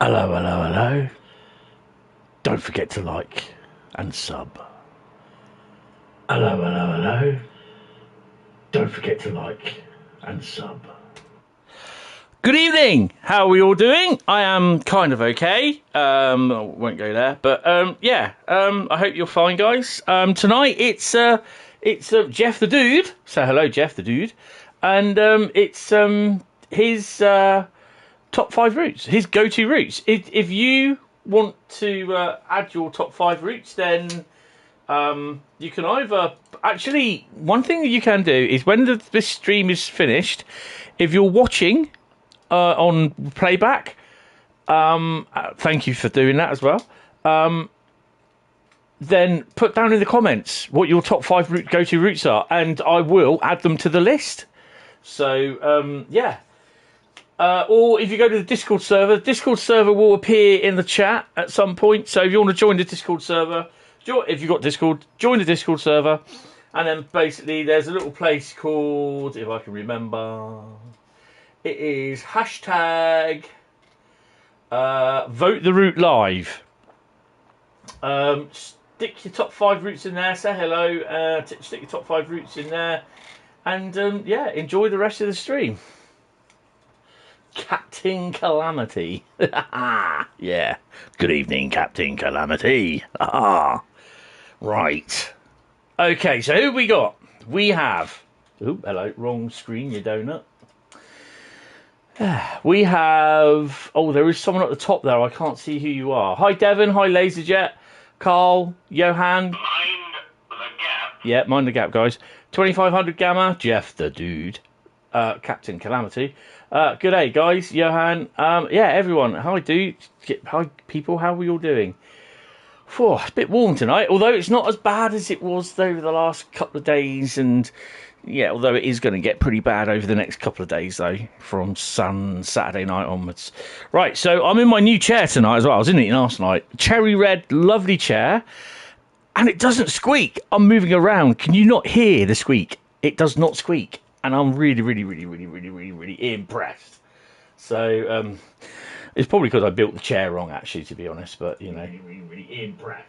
Hello, hello, hello. Don't forget to like and sub. Hello, hello, hello. Don't forget to like and sub. Good evening. How are we all doing? I am kind of okay. I won't go there, but yeah. I hope you're fine, guys. Tonight it's Jeff the Dude. So hello, Jeff the Dude, and it's his top 5 routes, his go-to routes. If you want to add your top 5 routes, then you can either... Actually, one thing that you can do is when this stream is finished, if you're watching on playback, thank you for doing that as well, then put down in the comments what your top 5 go-to routes are, and I will add them to the list. So, yeah. Or if you go to the Discord server will appear in the chat at some point. So if you want to join the Discord server, if you've got Discord, join the Discord server. And then basically there's a little place called, if I can remember, it is hashtag Vote the Route Live. Stick your top 5 routes in there, say hello, stick your top 5 routes in there. And yeah, enjoy the rest of the stream. Captain Calamity. Yeah. Good evening, Captain Calamity. Right. Okay, so who we got? We have... Oh, hello. Wrong screen, you donut. We have... Oh, there is someone at the top there. I can't see who you are. Hi, Devon. Hi, Laserjet. Carl. Johan. Mind the gap. Yeah, mind the gap, guys. 2500 Gamma. Jeff the Dude. Captain Calamity. Good day, guys. Johan. Yeah, everyone. Hi, dude. Hi, people. How are we all doing? It's a bit warm tonight, although it's not as bad as it was over the last couple of days. And yeah, although it is going to get pretty bad over the next couple of days, though, from Saturday night onwards. Right, so I'm in my new chair tonight as well. I was in it last night. Cherry red, lovely chair. And it doesn't squeak. I'm moving around. Can you not hear the squeak? It does not squeak. And I'm really impressed. So, it's probably because I built the chair wrong, actually, to be honest. But, you know, really impressed.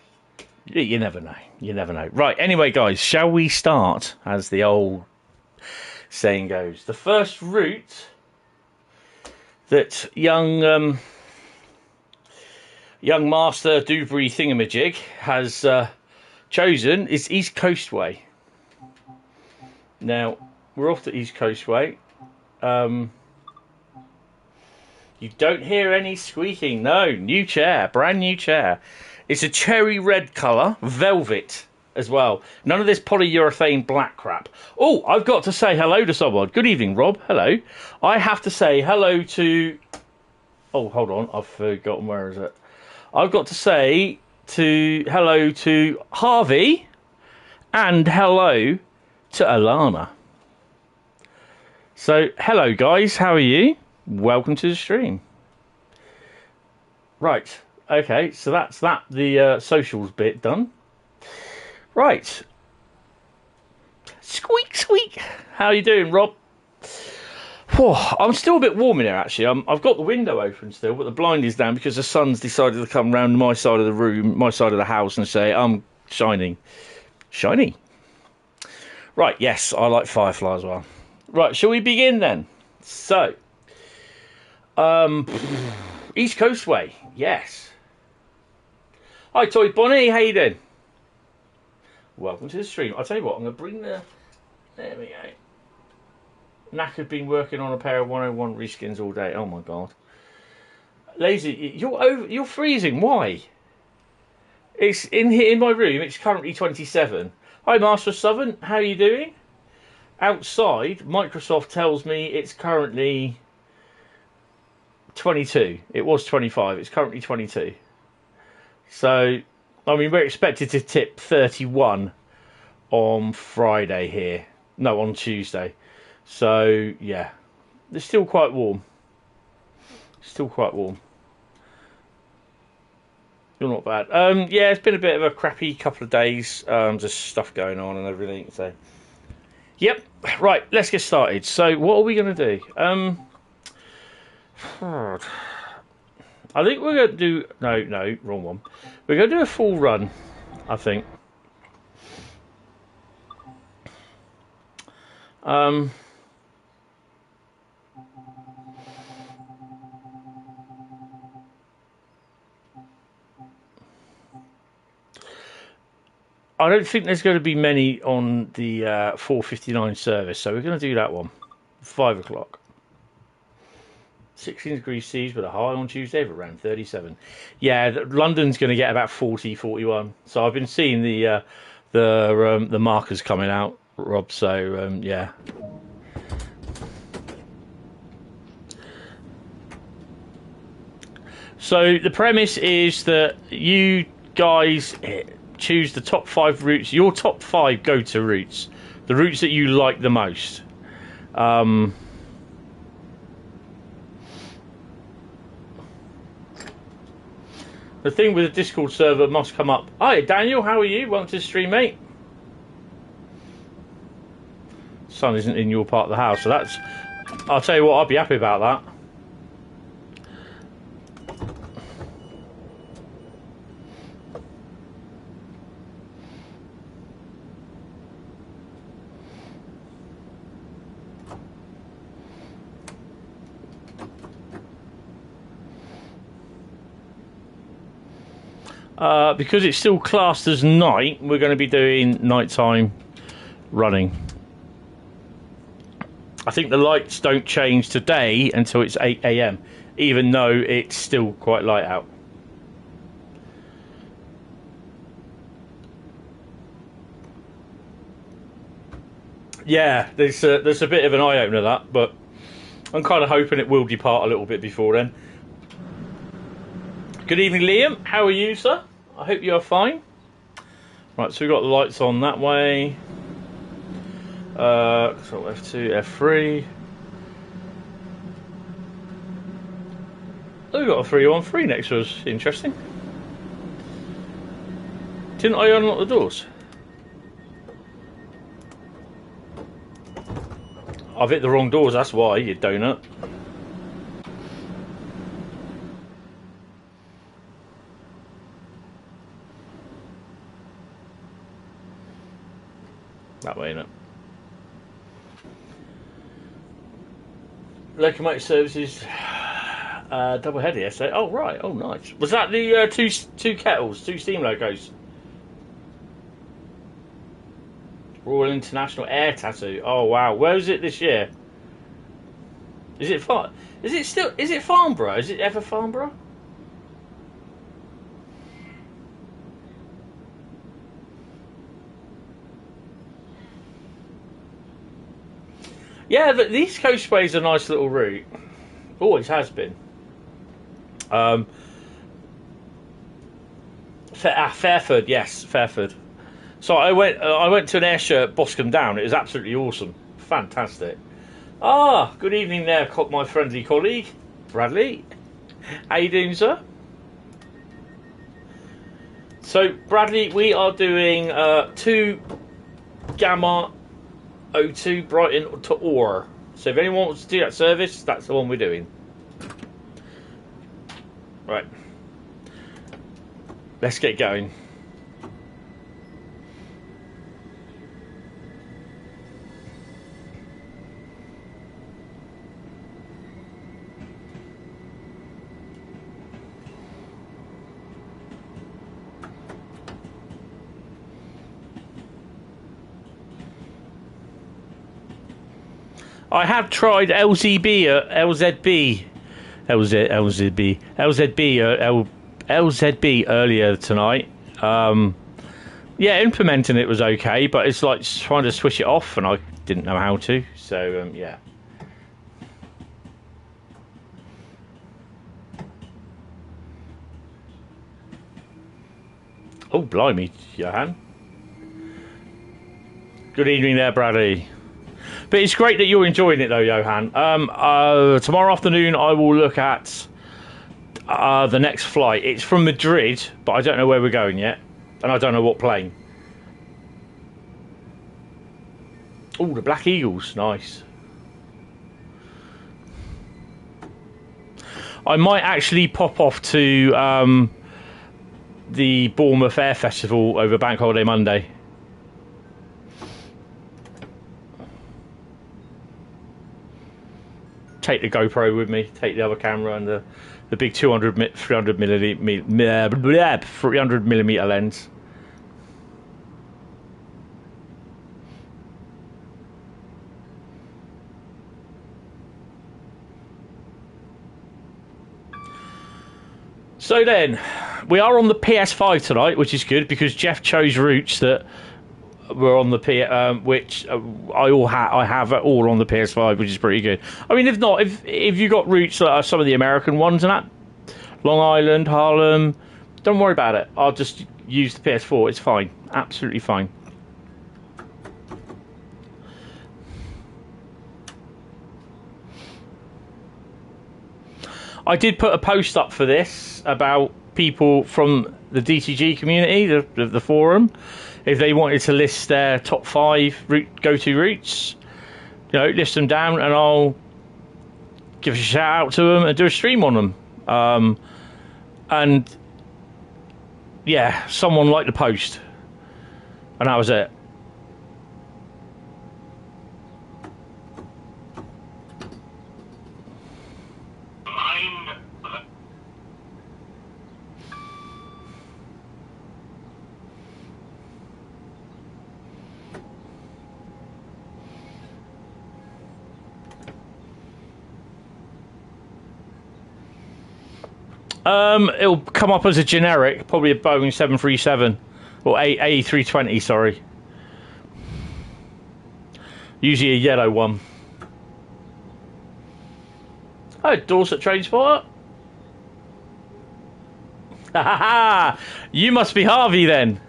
You never know. You never know. Right, anyway, guys, shall we start, as the old saying goes? The first route that young Master Dewberry Thingamajig has chosen is East Coastway. Now... We're off to East Coastway. You don't hear any squeaking. No, new chair, brand new chair. It's a cherry red colour, velvet as well. None of this polyurethane black crap. Oh, I've got to say hello to someone. Good evening, Rob. Hello. I have to say hello to... Oh, hold on. I've forgotten. Where is it? I've got to say hello to Harvey and hello to Alana. So, hello guys, how are you? Welcome to the stream. Right, okay, so that's that, the socials bit done. Right. Squeak, squeak. How are you doing, Rob? I'm still a bit warm in here, actually. I've got the window open still, but the blind is down because the sun's decided to come round my side of the room, my side of the house, and say, I'm shining. Shiny. Right, yes, I like Firefly as well. Right, shall we begin then? So, East Coastway, yes. Hi, Toy Bonnie, how you doing? Welcome to the stream. I'll tell you what, I'm going to bring the... There we go. Knackered been working on a pair of 101 reskins all day. Oh, my God. Lazy, you're freezing. Why? It's in here in my room. It's currently 27. Hi, Master Southern. How are you doing? Outside, Microsoft tells me it's currently 22. It was 25. It's currently 22. So, I mean, we're expected to tip 31 on Friday here. No, on Tuesday. So, yeah. It's still quite warm. Still quite warm. You're not bad. Yeah, it's been a bit of a crappy couple of days. Just stuff going on and everything, so... Yep, right, let's get started. So, what are we going to do? I think we're going to do... No, wrong one. We're going to do a full run, I think. I don't think there's going to be many on the 4:59 service, so we're going to do that one. 5 o'clock. 16 degrees C's with a high on Tuesday of around 37. Yeah, London's going to get about 40, 41. So I've been seeing the markers coming out, Rob. So yeah. So the premise is that you guys choose the top 5 routes, your top 5 go-to routes, the routes that you like the most. The thing with the Discord server must come up. Hi, Daniel, how are you? Welcome to the stream, mate. Sun isn't in your part of the house, so that's... I'll tell you what, I'll be happy about that. Because it's still classed as night, we're going to be doing nighttime running. I think the lights don't change today until it's 8 AM, even though it's still quite light out. Yeah, there's a bit of an eye-opener, that, but I'm kind of hoping it will depart a little bit before then. Good evening, Liam. How are you, sir? I hope you are fine. Right, so we've got the lights on that way. So F2, F3. Oh, we've got a 313 next to us. Interesting. Didn't I unlock the doors? I've hit the wrong doors, that's why, you donut. That way, innit? Locomotive services, double header yesterday. Oh, right. Oh, nice. Was that the two kettles, 2 steam locos? Royal International Air Tattoo. Oh, wow. Where is it this year? Is it Farnborough? Is it ever Farnborough? Yeah, the East Coastway is a nice little route. Always has been. Fairford, yes, Fairford. So I went to an air show at Boscombe Down. It was absolutely awesome, fantastic. Ah, good evening there, my friendly colleague Bradley. How you doing, sir? So Bradley, we are doing 2 Gamma 02 Brighton to Orr. So if anyone wants to do that service, that's the one we're doing. Right. Let's get going. I have tried LZB earlier tonight. Yeah, implementing it was okay, but it's like trying to switch it off, and I didn't know how to. So yeah. Oh, blimey, Johan. Good evening there, Bradley. But it's great that you're enjoying it, though, Johan. Tomorrow afternoon, I will look at the next flight. It's from Madrid, but I don't know where we're going yet. And I don't know what plane. Oh, the Black Eagles. Nice. I might actually pop off to the Bournemouth Air Festival over Bank Holiday Monday. Take the GoPro with me, take the other camera and the big 300 millimeter lens. So then, we are on the PS5 tonight, which is good because Jeff chose routes that were on the which I have all on the PS5, which is pretty good. I mean, if not, if you got routes that are some of the American ones and that, Long Island, Harlem, don't worry about it. I'll just use the PS4. It's fine, absolutely fine. I did put a post up for this about people from the DTG community, the forum, if they wanted to list their top 5 go-to routes, you know, list them down and I'll give a shout out to them and do a stream on them. And yeah, someone liked the post and that was it. It'll come up as a generic, probably a Boeing 737 or A320, sorry. Usually a yellow one. Oh, Dorset Transport. Ha ha ha! You must be Harvey then.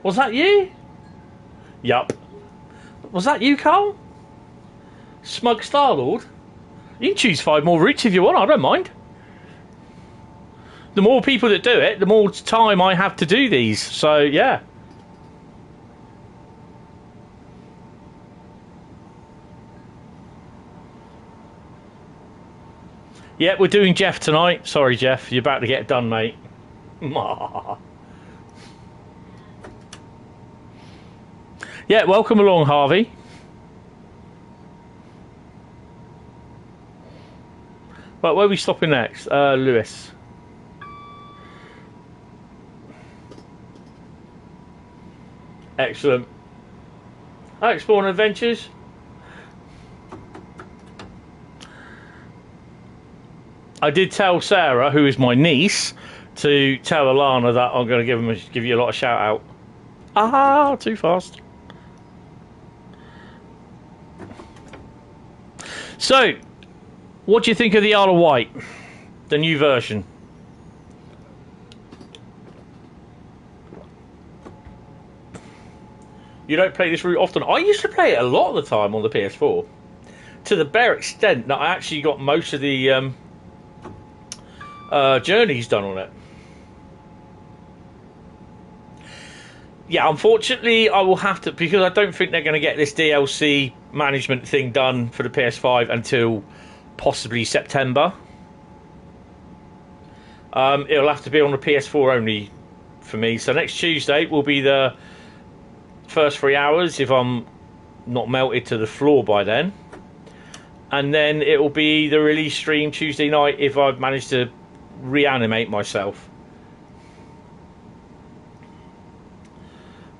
Was that you? Yup. Was that you, Carl? Smug Starlord? You can choose 5 more routes if you want, I don't mind. The more people that do it, the more time I have to do these, so yeah. Yeah, we're doing Jeff tonight. Sorry, Jeff, you're about to get done, mate. Yeah, welcome along, Harvey. Right, where are we stopping next? Lewis. Excellent. Exploring Adventures. I did tell Sarah, who is my niece, to tell Alana that I'm going to give you a lot of shout out. Ah, too fast. So, what do you think of the Isle of Wight, the new version? You don't play this route often. I used to play it a lot of the time on the PS4, to the bare extent that I actually got most of the journeys done on it. Yeah, unfortunately, I will have to, because I don't think they're going to get this DLC management thing done for the PS5 until possibly September. It'll have to be on the PS4 only for me. So next Tuesday will be the first 3 hours if I'm not melted to the floor by then. And then it will be the release stream Tuesday night if I've managed to reanimate myself.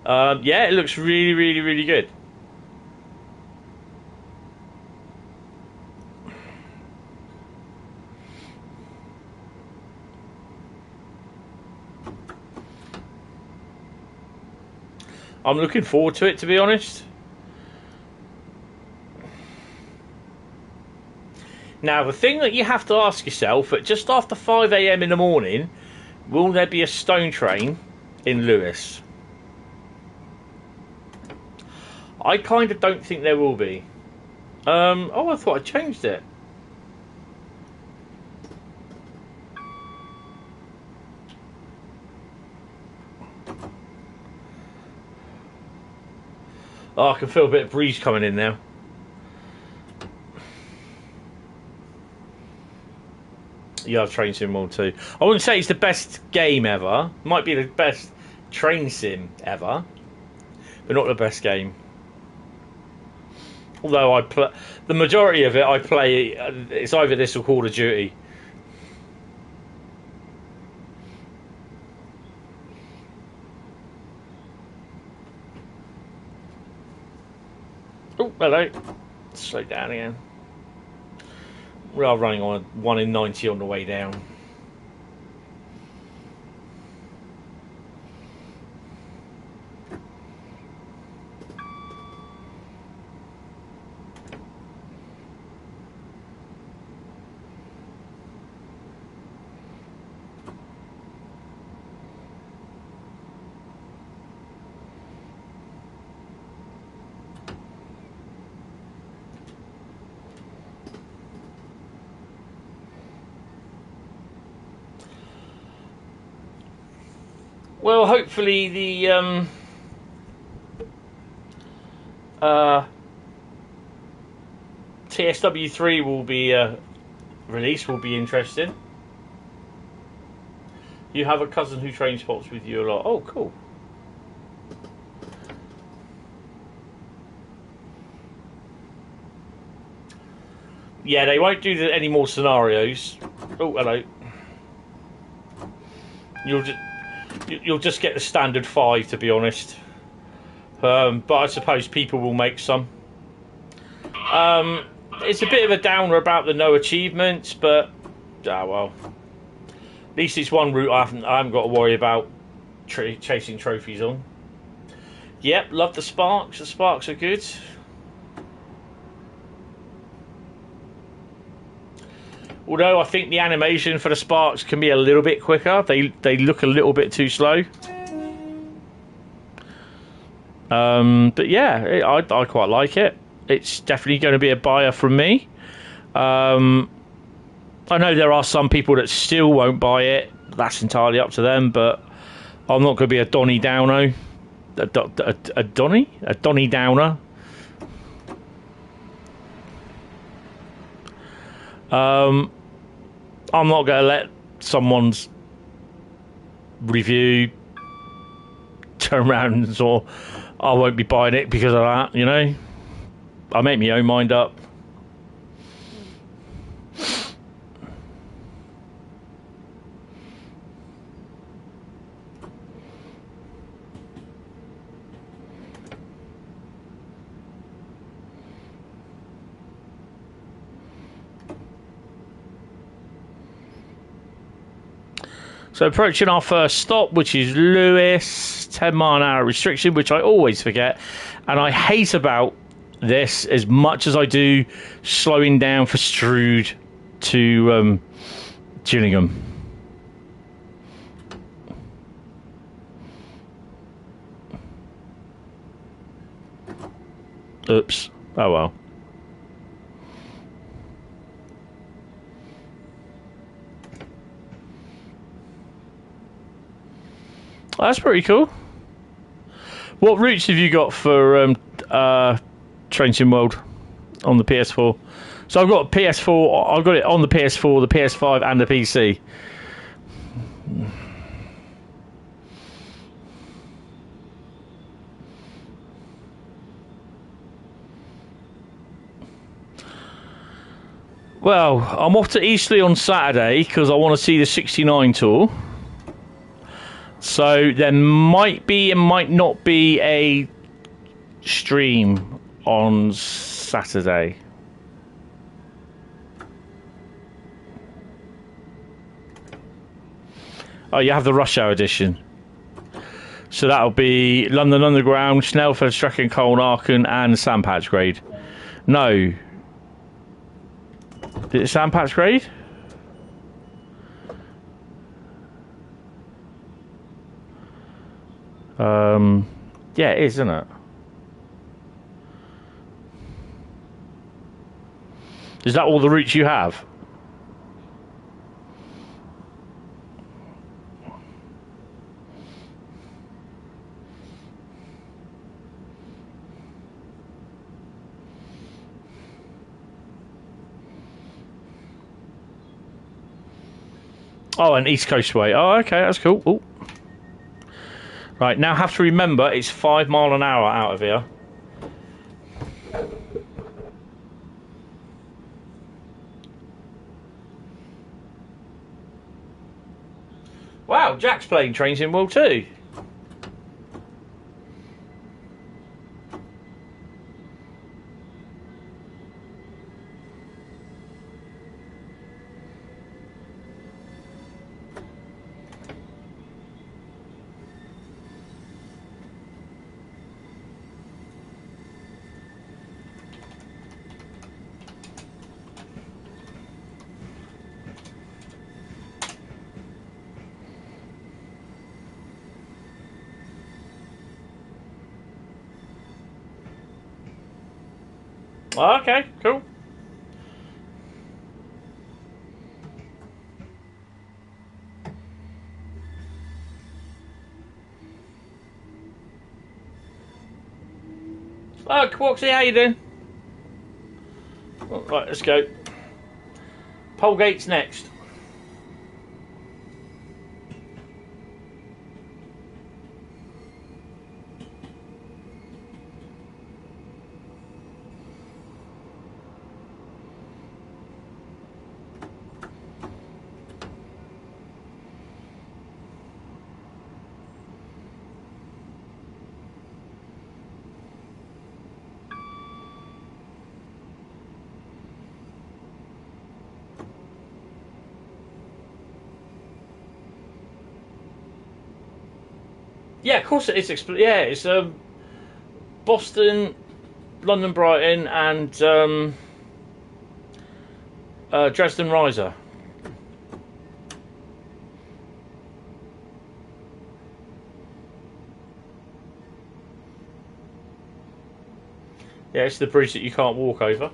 Yeah, it looks really, really, really good. I'm looking forward to it, to be honest. Now, the thing that you have to ask yourself, at just after 5 AM in the morning, will there be a stone train in Lewis? I kind of don't think there will be. Oh, I thought I changed it. Oh, I can feel a bit of breeze coming in now. Yeah, I've Train Sim World too. I wouldn't say it's the best game ever. Might be the best train sim ever, but not the best game. Although I play the majority of it, I play. It's either this or Call of Duty. Oh, hello. Slow down again. We are running on a 1 in 90 on the way down. Well, hopefully the TSW3 will be released. Will be interesting. You have a cousin who train spots with you a lot. Oh, cool. Yeah, they won't do any more scenarios. Oh, hello. You'll just get the standard 5, to be honest. But I suppose people will make some. It's a bit of a downer about the no achievements, but well. At least it's one route I haven't got to worry about chasing trophies on. Yep, love the sparks. The sparks are good. Although I think the animation for the sparks can be a little bit quicker. They look a little bit too slow. But yeah, I quite like it. It's definitely going to be a buyer from me. I know there are some people that still won't buy it. That's entirely up to them, but I'm not going to be a Donny Downer. A Donny Downer. I'm not going to let someone's review turn around and sort of, I won't be buying it because of that, you know. I make my own mind up. So approaching our first stop, which is Lewis, 10 mile an hour restriction, which I always forget. And I hate about this as much as I do slowing down for Strood to Gillingham. Oops. Oh well. That's pretty cool. What routes have you got for Train Sim World on the PS4? So I've got a PS4. I've got it on the PS4, the PS5, and the PC. Well, I'm off to Eastleigh on Saturday because I want to see the 69 tour. So there might be and might not be a stream on Saturday. Oh, you have the rush hour edition. So that'll be London Underground, Snellford, Strecking, Colnarken, and Sandpatch Grade. No. Is it Sandpatch Grade? Yeah, it is, isn't it? Is that all the routes you have? Oh, and East Coastway. Oh, okay, that's cool. Ooh. Right, now have to remember it's 5 miles an hour out of here. Wow, Jack's playing Trains in World 2. Oh, okay, cool. Oh, Quoxy, how you doing? Oh, right, let's go. Polegate's next. Yeah, of course it is. Yeah, it's Boston, London, Brighton, and Dresden, Riesa. Yeah, it's the bridge that you can't walk over.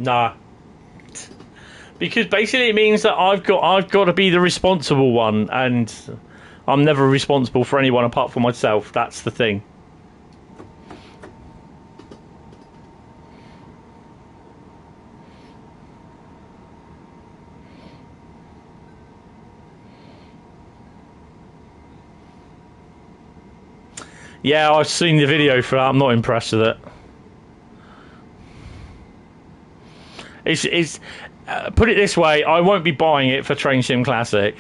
Nah. Because basically it means that I've got to be the responsible one, and I'm never responsible for anyone apart from myself. That's the thing. Yeah, I've seen the video for that. I'm not impressed with it. It's put it this way, I won't be buying it for Train Sim Classic.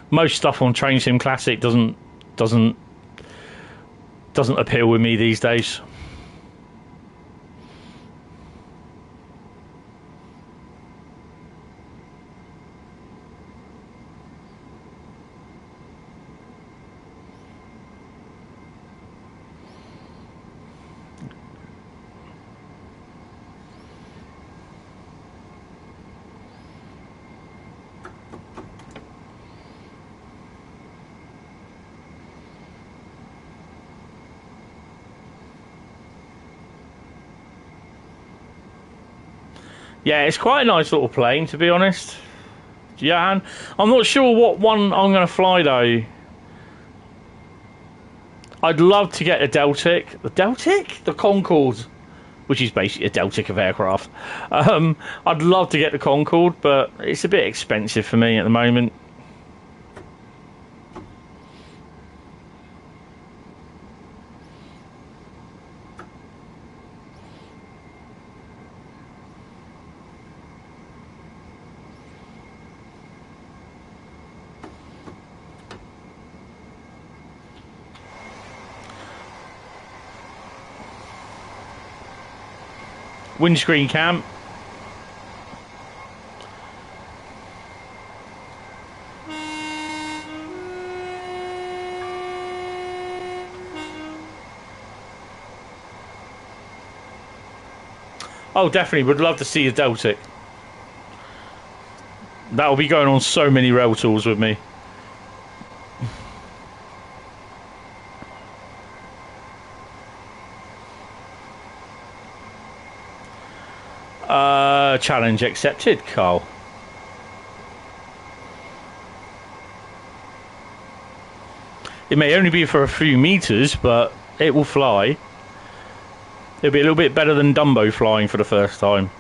Most stuff on Train Sim Classic doesn't appeal with me these days. Yeah, it's quite a nice little plane, to be honest. Yeah, and I'm not sure what one I'm going to fly, though. I'd love to get a Deltic. The Deltic? The Concorde, which is basically a Deltic of aircraft. I'd love to get the Concorde, but it's a bit expensive for me at the moment. Windscreen cam. Oh, definitely. Would love to see a Deltic. That'll be going on so many rail tours with me. Challenge accepted, Carl. It may only be for a few meters, but it will fly. It'll be a little bit better than Dumbo flying for the first time.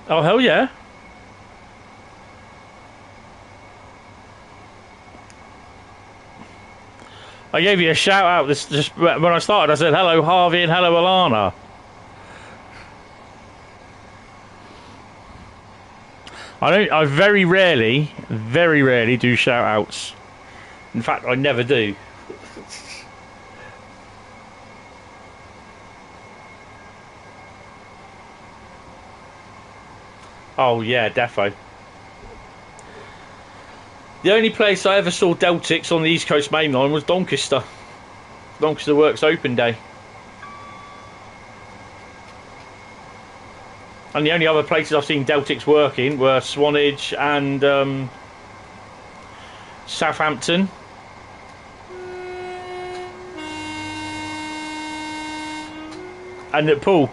Oh, hell yeah. I gave you a shout out this just when I started. I said hello Harvey and hello Alana. I very rarely do shout outs. In fact, I never do. Oh yeah, defo. The only place I ever saw Deltics on the East Coast Main Line was Doncaster. Doncaster Works Open Day. And the only other places I've seen Deltics working were Swanage and Southampton. And at Poole.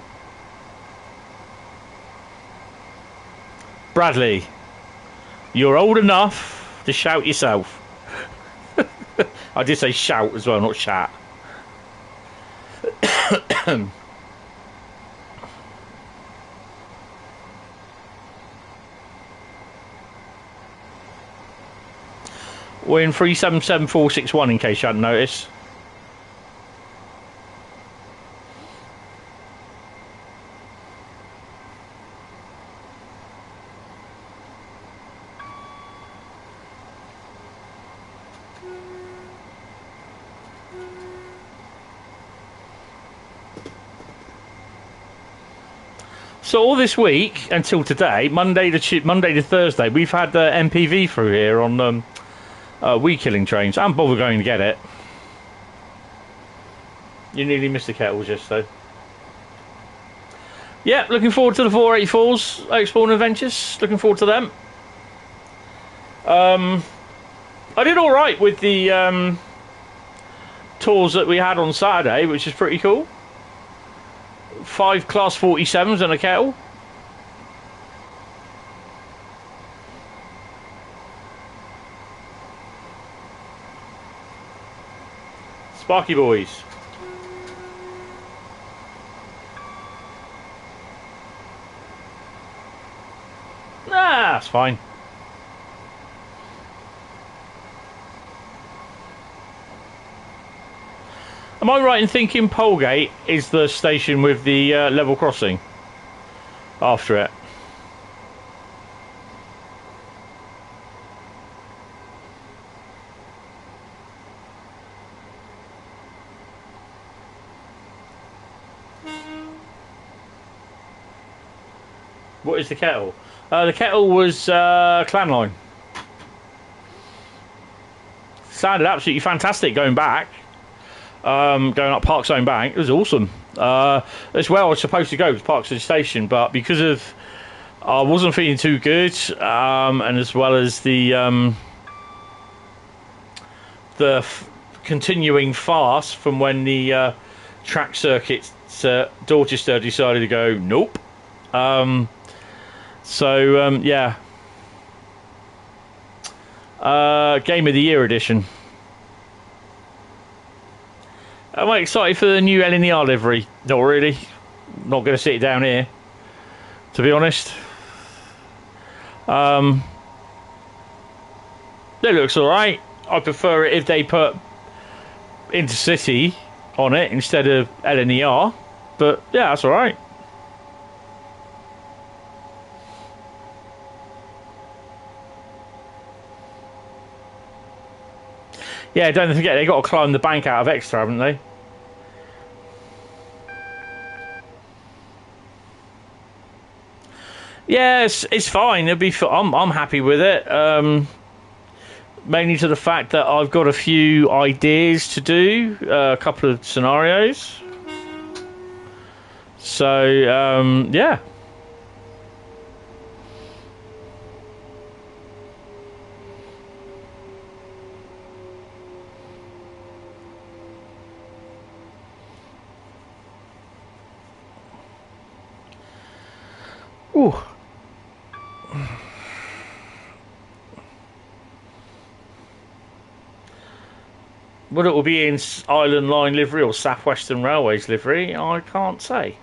Bradley, you're old enough to shout yourself. I did say shout as well, not chat. We're in 377461 in case you hadn't noticed. So all this week until today, Monday to Thursday, we've had MPV through here on weed killing trains. I haven't bothered going to get it. You nearly missed the kettle just though. Yeah, looking forward to the 484s, Exploring Adventures. Looking forward to them. I did all right with the tours that we had on Saturday, which is pretty cool. 5 Class 47s and a kettle. Sparky boys. Nah, that's fine. Am I right in thinking Polegate is the station with the level crossing after it? What is the kettle? The kettle was Clanline. Sounded absolutely fantastic going back. Going up Parkside Bank, it was awesome. As well, I was supposed to go to Parkside Station, but because of I wasn't feeling too good, and as well as the continuing fast from when the track circuit Dorchester decided to go nope. Yeah, Game of the Year edition. Am I excited for the new LNER livery? Not really. Not going to sit it down here, to be honest. It looks alright. I prefer it if they put Intercity on it instead of LNER. But yeah, that's alright. Yeah, don't forget, they got to climb the bank out of Exeter, haven't they? Yeah, it's fine. It'll be. I'm happy with it. Mainly to the fact that I've got a few ideas to do, a couple of scenarios. So yeah. Ooh. Whether it will be in Island Line livery or South Western Railways livery, I can't say.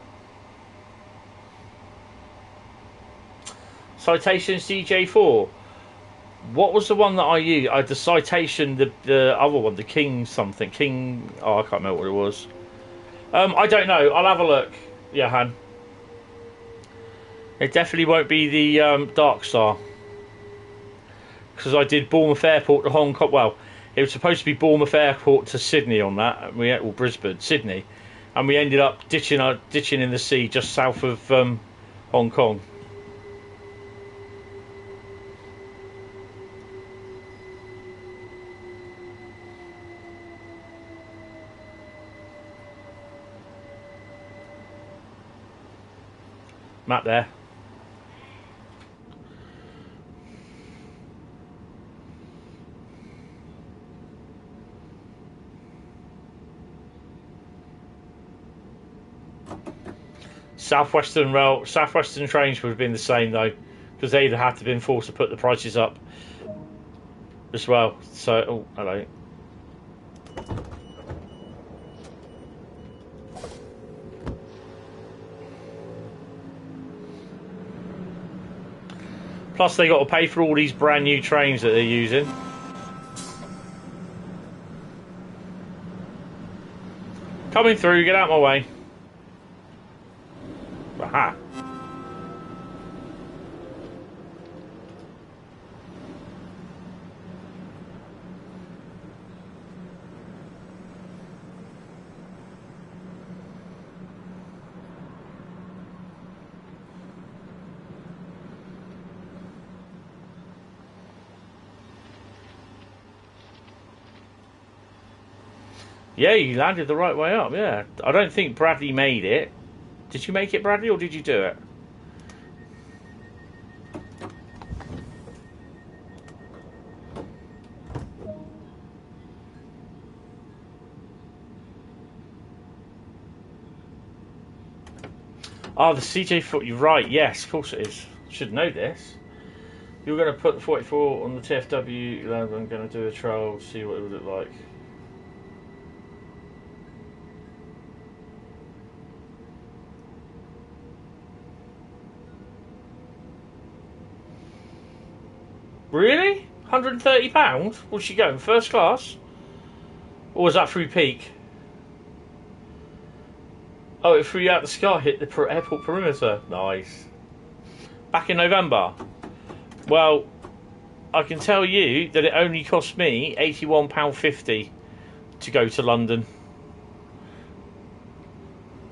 Citation CJ4. What was the one that I used? The Citation, the other one, the King something. King... Oh, I can't remember what it was. I don't know. I'll have a look, Johan. It definitely won't be the Dark Star. Because I did Bournemouth Airport to Hong Kong. Well, it was supposed to be Bournemouth Airport to Sydney on that. Or Brisbane, Sydney. And we ended up ditching in the sea just south of Hong Kong. Map there. Southwestern trains would have been the same though, because they'd have had to been forced to put the prices up as well. So, oh, hello. Plus, they got to pay for all these brand new trains that they're using. Coming through, get out of my way. Aha. Yeah, you landed the right way up, yeah. I don't think Bradley made it. Did you make it, Bradley, or did you do it? Oh, the CJ4, you're right, yes, of course it is. Should know this. You're going to put the 44 on the TFW, I'm going to do a trial, see what it would look like. Really? £130? Was she going first class? Or was that through peak? Oh, it flew out the sky, hit the airport perimeter. Nice. Back in November. Well, I can tell you that it only cost me £81.50 to go to London.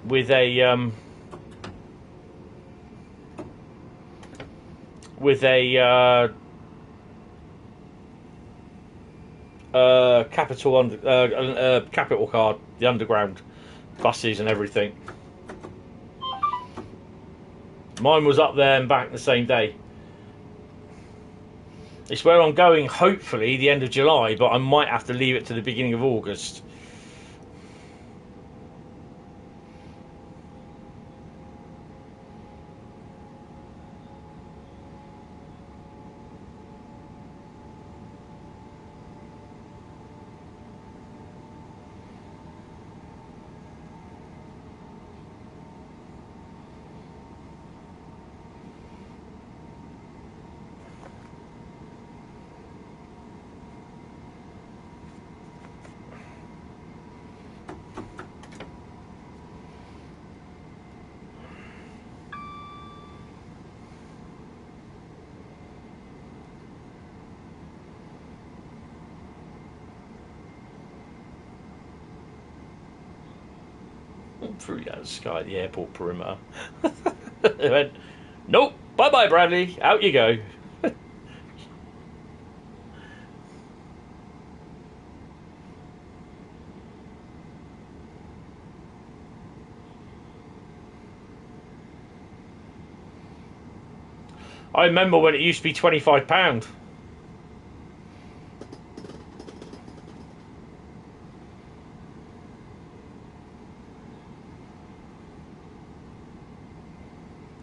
With a capital card, the underground buses and everything. Mine was up there and back the same day. It's where I'm going, hopefully, the end of July, but I might have to leave it to the beginning of August. Through the sky at the airport perimeter. They went, nope, bye-bye, Bradley, out you go. I remember when it used to be £25.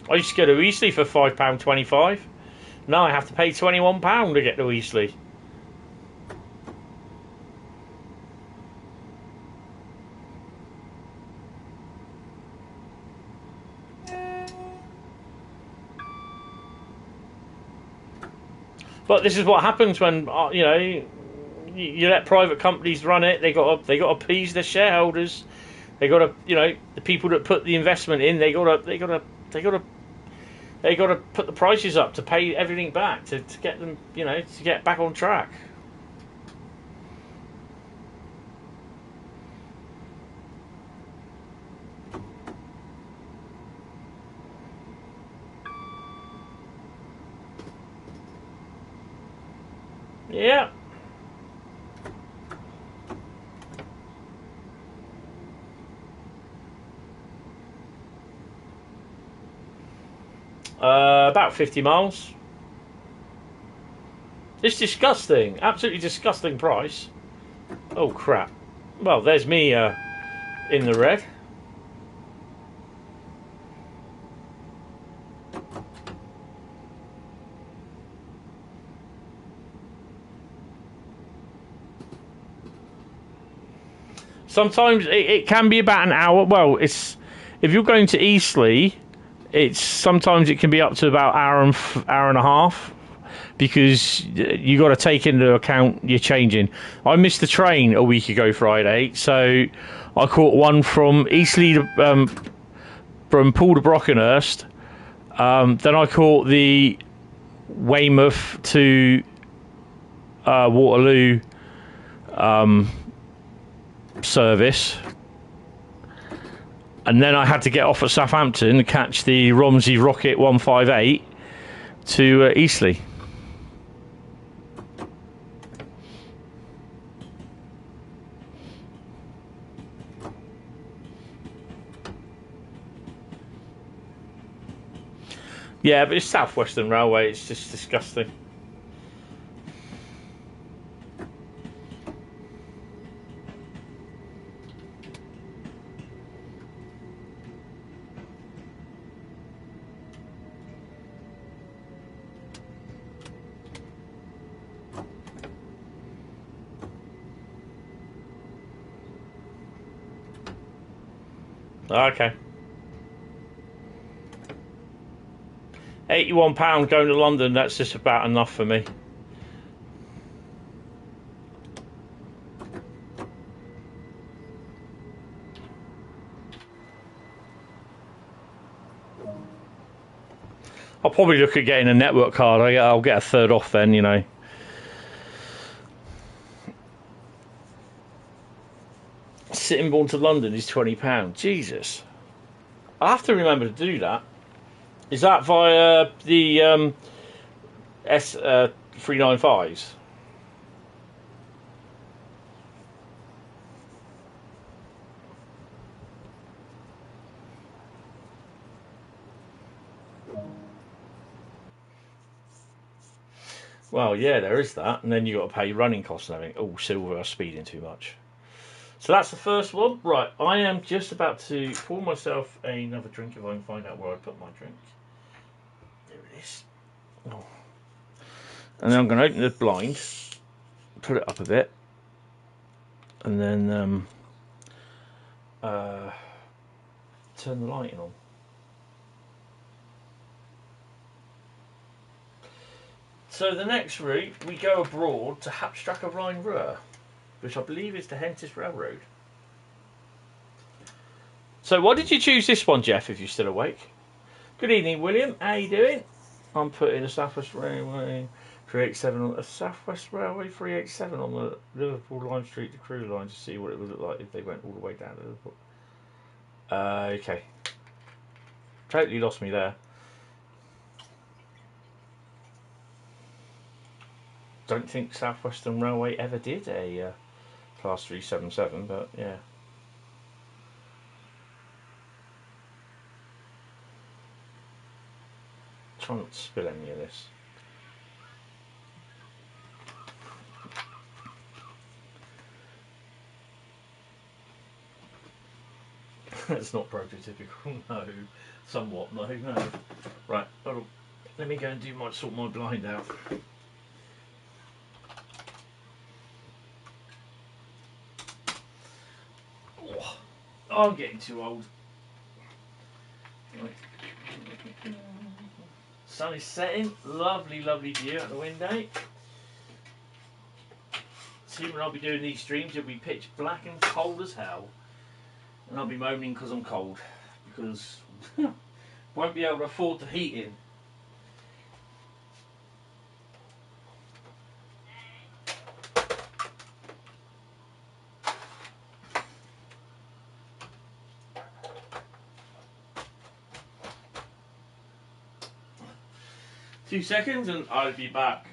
I used to go to Eastleigh for £5.25. Now I have to pay £21 to get to Eastleigh. But this is what happens when you let private companies run it. They got to appease their shareholders. They got to the people that put the investment in. They got to put the prices up to pay everything back to get them to get back on track. Yeah. About 50 miles. It's disgusting. Absolutely disgusting price. Oh, crap. Well, there's me in the red. Sometimes it can be about an hour. Well, it's if you're going to Eastleigh, sometimes it can be up to about hour and a half, because you got to take into account you're changing. I missed the train a week ago Friday, so I caught one from Eastleigh from Poole to Brockenhurst. Then I caught the Weymouth to Waterloo service, and then I had to get off at Southampton to catch the Romsey Rocket 158 to Eastleigh. Yeah, but it's Southwestern Railway. It's just disgusting. Okay. £81 going to London, that's just about enough for me. I'll probably look at getting a network card. I'll get a third off then, Sittingbourne to London is £20. Jesus. I have to remember to do that. Is that via the S395s? Well, yeah, there is that, and then you got to pay running costs and everything. Oh, silver, speeding too much. So that's the first one. Right, I am just about to pour myself another drink if I can find out where I put my drink. There it is. Oh. And then I'm going to open the blind, put it up a bit, and then turn the lighting on. So the next route, we go abroad to Hauptstrecke Rhein-Ruhr, which I believe is the Hentis Railroad. So why did you choose this one, Jeff, if you're still awake? Good evening, William. How you doing? I'm putting a Southwest Railway 387 on a Southwest Railway 387 on the Liverpool Lime Street to Crewe line to see what it would look like if they went all the way down to Liverpool. Okay. Totally lost me there. Don't think Southwestern Railway ever did a Class 377, but yeah. Try not to spill any of this. That's not prototypical, no. Somewhat, no. Right, hold on. Let me go and sort my blind out. Oh, I'm getting too old. Right. Sun is setting. Lovely, lovely view out the window. See, when I'll be doing these streams, it'll be pitch black and cold as hell. And I'll be moaning because I'm cold. Because won't be able to afford the heating. Two seconds and I'll be back.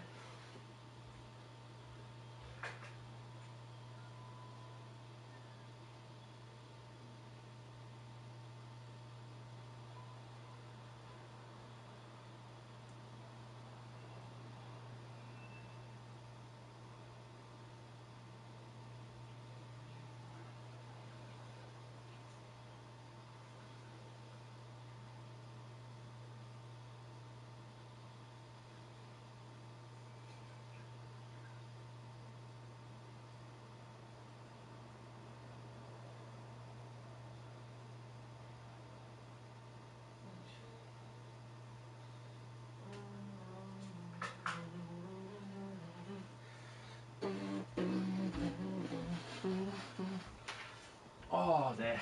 Oh, there.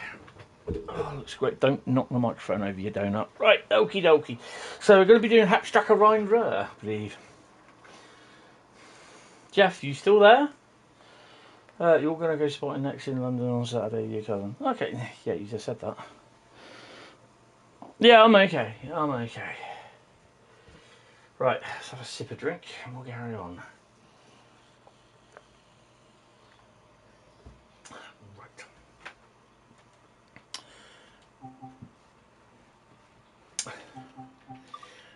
Oh, looks great. Don't knock the microphone over your donut. Right, okie dokie. So we're going to be doing Hauptstrecke Rhein-Ruhr, I believe. Jeff, you still there? You're going to go spotting next in London on Saturday, your cousin. Okay, yeah, you just said that. Yeah, I'm okay. I'm okay. Right, let's have a sip of drink and we'll carry on. Right.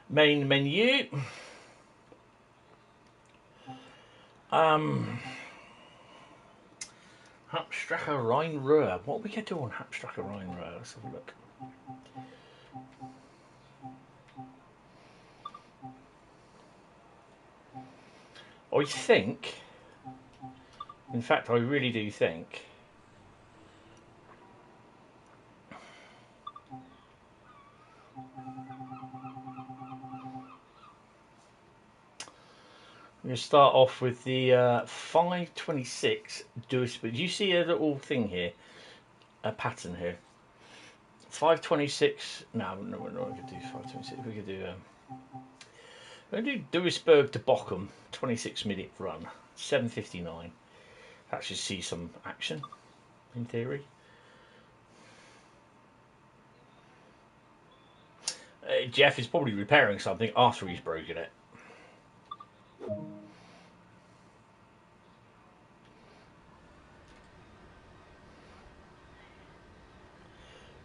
Main menu. Hauptstrecke Rhein-Ruhr. What we could do on Hauptstrecke Rhein-Ruhr? Let's have a look. I think, in fact, I really do think we're going to start off with the 526 Duisburg. Do you see a little thing here? A pattern here. 526. No, we're not going to do 526. We could do. We're going to do Duisburg to Bochum, 26-minute run, 7:59. That should see some action, in theory. Jeff is probably repairing something after he's broken it.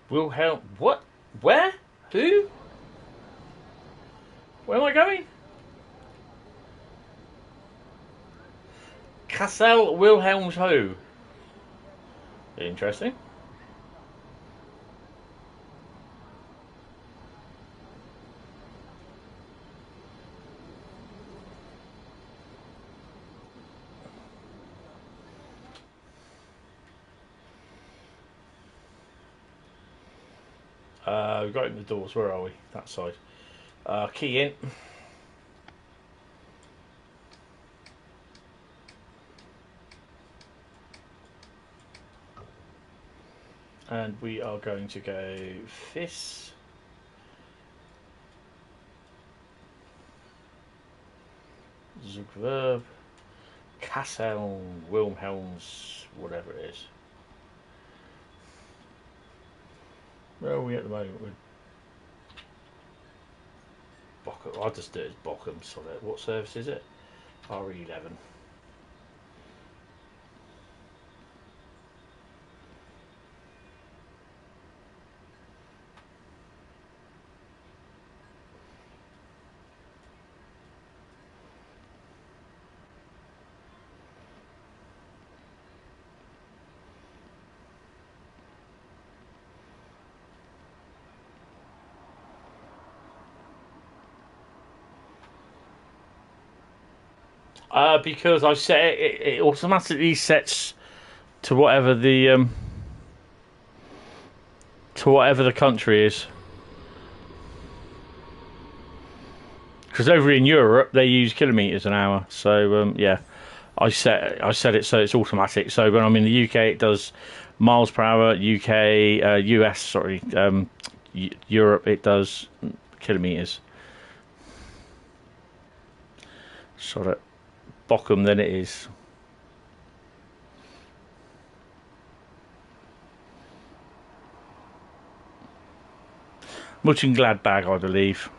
Wilhelm. What? Where? Who? Where am I going? Kassel Wilhelmshohe. Interesting. We've got in the doors. Where are we? That side. Key in. And we are going to go Fis. Zugverb. Kassel Wilhelms, whatever it is. Where are we at the moment? Bochum. I'll just do it as Bochum. So what service is it? RE11. Because I set it automatically sets to whatever the country is. Because over in Europe they use kilometres an hour, so yeah, I set it so it's automatic. So when I'm in the UK, it does miles per hour. US, sorry, Europe, it does kilometres. So that Bochum than it is. Mönchengladbach, I believe.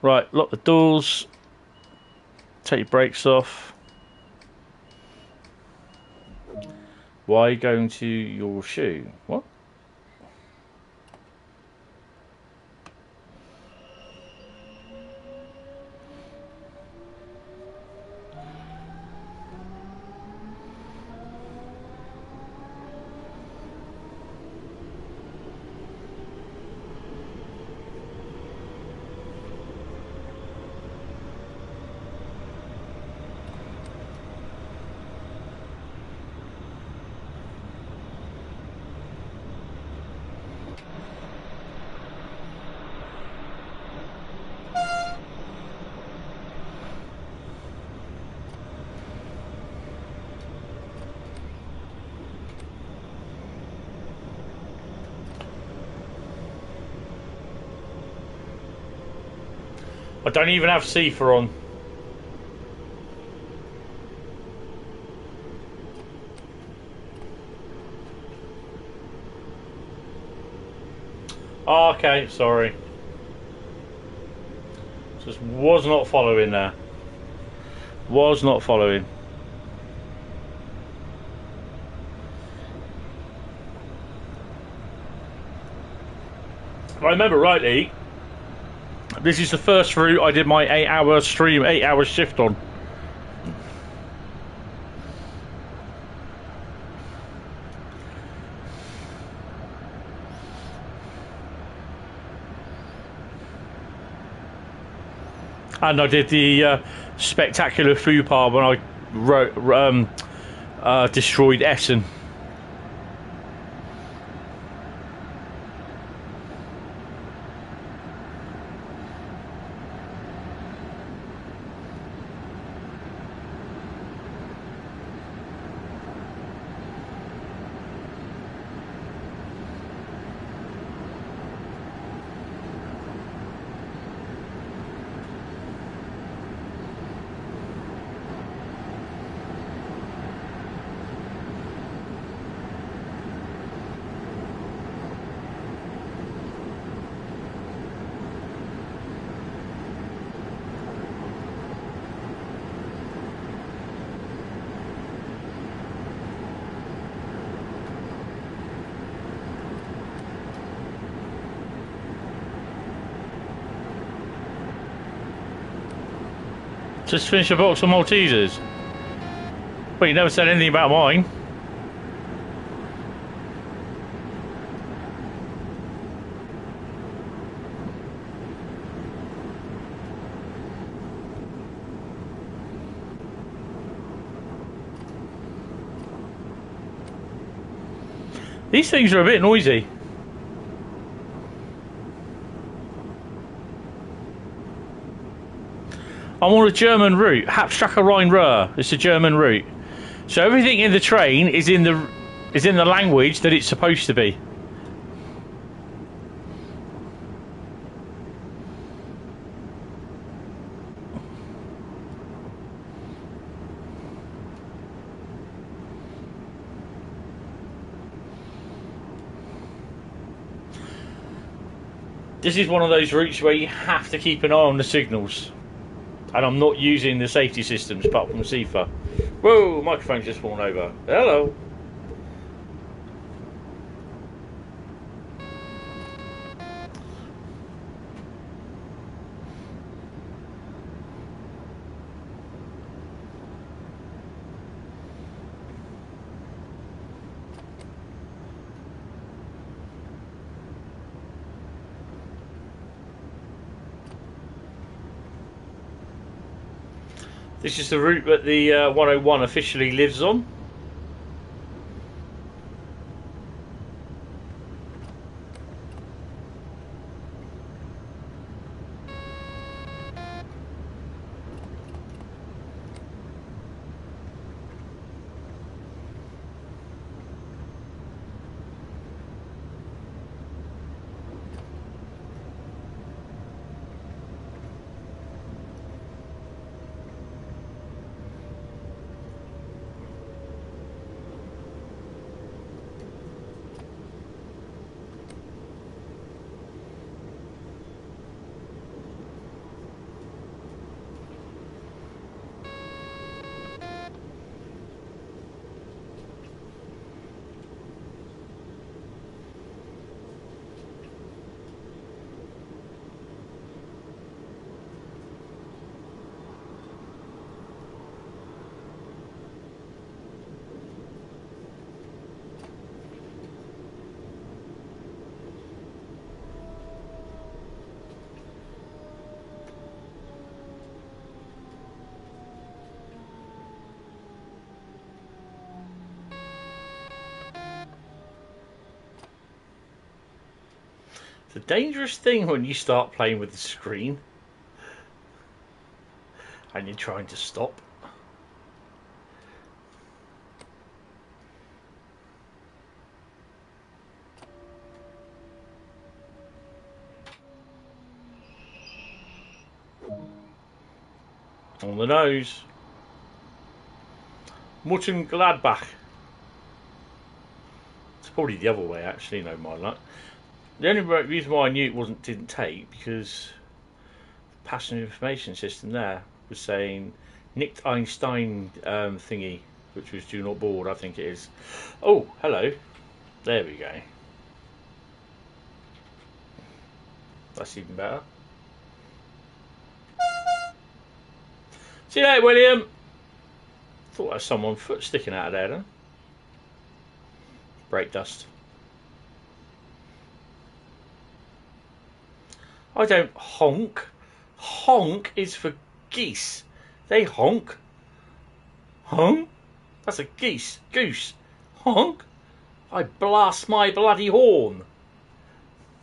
Right, lock the doors. Take your brakes off. Why going to your shoe? What? I don't even have Seafer on. Oh, okay, sorry. Just was not following there. Was not following. If I remember rightly, this is the first route I did my 8-hour stream, 8-hour shift on. And I did the spectacular faux when I destroyed Essen. Just finish a box of Maltesers. But you never said anything about mine. These things are a bit noisy. I'm on a German route, Hauptstrecke Rhein-Ruhr. It's a German route, so everything in the train is in the language that it's supposed to be. This is one of those routes where you have to keep an eye on the signals. And I'm not using the safety systems apart from CIFA. Whoa, microphone's just fallen over. Hello. This is the route that the 101 officially lives on. It's a dangerous thing when you start playing with the screen and you're trying to stop. On the nose. Mutton Gladbach. It's probably the other way actually, no my luck. The only reason why I knew it didn't take because the passenger information system there was saying nicked Einstein thingy, which was do not board, I think it is. Oh, hello. There we go. That's even better. See you later, William. Thought there was someone's foot sticking out of there then. Brake dust. I don't honk. Honk is for geese. They honk. Honk? That's a geese. Goose. Honk? I blast my bloody horn.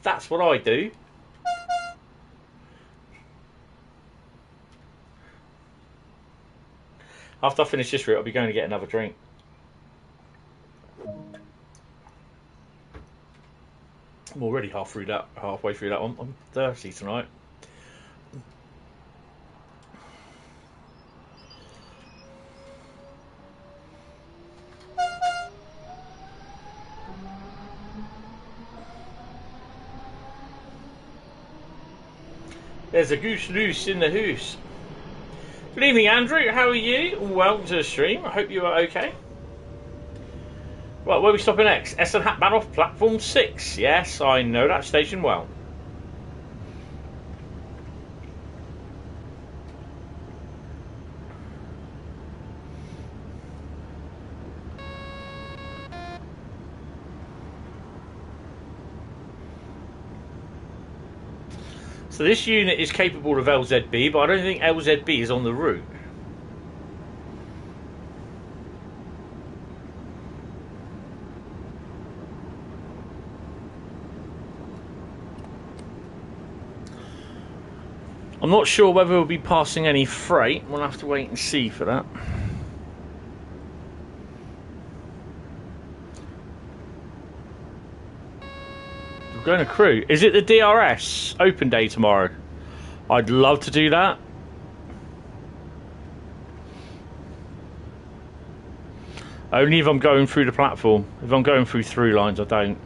That's what I do. After I finish this route, I'll be going to get another drink. I'm already halfway through that one. I'm thirsty tonight. There's a goose loose in the hoose. Good evening, Andrew. How are you? Welcome to the stream. I hope you are okay. Right, where are we stopping next? Essen Hauptbahnhof, platform 6. Yes, I know that station well. So this unit is capable of LZB, but I don't think LZB is on the route. I'm not sure whether we'll be passing any freight. We'll have to wait and see for that. We're going to Crewe. Is it the DRS open day tomorrow? I'd love to do that. Only if I'm going through the platform. If I'm going through lines, I don't.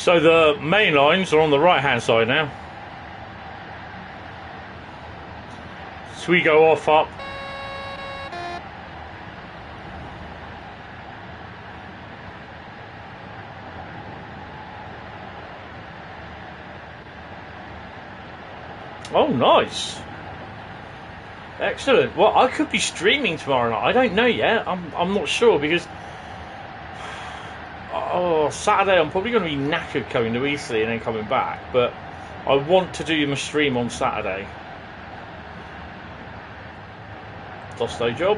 So the main lines are on the right hand side now. So we go off up. Oh, nice. Excellent. Well, I could be streaming tomorrow night. I don't know yet. I'm not sure because Saturday I'm probably going to be knackered coming to Eastleigh and then coming back. But I want to do my stream on Saturday. Dosto job.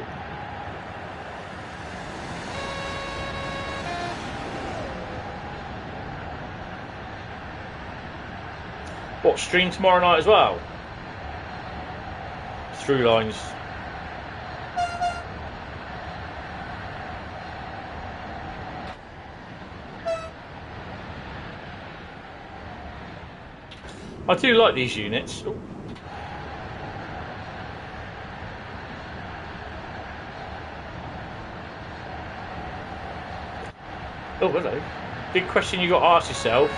What, stream tomorrow night as well? Through lines. I do like these units. Ooh. Oh, hello. Big question you got to ask yourself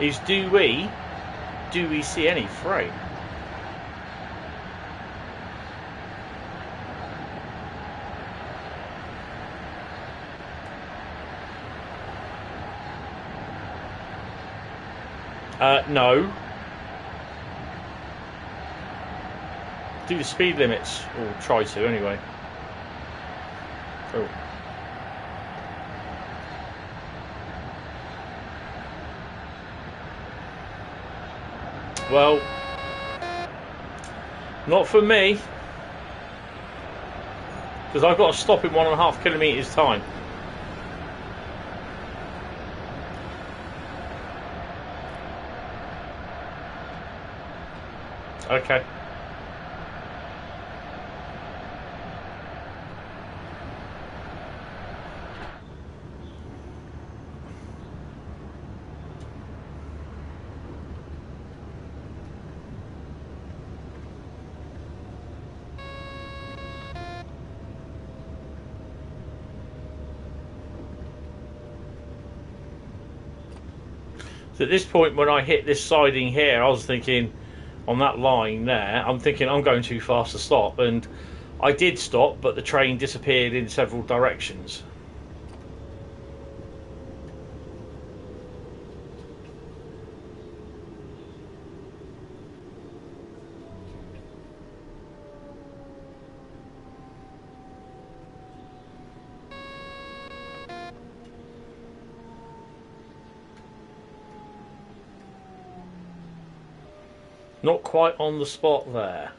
is do we see any freight? No. Do the speed limits, or try to anyway. Oh. Well, not for me, because I've got to stop in 1.5 kilometres time. Okay. So at this point, when I hit this siding here, I was thinking, on that line there, I'm thinking I'm going too fast to stop, and I did stop, but the train disappeared in several directions. Not quite on the spot there.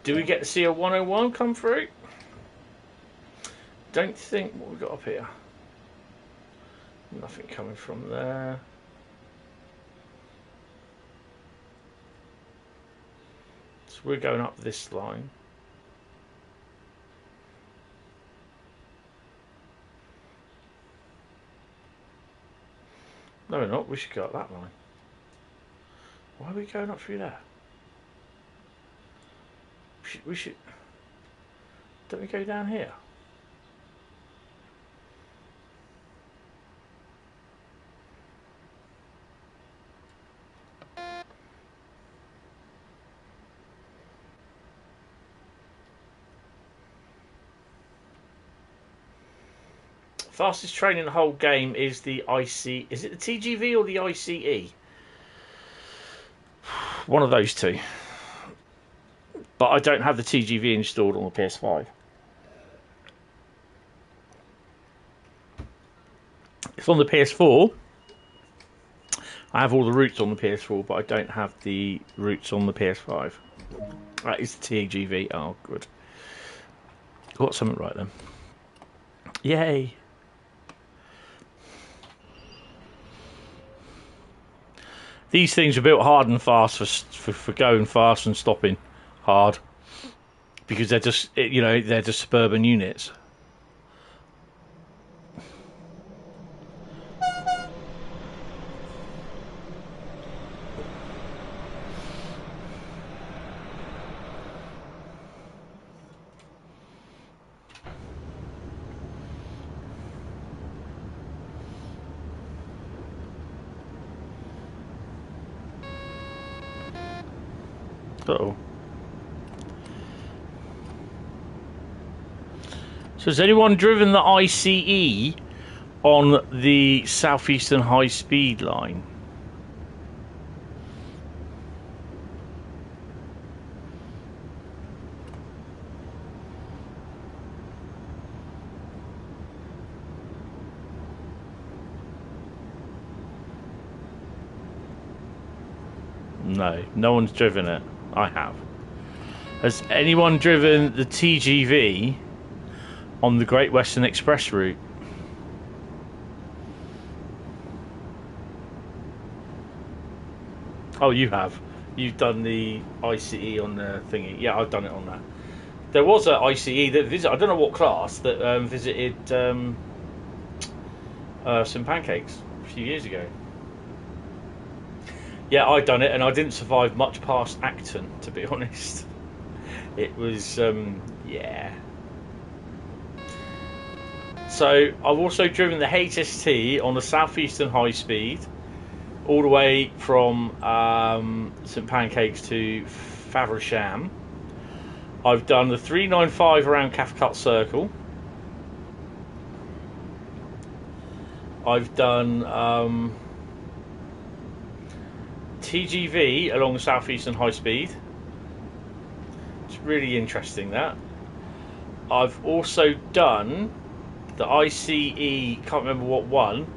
Do we get to see a 101 come through? Don't think. What we got up here? Nothing coming from there. So we're going up this line. No, we're not. We should go up that line. Why are we going up through there? We should. Don't we go down here? Fastest train in the whole game is the IC. Is it the TGV or the ICE? One of those two. But I don't have the TGV installed on the PS5. It's on the PS4. I have all the routes on the PS4, but I don't have the routes on the PS5. That is the TGV. Oh, good. Got something right then. Yay. These things are built hard and fast for going fast and stopping hard, because they're just, you know, they're just suburban units. Uh-oh. So has anyone driven the ICE on the Southeastern High-Speed line? No, no one's driven it. I have. Has anyone driven the TGV on the Great Western Express route? Oh, you have. You've done the ICE on the thingy. Yeah, I've done it on that. There was an ICE that visited, I don't know what class, that visited St Pancakes a few years ago. Yeah, I'd done it, and I didn't survive much past Acton, to be honest. It was, yeah. So, I've also driven the HST on the Southeastern High Speed, all the way from St Pancakes to Faversham. I've done the 395 around Cathcart Circle. I've done TGV along the Southeastern High Speed. It's really interesting, that. I've also done the ICE, can't remember what one,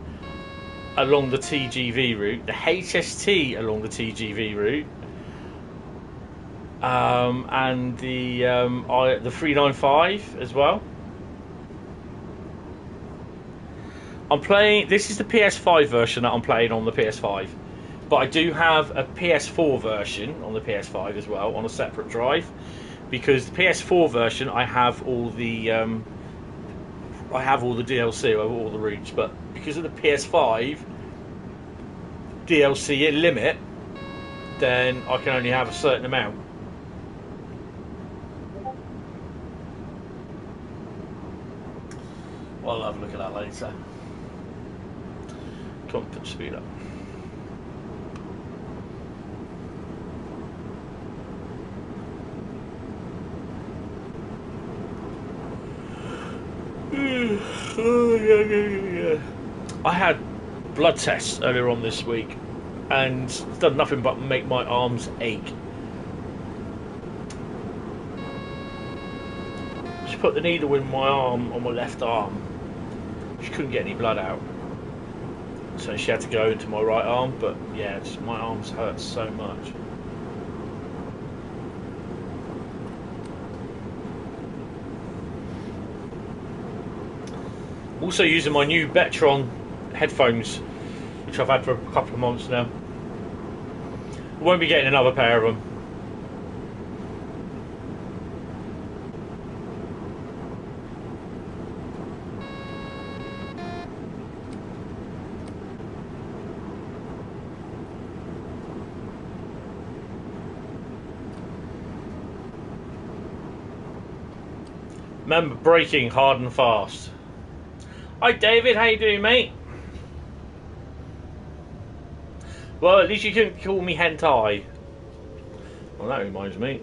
along the TGV route, the HST along the TGV route, and the 395 as well. I'm playing, this is the PS5 version that I'm playing on the PS5, but I do have a PS4 version on the PS5 as well, on a separate drive, because the PS4 version I have all the DLC over all the routes, but because of the PS5 DLC limit, then I can only have a certain amount. I'll have a look at that later. Come on, put the speed up. I had blood tests earlier on this week, and it's done nothing but make my arms ache. She put the needle in my arm, on my left arm. She couldn't get any blood out, so she had to go into my right arm. But yeah, my arms hurt so much. Also using my new Betron headphones, which I've had for a couple of months now. I won't be getting another pair of them. Remember, braking hard and fast. Hi David, how you doing, mate? Well, at least you couldn't call me hentai. Well, that reminds me.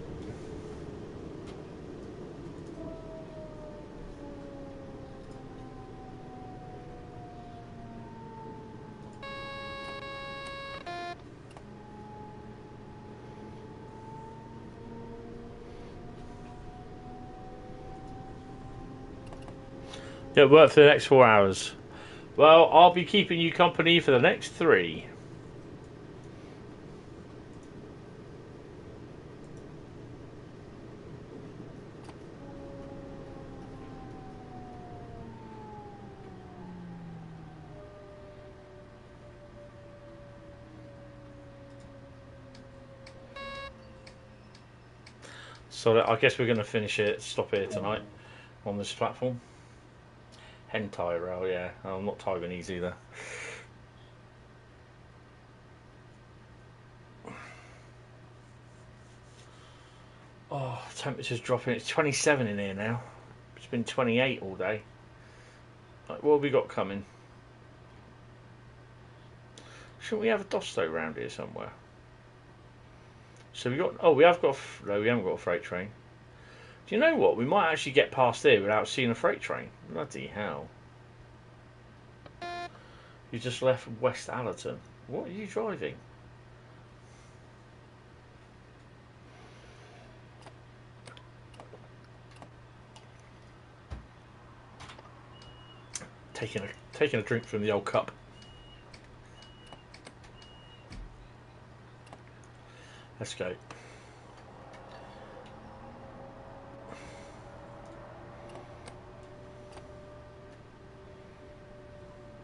Yeah, work for the next 4 hours. Well, I'll be keeping you company for the next 3. So I guess we're going to finish it, stop here tonight on this platform. Hentai rail, yeah. I'm not Taiwanese either. Oh, temperature's dropping. It's 27 in here now. It's been 28 all day. Right, what have we got coming? Shouldn't we have a Dosto round here somewhere? So we got. Oh, we have got. No, we haven't got a freight train. Do you know what? We might actually get past there without seeing a freight train. Bloody hell! You just left West Allerton. What are you driving? Taking a drink from the old cup. Let's go.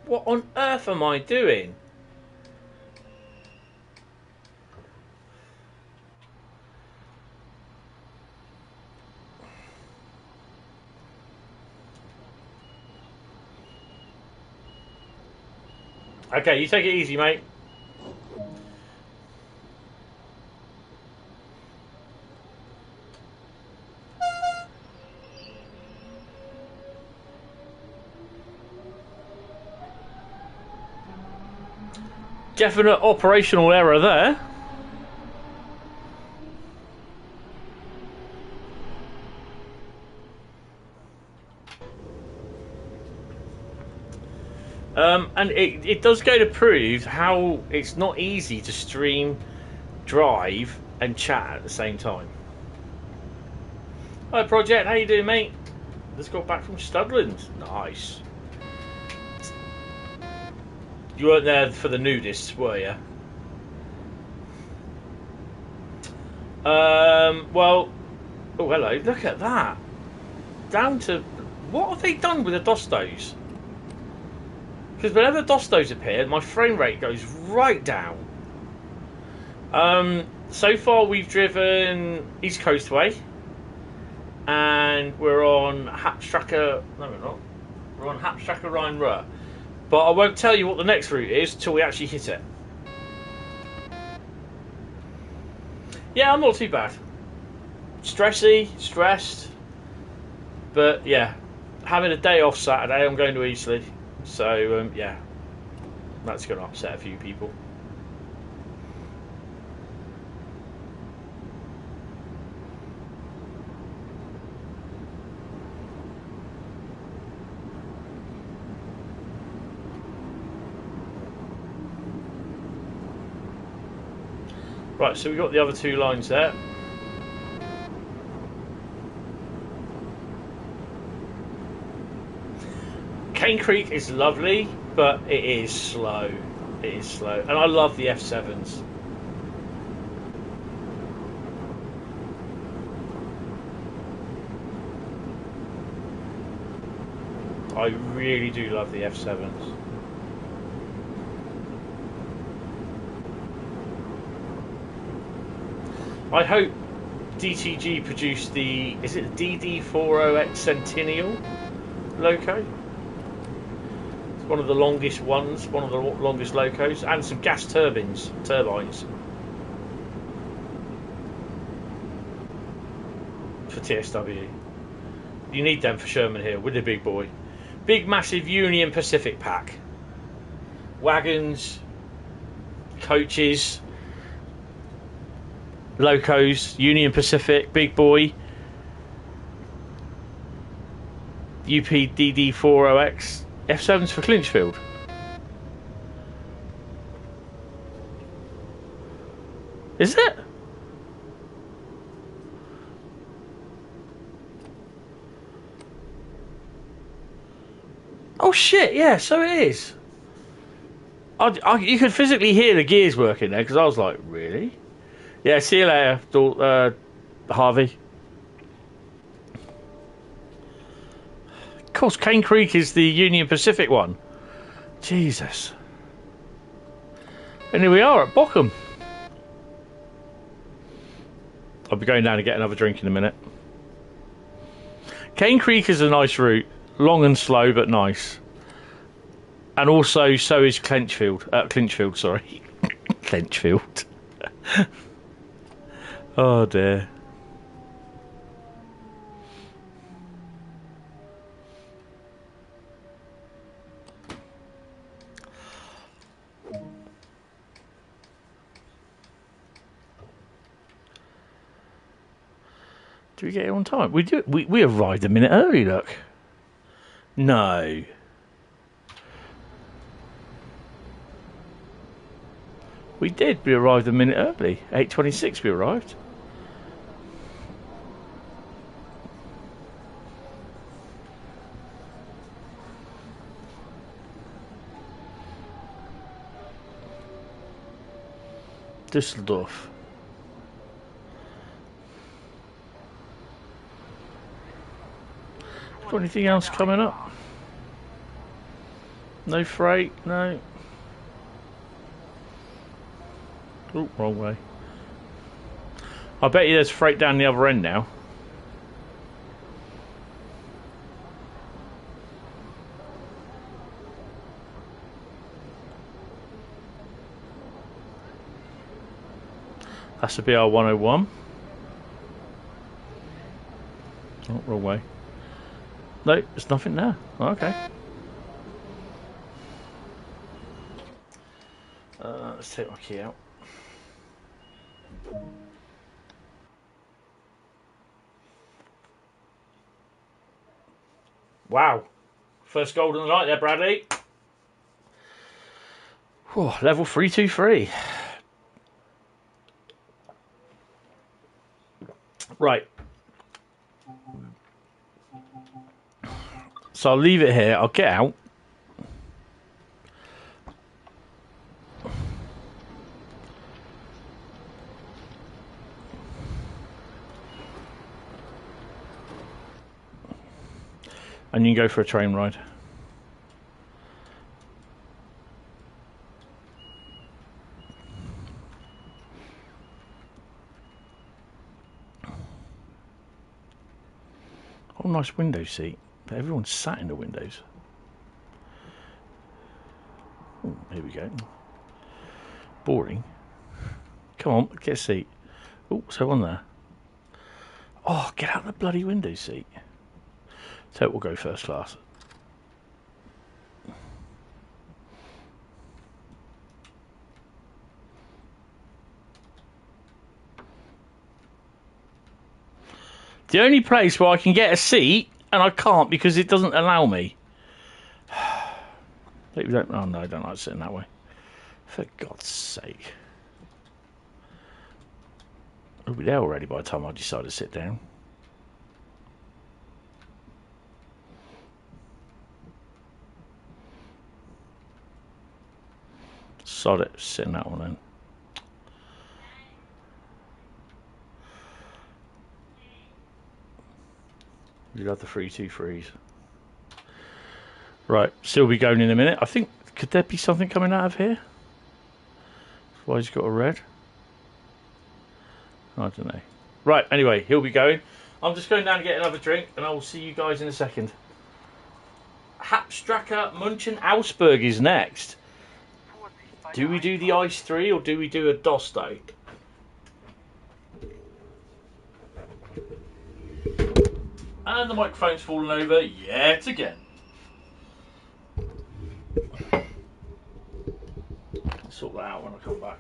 What on earth am I doing? Okay, you take it easy, mate. Definite operational error there. And it does go to prove how it's not easy to stream, drive, and chat at the same time. Hi, Project. How you doing, mate? Just got back from Studland. Nice. You weren't there for the nudists, were you? Well, oh, hello. Look at that. Down to... What have they done with the Dostos? Because whenever Dostos appear, my frame rate goes right down. So far, we've driven East Coastway. And we're on Hauptstrecke... No, we're not. We're on Hauptstrecke Rhein-Ruhr. But I won't tell you what the next route is till we actually hit it. Yeah, I'm not too bad. Stressed. But yeah, having a day off Saturday, I'm going to Eastleigh. So yeah, that's going to upset a few people. Right, so we've got the other two lines there. Cane Creek is lovely, but it is slow. It is slow. And I love the F7s. I really do love the F7s. I hope DTG produced the, is it the DD40X Centennial loco? It's one of the longest ones, one of the longest locos, and some gas turbines. For TSW. You need them for Sherman Hill with the big boy. Big massive Union Pacific pack. Wagons, coaches, locos, Union Pacific, big boy, UPDD40X, F7s for Clinchfield. Is it? Oh shit, yeah, so it is. You could physically hear the gears working there, because I was like, really? Yeah, see you later, Harvey. Of course, Cane Creek is the Union Pacific one. Jesus. And here we are at Bochum. I'll be going down to get another drink in a minute. Cane Creek is a nice route. Long and slow, but nice. And also, so is Clinchfield, sorry. Clinchfield. Oh dear. Did we get here on time? We do. We arrived a minute early. Look. No. We did. We arrived a minute early. 8:26. We arrived. Düsseldorf. Got anything else coming up? No freight, no. Oh, wrong way. I bet you there's freight down the other end now. That's the BR 101. Oh, wrong way. No, there's nothing there. Oh, okay. Let's take my key out. Wow. First gold of the night there, Bradley. Whew, level 323. Right. So I'll leave it here. I'll get out. And you can go for a train ride. Oh, nice window seat. But everyone's sat in the windows. Oh, here we go. Boring. Come on, get a seat. Oh, so on there. Oh, get out of the bloody window seat. So we'll go first class. The only place where I can get a seat, and I can't because it doesn't allow me. Oh no, I don't like sitting that way. For God's sake. We'll be there already by the time I decide to sit down. Sod it, sit in that one then. You love the 323s. Right, still be going in a minute. I think, could there be something coming out of here? Why he's got a red? I don't know. Right, anyway, he'll be going. I'm just going down to get another drink, and I will see you guys in a second. Hauptstrecke, Augsburg is next. Do we do the Ice 3 or do we do a Dosto? And the microphone's fallen over yet again. I'll sort that out when I come back.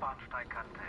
Bahnsteigkante.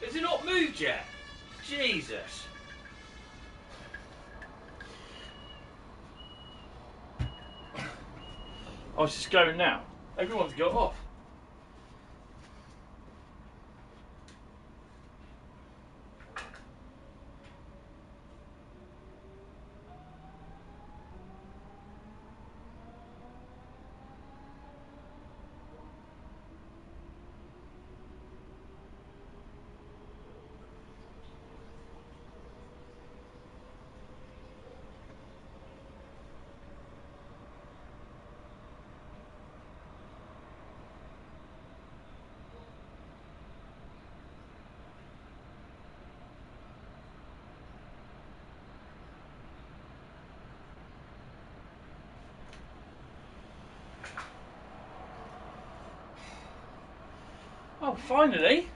Has it not moved yet? Jesus. Oh, it's just going now. Everyone's got off. Oh, finally.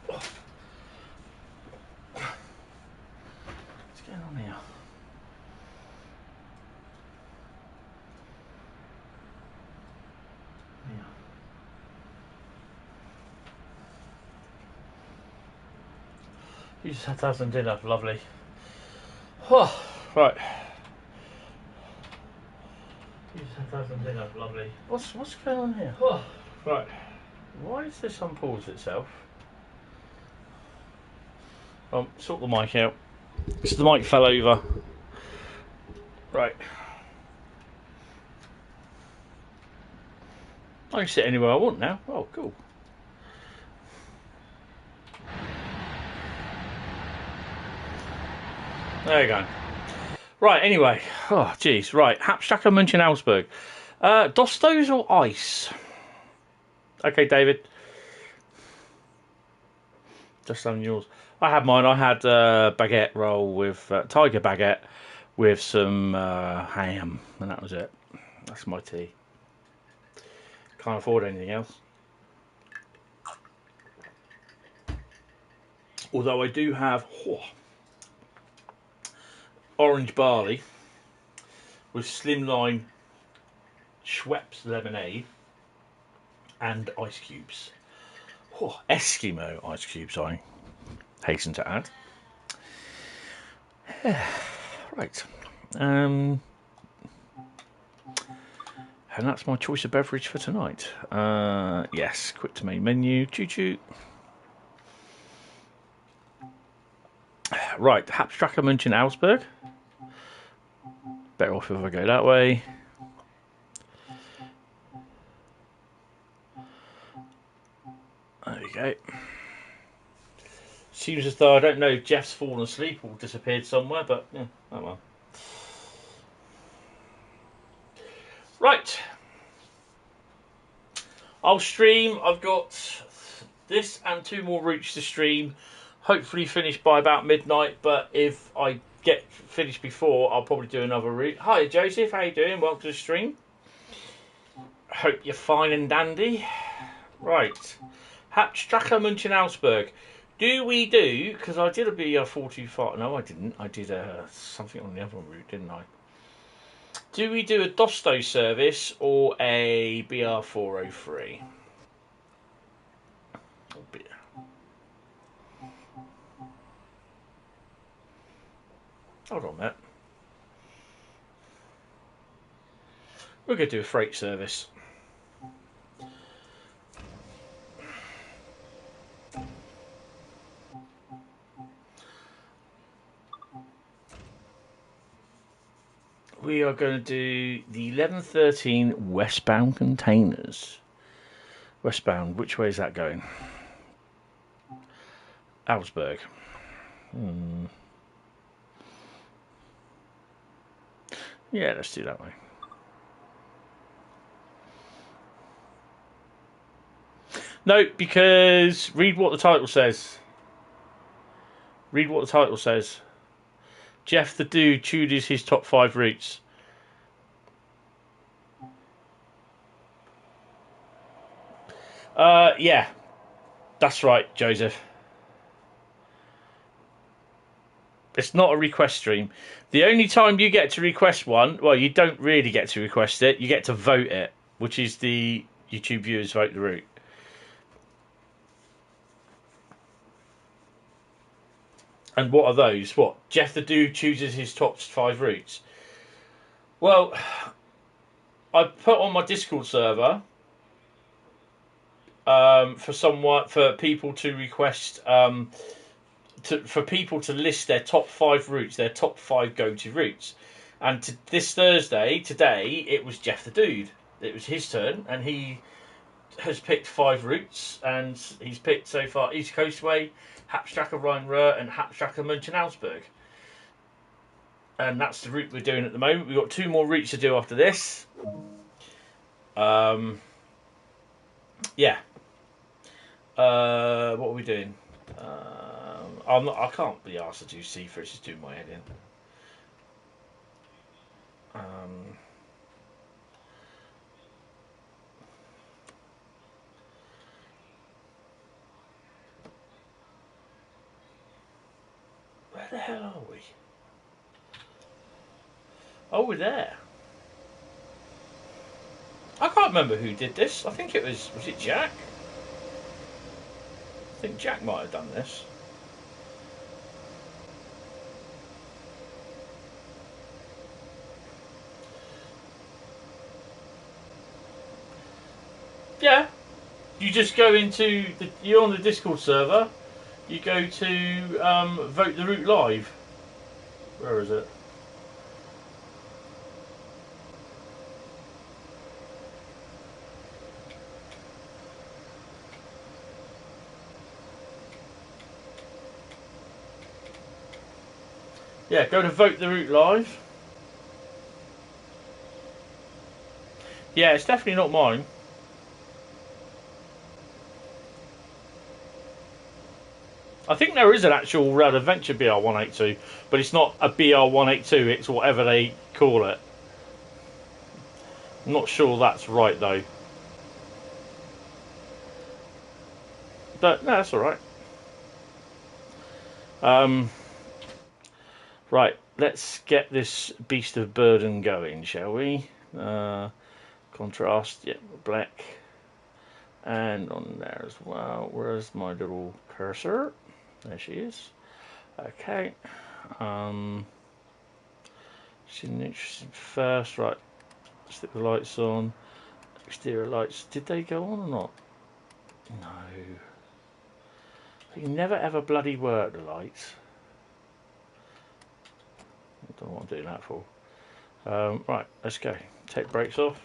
What's going on here? You just had to have some dinner, lovely. Oh, right. You just had to have some dinner, lovely. What's going on here? Oh, right. Why does this unpause itself? Sort the mic out. So the mic fell over. Right. I can sit anywhere I want now. Oh, cool. There you go. Right, anyway. Oh, jeez. Right. Hauptstrecke, Augsburg. Dostos or ice? Okay, David. Just on yours. I had mine. I had baguette roll with tiger baguette with some ham, and that was it. That's my tea. Can't afford anything else. Although I do have orange barley with slimline Schweppes lemonade and ice cubes. Eskimo ice cubes, I hasten to add. Right. And that's my choice of beverage for tonight. Yes, quick to main menu. Choo choo. Right, Hauptstrecke, Augsburg. Better off if I go that way. There we go. Seems as though, I don't know if Jeff's fallen asleep or disappeared somewhere, but yeah, oh well. Right. I'll stream. I've got this and 2 more routes to stream. Hopefully finish by about midnight, but if I get finished before, I'll probably do another route. Hi Joseph, how you doing? Welcome to the stream. Hope you're fine and dandy. Right. Hauptstrecke, Augsburg. Do we do, because I did a BR425, no I didn't, I did something on the other route, didn't I? Do we do a Dosto service or a BR403? Hold on, Matt. We're going to do a freight service. We are going to do the 1113 westbound containers. Westbound, which way is that going? Augsburg. Yeah, let's do that way. No, because read what the title says. Read what the title says. Jeff the Dude chooses his top 5 routes. Yeah. That's right, Joseph. It's not a request stream. The only time you get to request one, well, you don't really get to request it. You get to vote it, which is the YouTube viewers vote the route. And what are those? What? Jeff the Dude chooses his top 5 routes. Well, I put on my Discord server for people to request for people to list their top 5 routes, their top 5 go-to routes. And this Thursday, today, it was Jeff the Dude. It was his turn, and he has picked 5 routes, and he's picked so far East Coastway, Hauptstrecke Rhein-Ruhr, and Hatscher-Munch and Augsburg. And that's the route we're doing at the moment. We've got 2 more routes to do after this. Yeah. What are we doing? I can't be asked to do C for it's just doing my head in. Where the hell are we? Oh, we're there. I can't remember who did this. I think it was it Jack? I think Jack might have done this. Yeah, you just go into you're on the Discord server. You go to vote the route live. Where is it? Yeah, go to vote the route live. Yeah, it's definitely not mine. I think there is an actual Rail Adventure BR182, but it's not a BR182, it's whatever they call it. I'm not sure that's right though. But no, that's alright. Right, let's get this beast of burden going, shall we? Contrast, yeah, black. And on there as well. Where's my little cursor? There she is. Okay. She's interesting first, right? Stick the lights on. Exterior lights. Did they go on or not? No. They never ever bloody work, the lights. I don't know what I'm doing that for. Right, let's go. Take brakes off.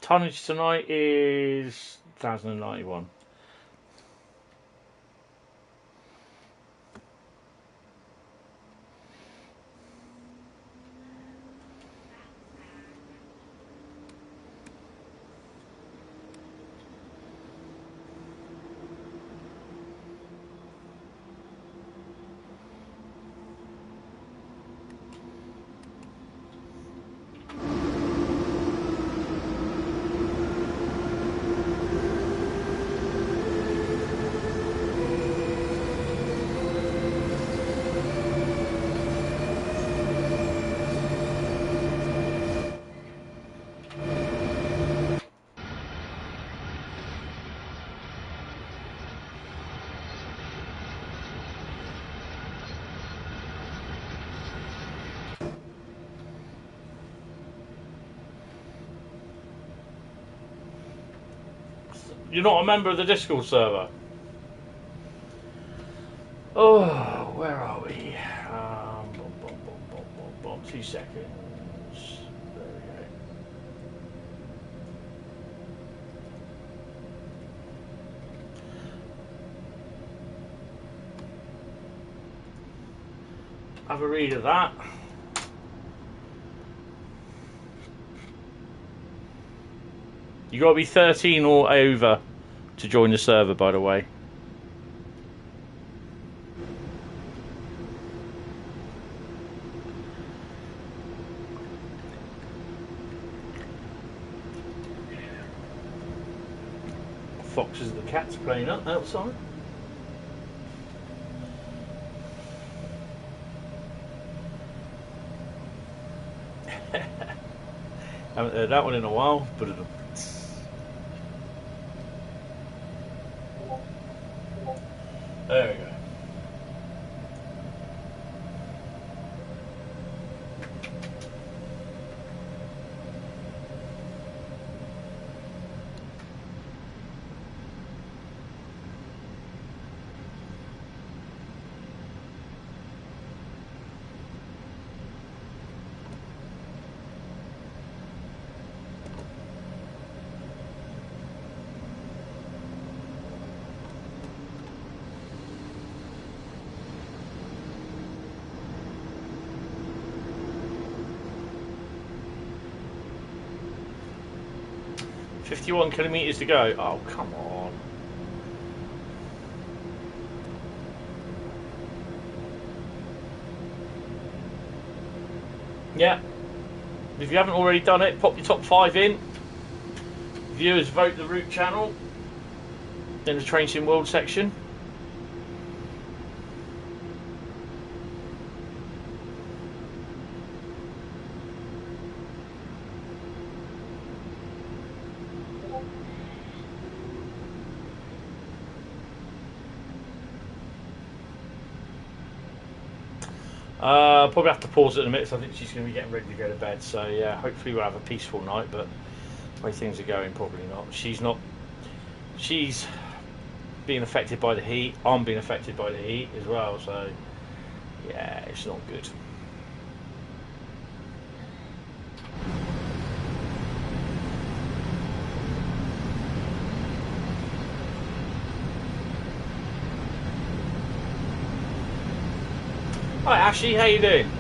Tonnage tonight is 1,091. You're not a member of the Discord server. Oh, where are we? 2 seconds. There we go. Have a read of that. You got to be 13 or over to join the server, by the way. Foxes and the cats playing up outside. Haven't heard that one in a while, but there we go. $51 to go. Oh, come on. Yeah. If you haven't already done it, pop your top 5 in. Viewers vote the route channel. Then the Train Sim World section. Probably have to pause it in a minute, so I think she's going to be getting ready to go to bed. So yeah, hopefully we'll have a peaceful night, but the way things are going, probably not. She's being affected by the heat. I'm being affected by the heat as well, so yeah, it's not good. Hi Ashley, how you doing?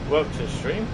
Welcome to the stream.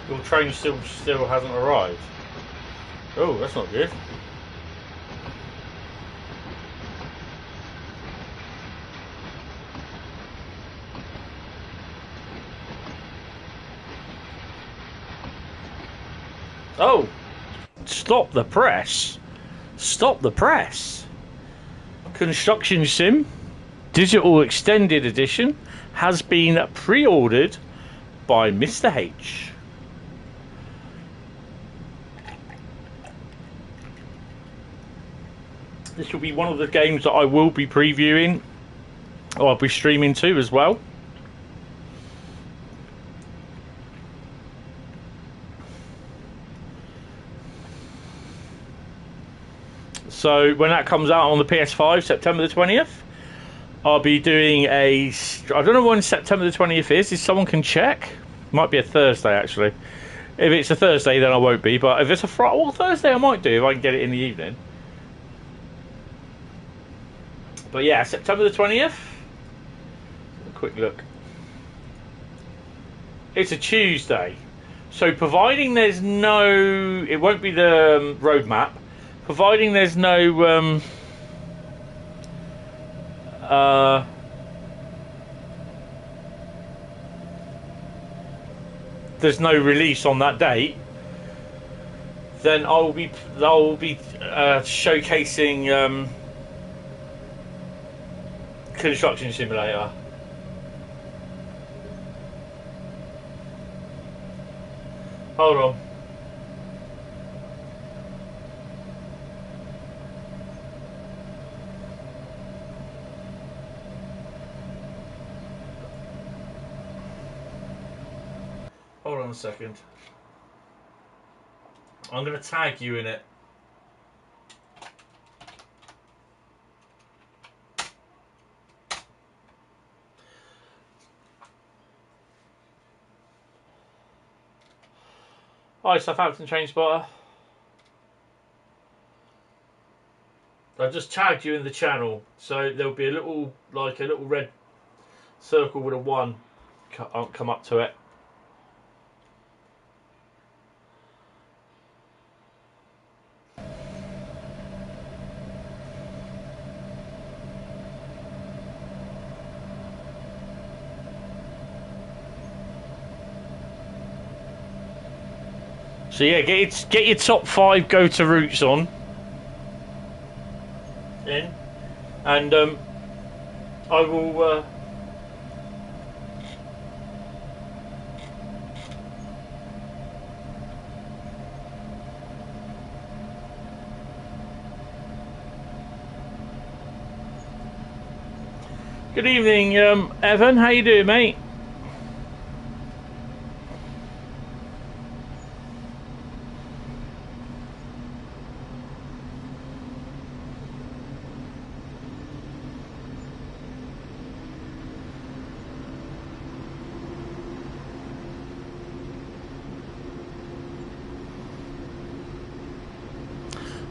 Your train still hasn't arrived. Oh, that's not good. Oh, stop the press. Stop the press. Construction Sim Digital Extended Edition has been pre-ordered by Mr. H. This will be one of the games that I will be previewing, or I'll be streaming to as well. So when that comes out on the PS5, September the 20th, I'll be doing a... I don't know when September the 20th is. If someone can check. Might be a Thursday, actually. If it's a Thursday, then I won't be. But if it's a Friday, well, Thursday I might do if I can get it in the evening. But yeah, September the 20th. A quick look. It's a Tuesday. So providing there's no, it won't be the road map. Providing there's no there's no release on that date, then I'll be showcasing Construction Simulator. Hold on. Hold on a second. I'm going to tag you in it. Hi, Southampton train spotter. I just tagged you in the channel, so there'll be a little, like a little red circle with a 1 come up to it. So yeah, get your top 5 go-to routes on in, and I will. Good evening, Evan. How you doing, mate?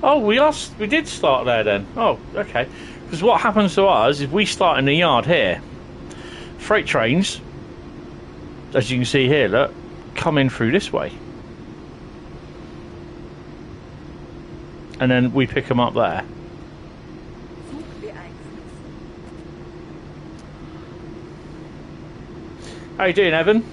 Oh, we did start there then. Oh, okay. Because what happens to us is we start in the yard here. Freight trains, as you can see here, look, come in through this way. And then we pick them up there. How you doing, Evan?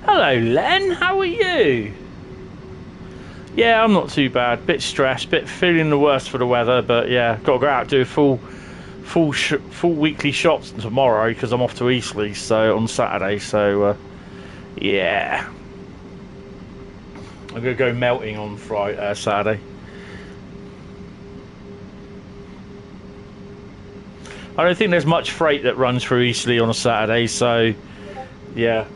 Hello, Len. How are you? Yeah, I'm not too bad. Bit stressed, bit feeling the worst for the weather, but yeah, got to go out and do full weekly shots tomorrow because I'm off to Eastleigh, so on Saturday. So yeah, I'm gonna go melting on Friday, Saturday. I don't think there's much freight that runs through Eastleigh on a Saturday, so yeah.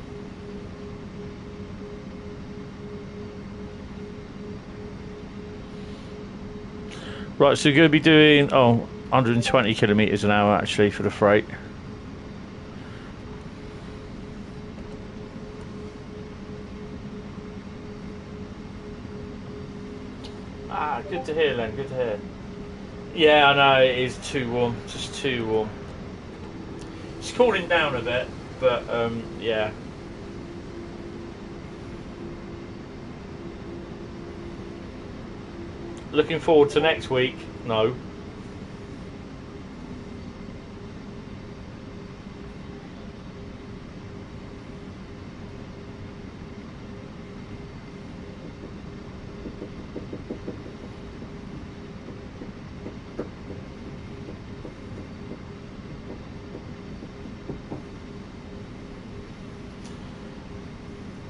Right, so we're going to be doing 120 kilometres an hour actually for the freight. Ah, good to hear, Len. Good to hear. Yeah, I know it is too warm, just too warm. It's cooling down a bit, but yeah. Looking forward to next week? No.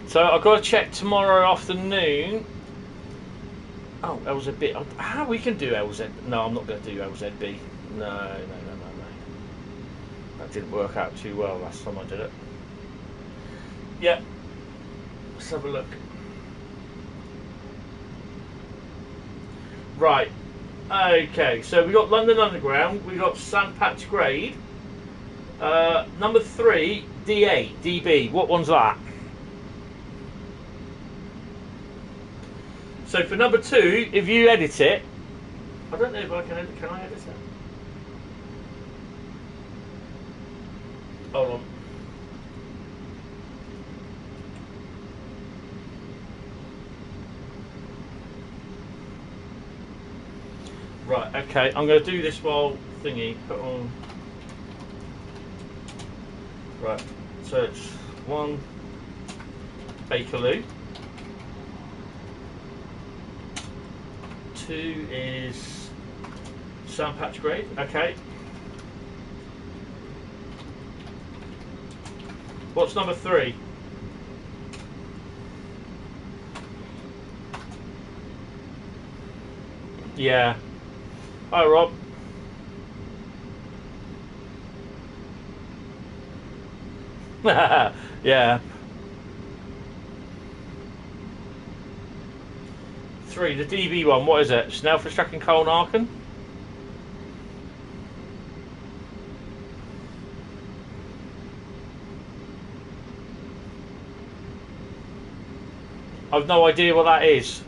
So I've got to check tomorrow afternoon. Oh, LZB. How we can do LZ? No, I'm not going to do LZB. No. That didn't work out too well last time I did it. Yeah, let's have a look. Right, okay, so we got London Underground, we got Sandpatch Grade. Number 3, D8, DB, what one's that? So for number 2, if you edit it, I don't know if I can edit, can I edit it? Hold on. Right, okay, I'm going to do this while thingy, put on. Right, so it's 1 Bakerloo. 2 is Sandpatch Grade, okay. What's number 3? Yeah. Hi, Rob. Yeah. 3, the DB one, what is it? Snelfordstrack and Colnarken? I've no idea what that is.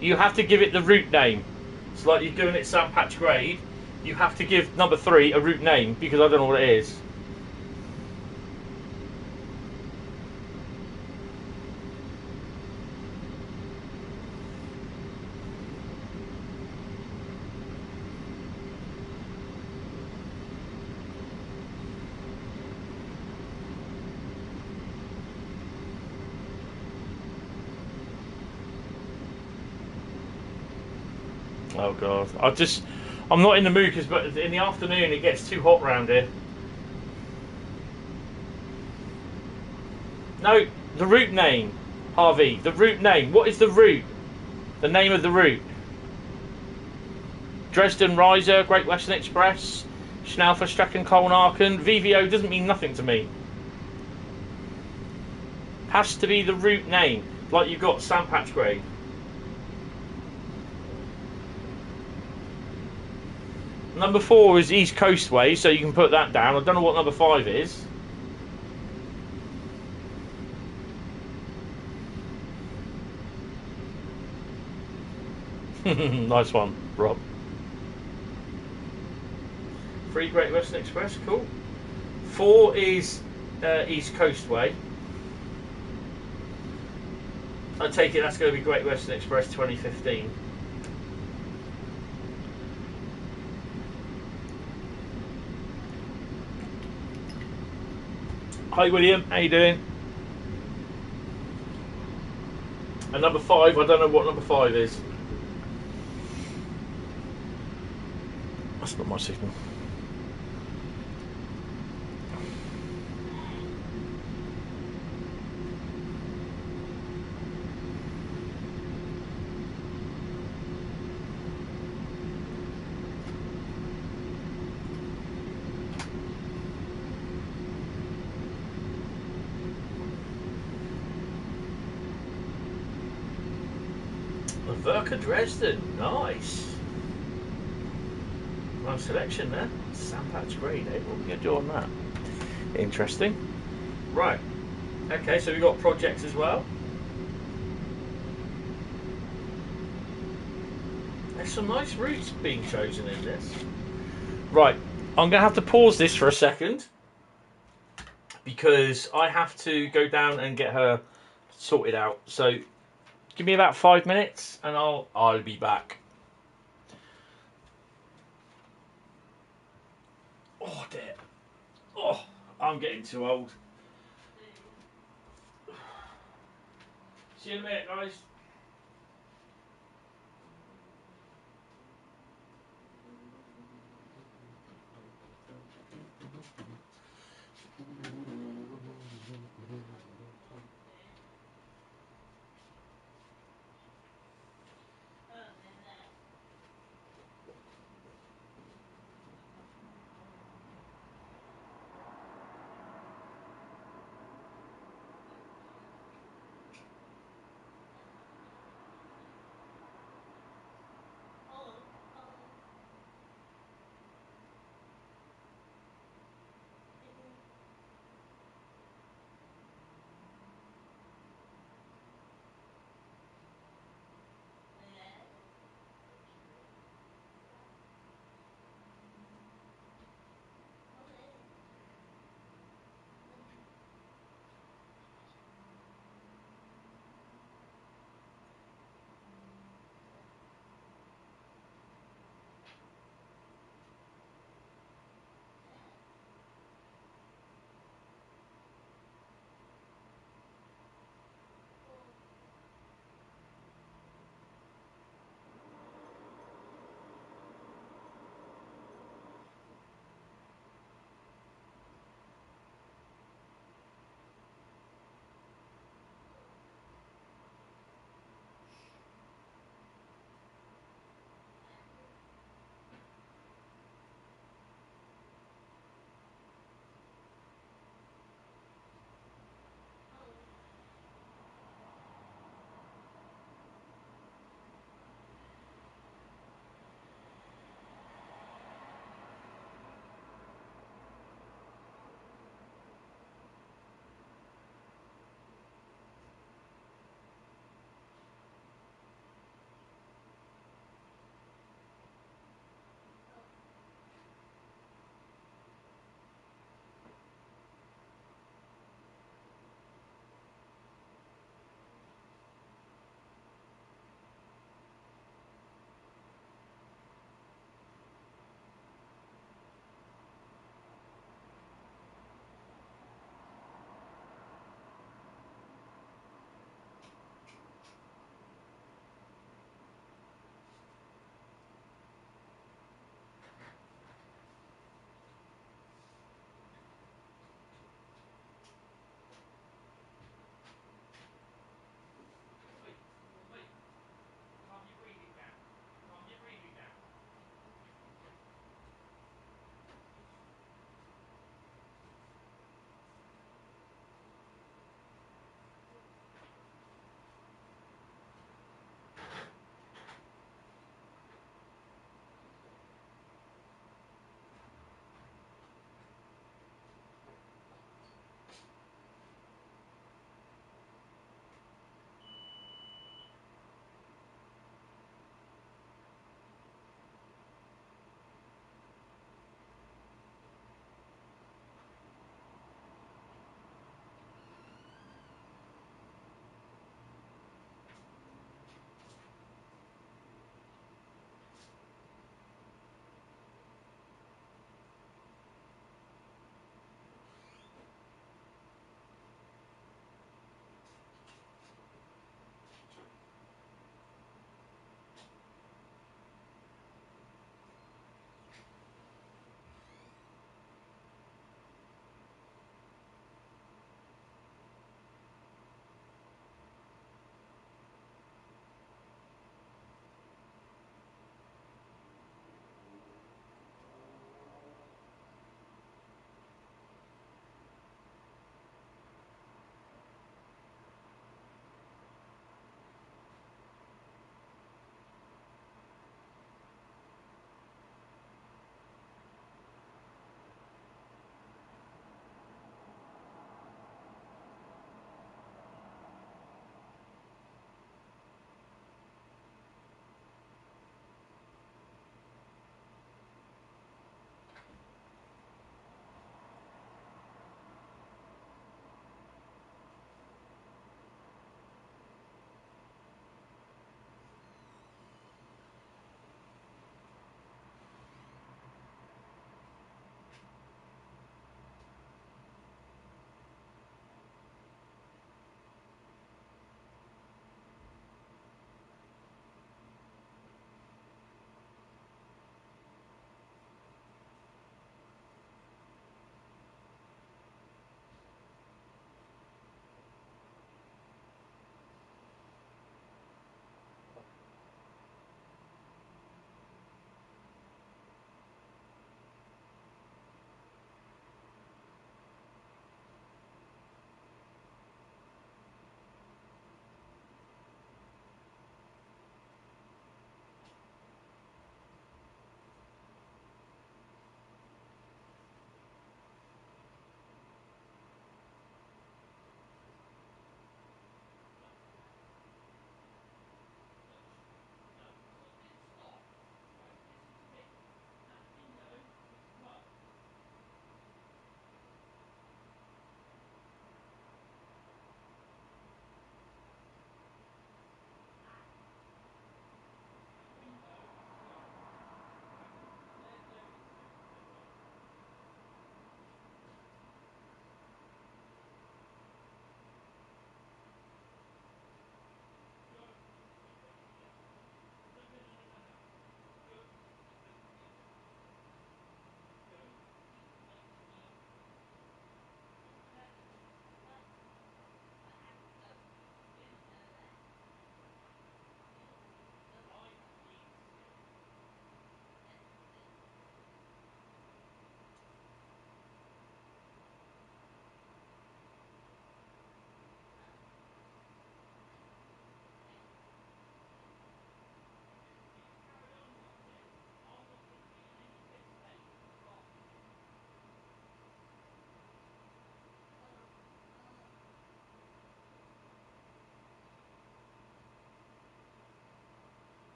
You have to give it the route name. It's like you're doing it Sandpatch Grade. You have to give number 3 a route name because I don't know what it is. Oh god, I'm not in the mood because but in the afternoon it gets too hot round here. No, the route name, Harvey, the route name. What is the route? The name of the route? Dresden, Riesa, Great Western Express, Snelfordstrack and Colnarken. VVO doesn't mean nothing to me. Has to be the route name, like you've got Sandpatch Grade. Number 4 is East Coastway, so you can put that down. I don't know what number 5 is. Nice one, Rob. 3 Great Western Express, cool. 4 is East Coastway. I take it that's going to be Great Western Express 2015. Hi William, how you doing? And number 5, I don't know what number 5 is. That's not my signal. Verka Dresden, nice. Nice selection there. Sandpatch Grade, eh? What are we going to do on that? Interesting. Right. Okay, so we've got projects as well. There's some nice routes being chosen in this. Right. I'm going to have to pause this for a second because I have to go down and get her sorted out. So give me about 5 minutes and I'll be back. Oh dear. Oh, I'm getting too old. See you in a minute, guys.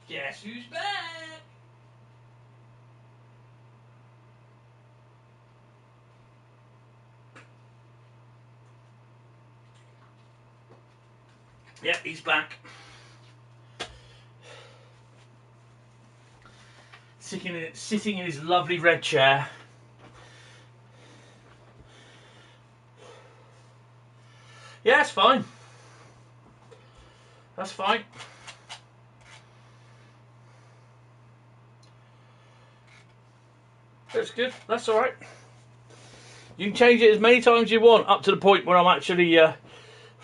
Guess who's back? Yeah, he's back. Sitting in his lovely red chair. Yeah, that's fine. That's fine. That's good. That's all right. You can change it as many times as you want, up to the point where I'm actually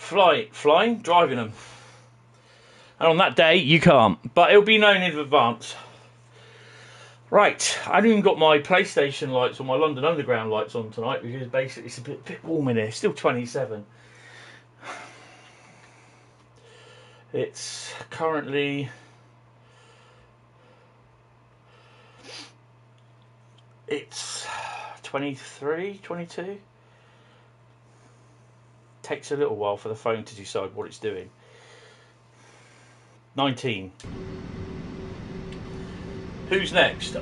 driving them. And on that day, you can't. But it'll be known in advance. Right, I haven't even got my PlayStation lights or my London Underground lights on tonight because basically it's a bit warm in here. It's still 27. It's currently... It's 23, 22. Takes a little while for the phone to decide what it's doing. 19. Who's next?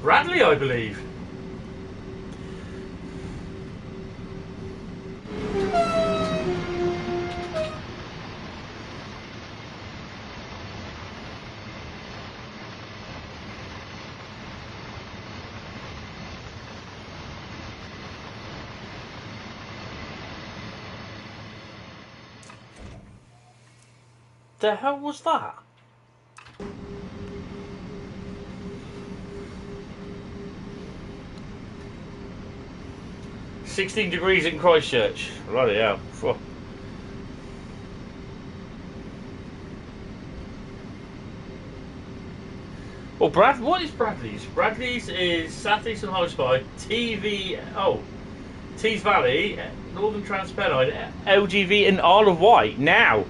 Bradley, I believe. The hell was that? $16 degrees in Christchurch. Bloody hell. Phew. Well, what is Bradley's? Bradley's is Southeastern Highspeed, Tees Valley, Northern Trans Pennine, LGV and Isle of Wight. Now,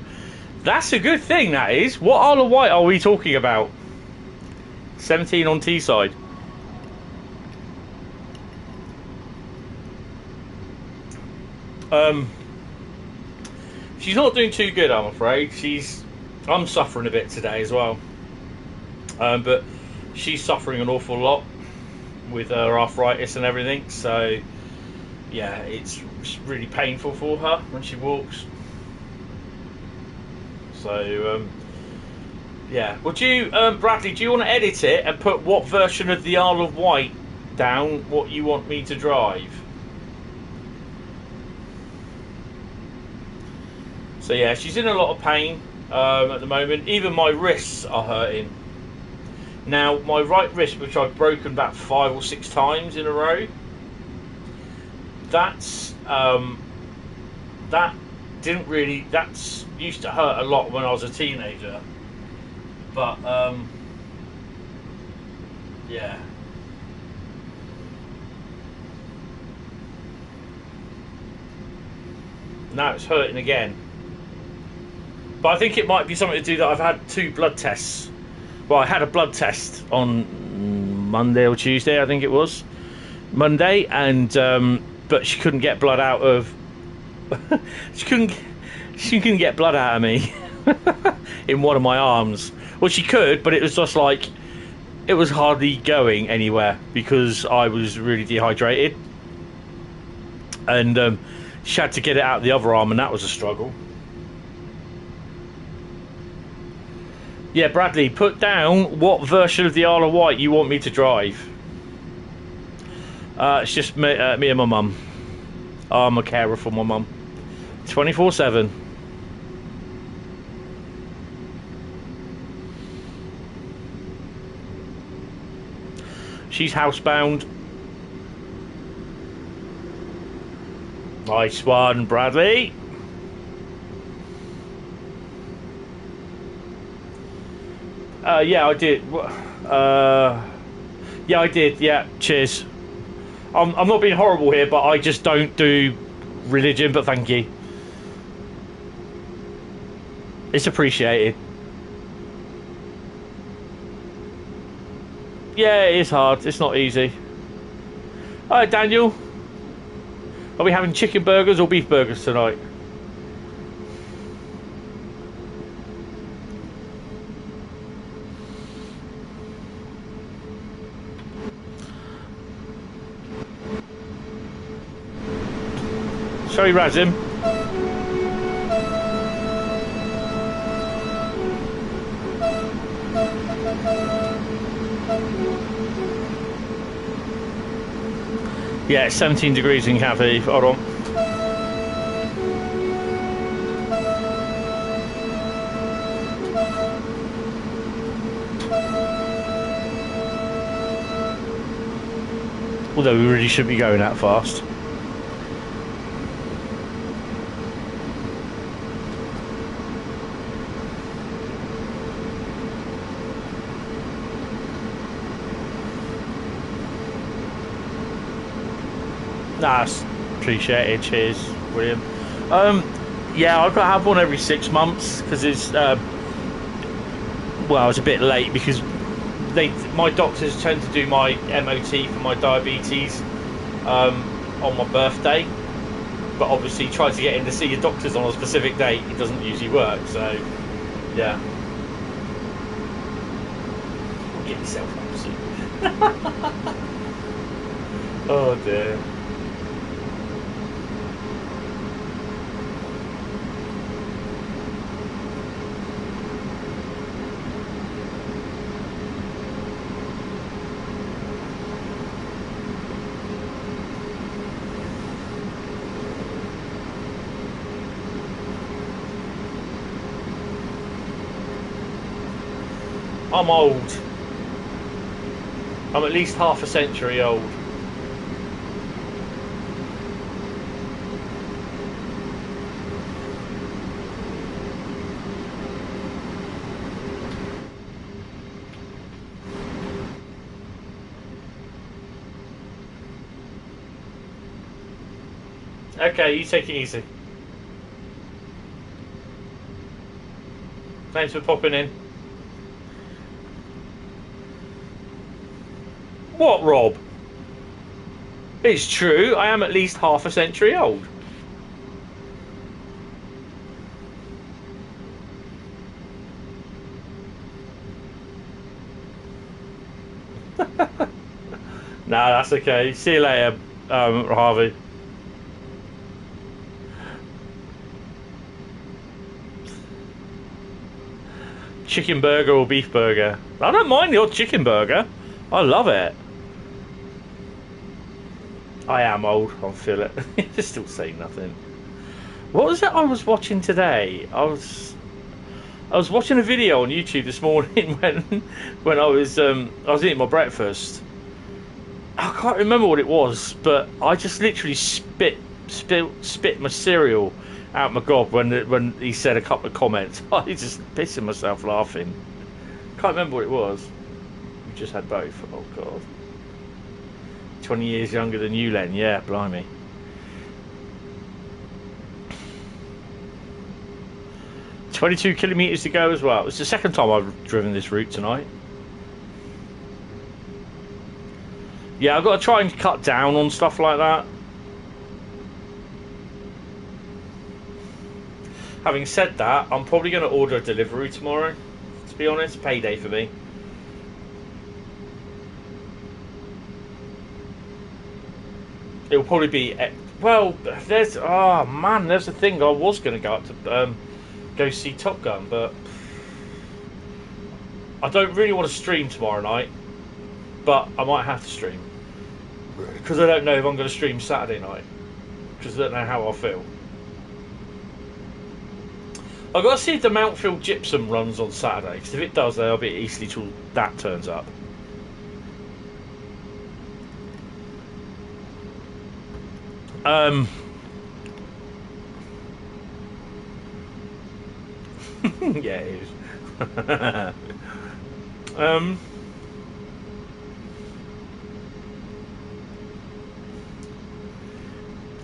that's a good thing, that is. What Isle of Wight are we talking about? 17 on Teesside. She's not doing too good, I'm afraid. I'm suffering a bit today as well. But she's suffering an awful lot with her arthritis and everything. So, yeah, it's really painful for her when she walks. So, yeah. Would you, Bradley, do you want to edit it and put what version of the Isle of Wight down, what you want me to drive? So yeah, she's in a lot of pain at the moment. Even my wrists are hurting. Now, my right wrist, which I've broken about 5 or 6 times in a row, that's used to hurt a lot when I was a teenager. But yeah. Now it's hurting again. But I think it might be something to do that I've had 2 blood tests. Well, I had a blood test on Monday or Tuesday, I think it was. Monday, and but she couldn't get blood out of she couldn't get blood out of me in one of my arms. Well, she could, but it was just like it was hardly going anywhere because I was really dehydrated. And she had to get it out of the other arm, and that was a struggle. Yeah, Bradley, put down what version of the Isle of Wight you want me to drive. It's just me and my mum. I'm a carer for my mum. 24/7. She's housebound. Nice one, Bradley. Yeah, I did. Yeah, I did. Yeah, cheers. I'm not being horrible here, but I just don't do religion, but thank you. It's appreciated. Yeah, it is hard. It's not easy. Alright, Daniel. Are we having chicken burgers or beef burgers tonight? Shall we razz him? Yeah, it's 17 degrees in Cathay. Hold on. Although we really shouldn't be going that fast. That's appreciated. Cheers, William. Yeah, I've got to have one every 6 months because it's well, I was a bit late because my doctors tend to do my MOT for my diabetes on my birthday, but obviously try to get in to see your doctors on a specific date. It doesn't usually work, so yeah. Get yourself up soon. Oh dear. I'm old. I'm at least half a century old. Okay, you take it easy. Thanks for popping in. What, Rob? It's true, I am at least half a century old. Nah, that's okay. See you later, Harvey. Chicken burger or beef burger? I don't mind the odd chicken burger. I love it. I am old, I feel it. You're still saying nothing. What was it I was watching today? I was watching a video on YouTube this morning when I was eating my breakfast. I can't remember what it was, but I just literally spit my cereal out my gob when he said a couple of comments. I was just pissing myself laughing. Can't remember what it was. We just had both. Oh god. 20 years younger than you, Len. Yeah, blimey. "22 kilometres to go as well." It's the second time I've driven this route tonight. Yeah, I've got to try and cut down on stuff like that. Having said that, I'm probably going to order a delivery tomorrow. To be honest, payday for me. It'll probably be, well, there's a thing. I was going to go up to go see Top Gun, but I don't really want to stream tomorrow night, but I might have to stream because I don't know if I'm going to stream Saturday night because I don't know how I'll feel. I've got to see if the Mountfield Gypsum runs on Saturday, because if it does, then I'll be at Eastleigh till that turns up. Yeah, it is.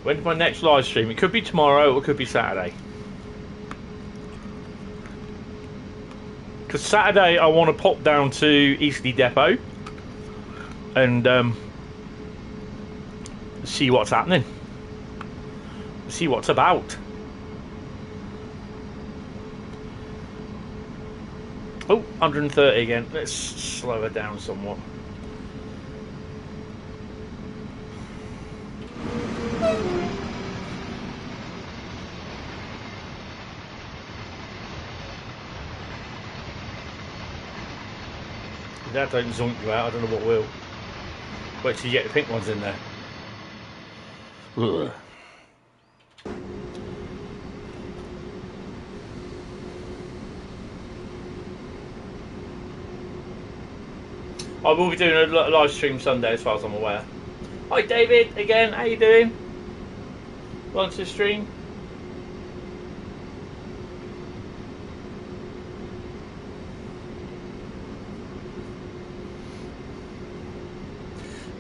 When's my next live stream? It could be tomorrow or it could be Saturday. Because Saturday I want to pop down to Eastleigh Depot and see what's happening. See what's about. Oh, 130 again. Let's slow her down somewhat. That don't zonk you out. I don't know what will. Wait till you get the pink ones in there. Ugh. I will be doing a live stream Sunday as far as I'm aware. Hi David, again, how you doing? Welcome to the stream.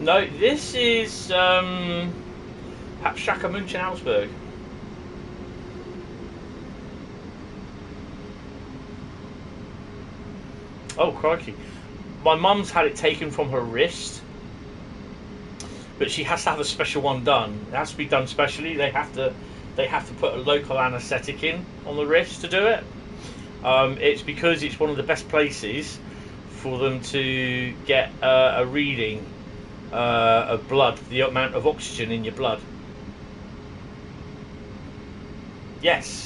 No, this is Hatscher-Munch in Augsburg. Oh crikey. My mum's had it taken from her wrist, but she has to have a special one done. It has to be done specially. They have to put a local anaesthetic in on the wrist to do it. It's because it's one of the best places for them to get a reading of blood, the amount of oxygen in your blood. Yes.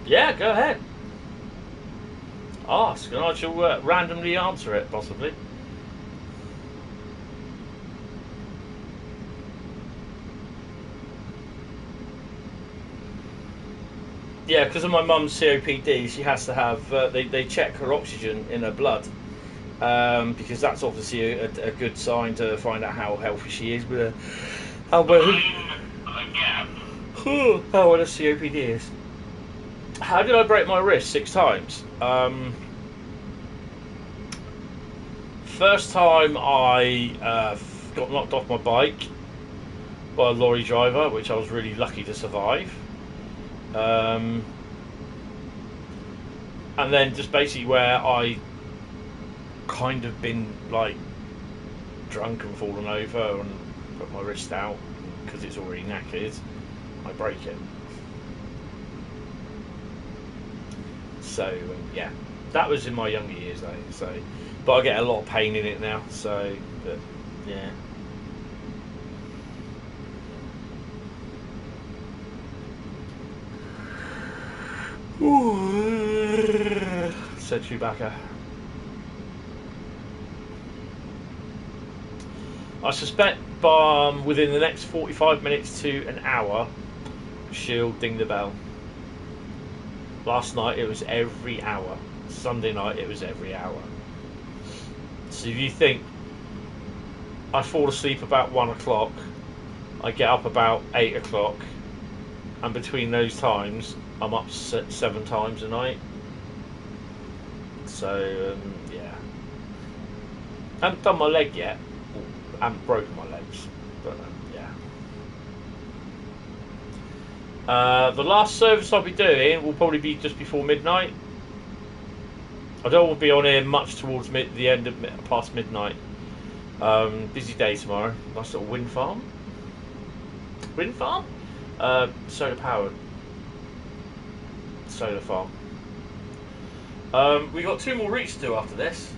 Yeah, go ahead. Ask, and I shall randomly answer it, possibly. Yeah, because of my mum's COPD, she has to have. They check her oxygen in her blood, because that's obviously a good sign to find out how healthy she is with how well her COPD is. How did I break my wrist 6 times? First time I got knocked off my bike by a lorry driver, which I was really lucky to survive. And then just basically where I kind of been like drunk and fallen over and put my wrist out because it's already knackered, I break it. So yeah, that was in my younger years though. So, but I get a lot of pain in it now. So, but yeah. Said Chewbacca. I suspect within the next 45 minutes to an hour, she'll ding the bell. Last night it was every hour. Sunday night it was every hour. So if you think I fall asleep about 1 o'clock, I get up about 8 o'clock, and between those times I'm up 7 times a night. So yeah, I haven't done my leg yet. I haven't broken my legs, but yeah. The last service I'll be doing will probably be just before midnight. I don't want to be on here much towards the end of past midnight. Busy day tomorrow. Nice little wind farm. Wind farm? Solar powered. Solar farm. We got 2 more routes to do after this,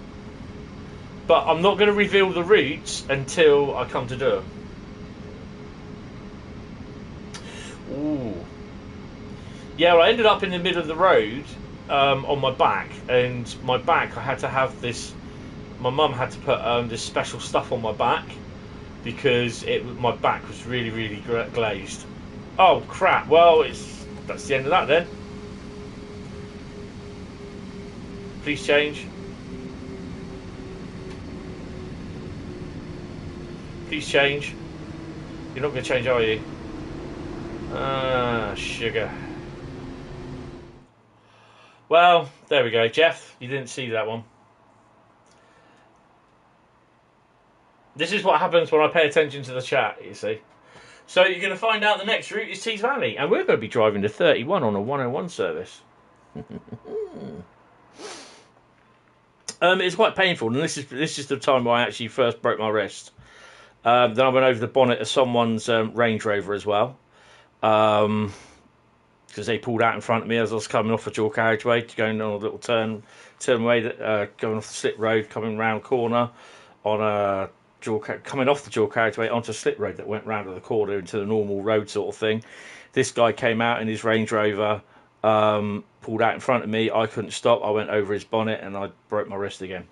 but I'm not going to reveal the routes until I come to do them. Ooh. Yeah, well, I ended up in the middle of the road on my back, and my back I had to have this. My mum had to put this special stuff on my back because my back was really, really glazed. Oh crap! Well, that's the end of that then. Please change. Please change. You're not going to change, are you? Sugar. Well, there we go, Jeff. You didn't see that one. This is what happens when I pay attention to the chat, you see. So you're going to find out the next route is Tees Valley, and we're going to be driving to 31 on a 101 service. It's quite painful, and this is the time where I actually first broke my wrist. Then I went over the bonnet of someone's Range Rover as well. Because they pulled out in front of me as I was coming off the dual carriageway, going on a little turn away, going off the slip road, coming round corner on a coming off the dual carriageway onto a slip road that went round to the corner into the normal road sort of thing. This guy came out in his Range Rover, pulled out in front of me. I couldn't stop. I went over his bonnet and I broke my wrist again.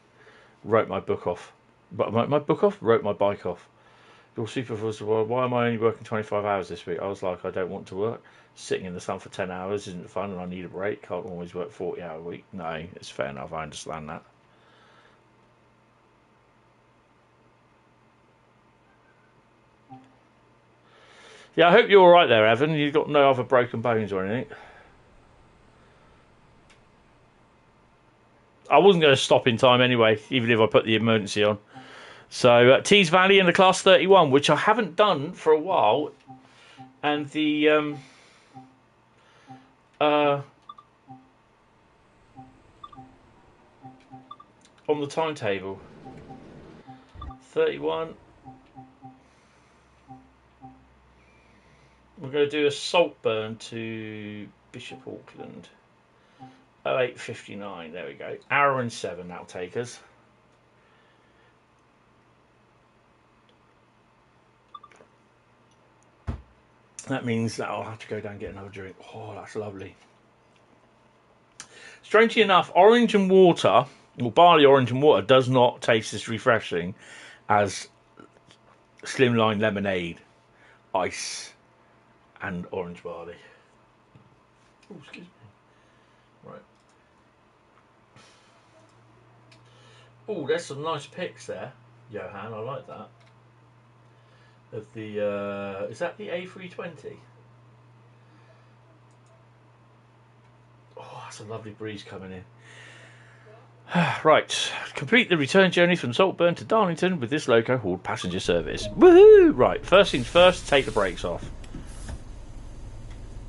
Wrote my book off. My book off? Wrote my bike off. Your supervisor, why am I only working 25 hours this week? I was like, I don't want to work. Sitting in the sun for 10 hours isn't fun and I need a break. Can't always work 40-hour a week. No, it's fair enough. I understand that. Yeah, I hope you're all right there, Evan. You've got no other broken bones or anything. I wasn't going to stop in time anyway, even if I put the emergency on. So, Tees Valley in the Class 31, which I haven't done for a while. And the... on the timetable. 31... We're going to do a Saltburn to Bishop Auckland. 08:59, there we go. Hour and 7, that'll take us. That means that I'll have to go down and get another drink. Oh, that's lovely. Strangely enough, orange and water, or barley orange and water, does not taste as refreshing as slimline lemonade, ice, and orange barley. Oh, excuse me. Right. Oh, there's some nice pics there, Johan. I like that. Of the is that the A320? Oh, that's a lovely breeze coming in. Right, complete the return journey from Saltburn to Darlington with this loco hauled passenger service. Woohoo! Right, first things first, take the brakes off.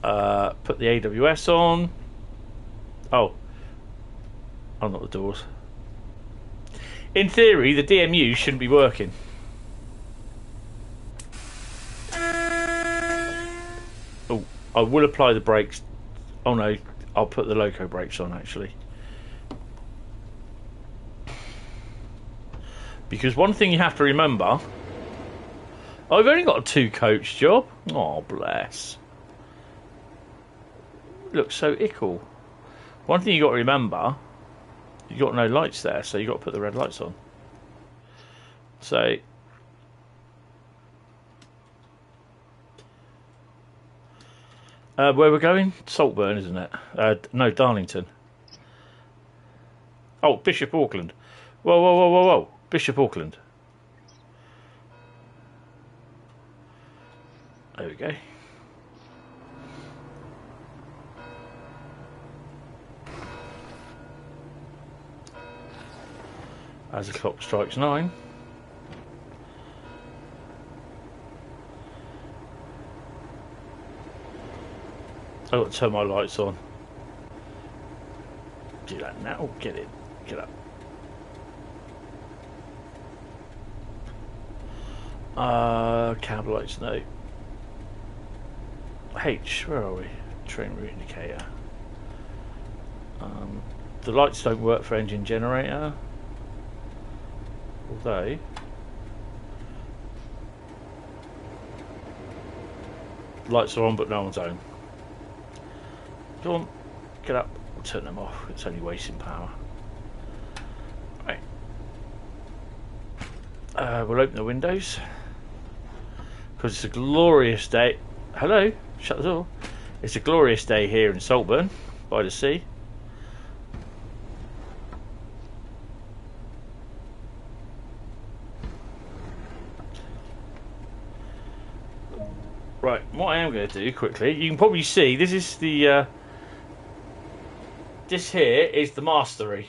Put the AWS on. Oh, not the doors. In theory, the DMU shouldn't be working. Oh, I will apply the brakes. Oh no, I'll put the loco brakes on actually. Because one thing you have to remember, I've only got a 2-coach job. Oh, bless. Looks so ickle. One thing you got to remember, you got no lights there, so you got to put the red lights on. So where we're going? Saltburn, isn't it? No, Darlington. Oh, Bishop Auckland. Whoa, whoa, whoa, whoa, whoa! Bishop Auckland. There we go. As the clock strikes 9. I've got to turn my lights on. Do that now. Get it. Get up. Cab lights, no. H, where are we? Train route indicator. The lights don't work for engine generator. Although lights are on but no one's home. Go on, get up, I'll turn them off, it's only wasting power. Right. We'll open the windows because it's a glorious day. Hello, shut the door. It's a glorious day here in Saltburn by the sea. Right, what I am going to do quickly, you can probably see this is the this here is the mastery,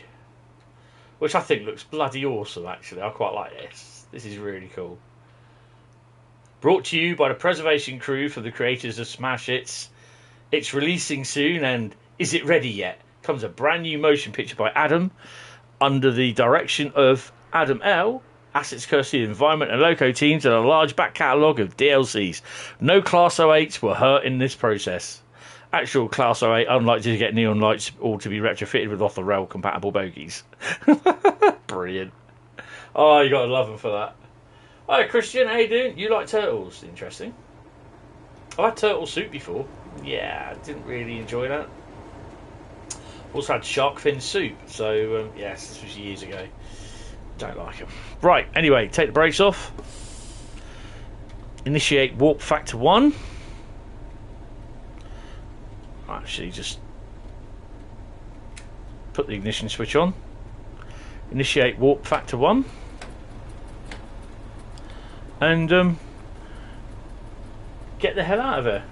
which I think looks bloody awesome actually. I quite like this. This is really cool. Brought to you by the preservation crew for the creators of Smash Hits. It's releasing soon, and is it ready yet? Comes a brand new motion picture by Adam under the direction of Adam L. Assets courtesy of the Environment and Loco teams and a large back catalogue of DLCs. No Class 08s were hurt in this process. Actual Class 08, unlikely to get neon lights or to be retrofitted with off-the-rail compatible bogies. Brilliant. Oh, you got to love them for that. Hi, Christian, how you doing? You like turtles? Interesting. I've had turtle soup before. Yeah, I didn't really enjoy that. Also had shark fin soup. So, yes, this was years ago. Don't like them. Right, anyway, take the brakes off. Initiate warp factor 1. Actually, just put the ignition switch on. Initiate warp factor 1. And get the hell out of here.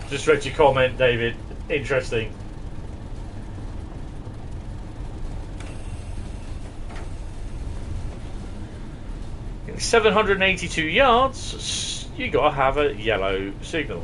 Just read your comment, David. Interesting. In 782 yards, you gotta have a yellow signal.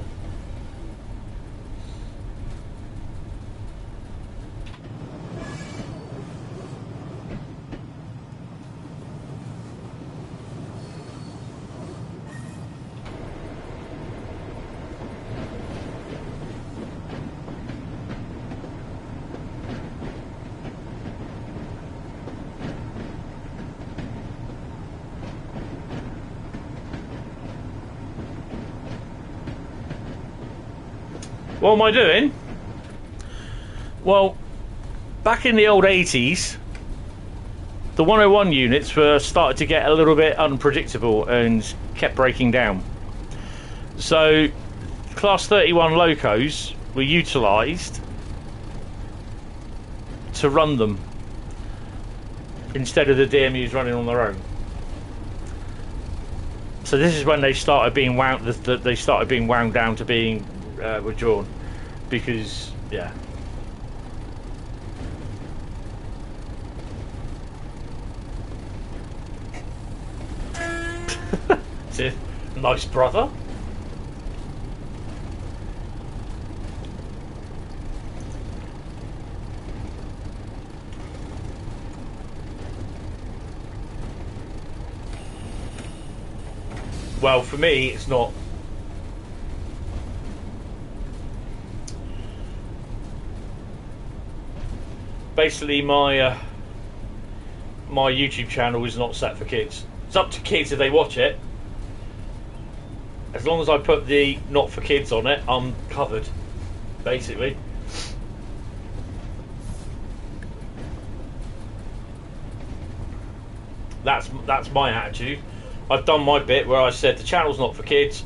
What am I doing? Well, back in the old 80s, the 101 units were started to get a little bit unpredictable and kept breaking down. So, Class 31 locos were utilised to run them instead of the DMUs running on their own. So this is when they started being wound. They started being wound down to being withdrawn, because yeah. It's a nice brother. Well, for me, it's not. Basically, my YouTube channel is not set for kids. It's up to kids if they watch it. As long as I put the not for kids on it, I'm covered, basically. That's my attitude. I've done my bit where I said the channel's not for kids.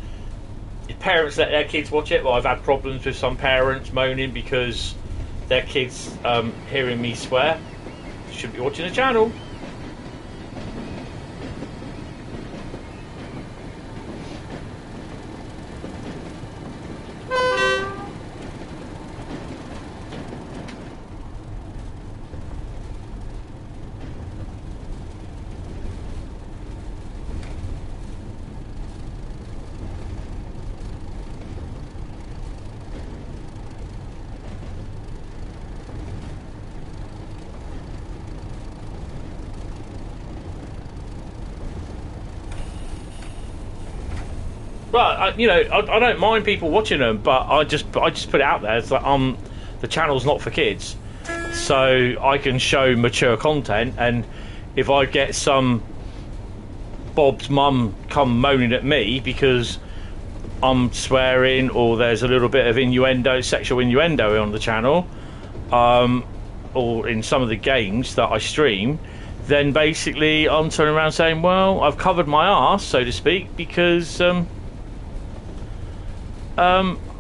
If parents let their kids watch it, well, I've had problems with some parents moaning because their kids hearing me swear. Shouldn't be watching the channel. But I don't mind people watching them, but I just put it out there. It's like the channel's not for kids, so I can show mature content. And if I get some Bob's mum come moaning at me because I'm swearing, or there's a little bit of innuendo, sexual innuendo on the channel, or in some of the games that I stream, then basically I'm turning around saying, well, I've covered my arse, so to speak, because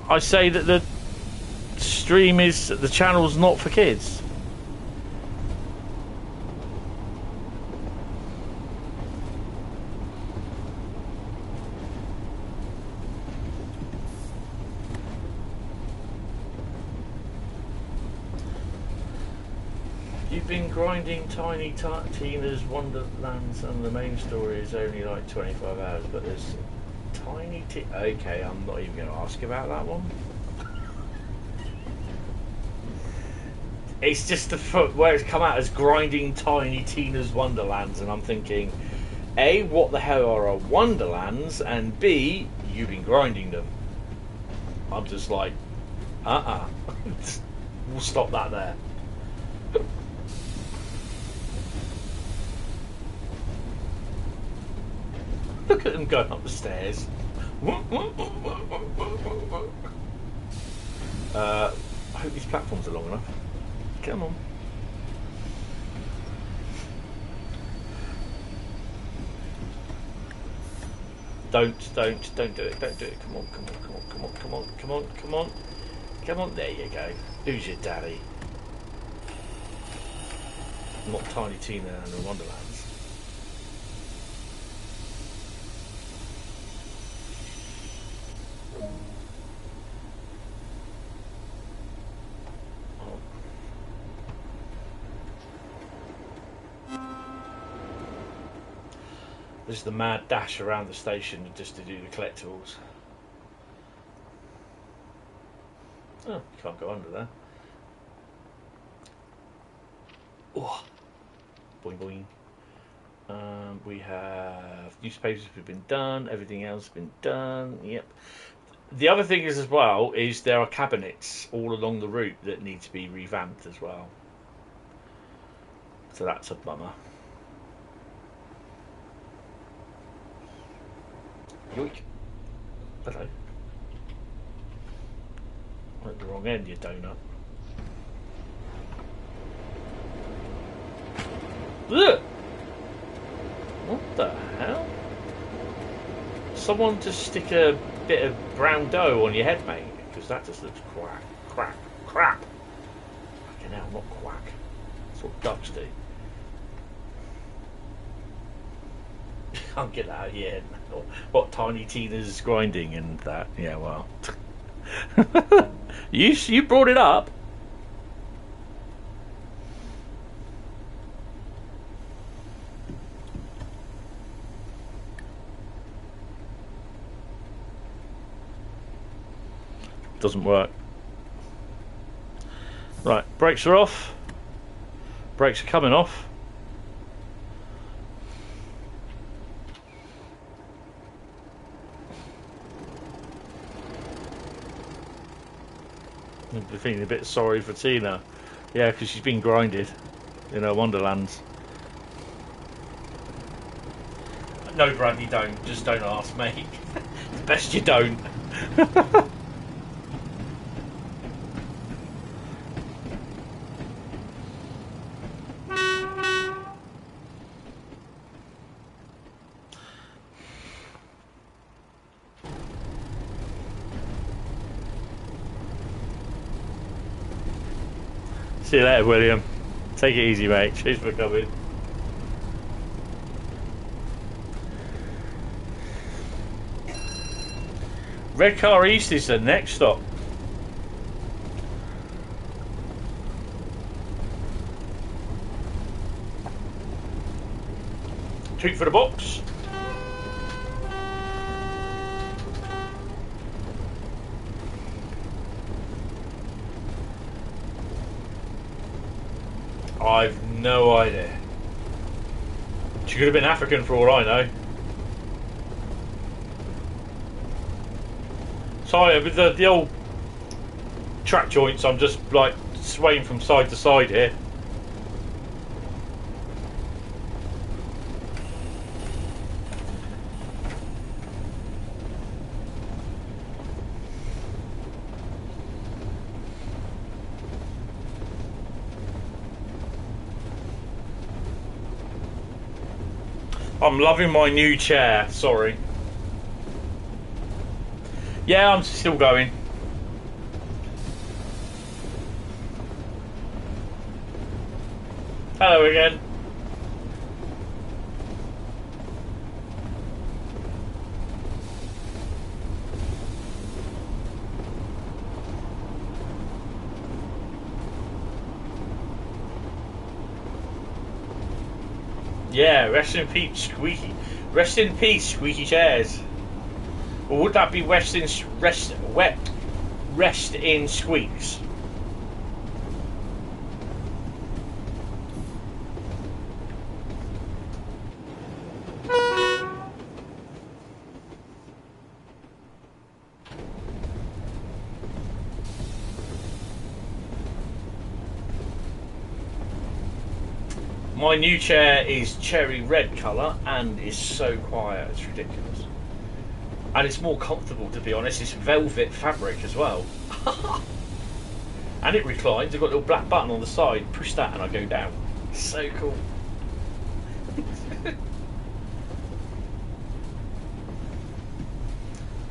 I say that the channel's not for kids. You You've been grinding tiny Tina's Wonderlands, and the main story is only like 25 hours, but there's tiny okay, I'm not even going to ask about that one. It's just the foot where it's come out as grinding tiny Tina's Wonderlands, and I'm thinking, A, what the hell are Wonderlands, and B, you've been grinding them. I'm just like, we'll stop that there. Look at them going up the stairs. I hope these platforms are long enough. Come on. Don't do it. Don't do it. Come on. Come on. There you go. Who's your daddy? Not Tiny Tina and the Wonderlands. This is the mad dash around the station just to do the collectibles. Oh, you can't go under there. Oh, boing boing. We have newspapers have been done. Everything else has been done. Yep. The other thing is as well is there are cabinets all along the route that need to be revamped as well. So that's a bummer. Yoink. Hello. I'm at the wrong end, you donut. Ugh! What the hell? Someone just stick a bit of brown dough on your head, mate, because that just looks crap. Fucking hell, not quack. That's what ducks do. Can't get that out yet. What Tiny Tina's grinding and that? Yeah, well, you brought it up. Doesn't work. Right, brakes are off. Brakes are coming off. I'm feeling a bit sorry for Tina. Yeah, because she's been grinded in her Wonderlands. No, Brad, you don't. Just don't ask me. It's best you don't. See you later, William. Take it easy, mate. Cheers for coming. Redcar East is the next stop. Toot for the box. I've no idea. She could have been African for all I know. Sorry, with the old track joints, I'm just like swaying from side to side here. I'm loving my new chair, sorry. Yeah, I'm still going. Hello again. Yeah, rest in peace, squeaky. Rest in peace, squeaky chairs. Or would that be rest in squeaks? My new chair is cherry red colour and is so quiet, it's ridiculous. And it's more comfortable, to be honest. It's velvet fabric as well. And it reclines. I've got a little black button on the side. Push that and I go down. So cool.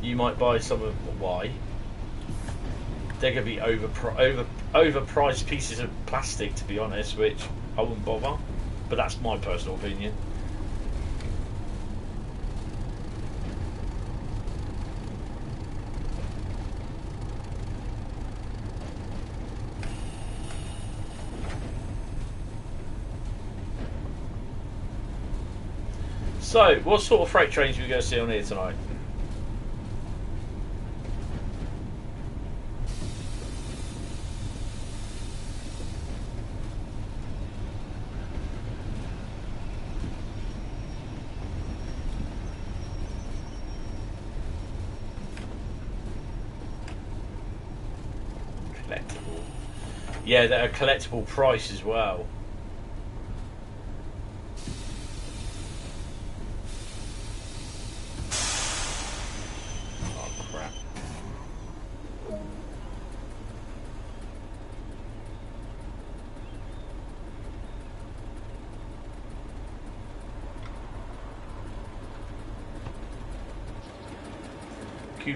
You might buy some of why? They're going to be overpriced pieces of plastic, to be honest, which I wouldn't bother. But that's my personal opinion. So, what sort of freight trains are we going to see on here tonight? Collectible. Yeah, they're a collectible price as well.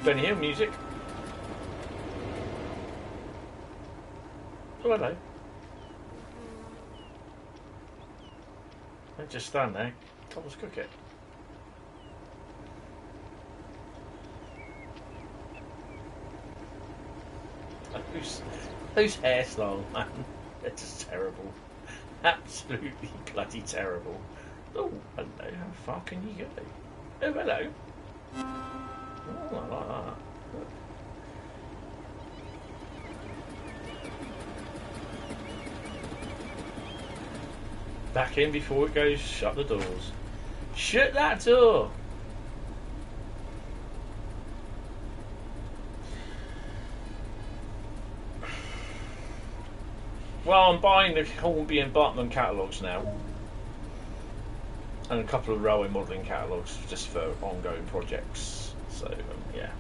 Benny Hill music. Oh, hello. Don't just stand there. Thomas cook it. Those hairstyles, man. They're just terrible. Absolutely bloody terrible. Oh, hello. How far can you go? Oh, hello. Oh, I like that. Back in before it goes. Shut the doors. Shut that door. Well, I'm buying the Hornby and Bartman catalogues now. And a couple of railway modelling catalogues just for ongoing projects. So, yeah.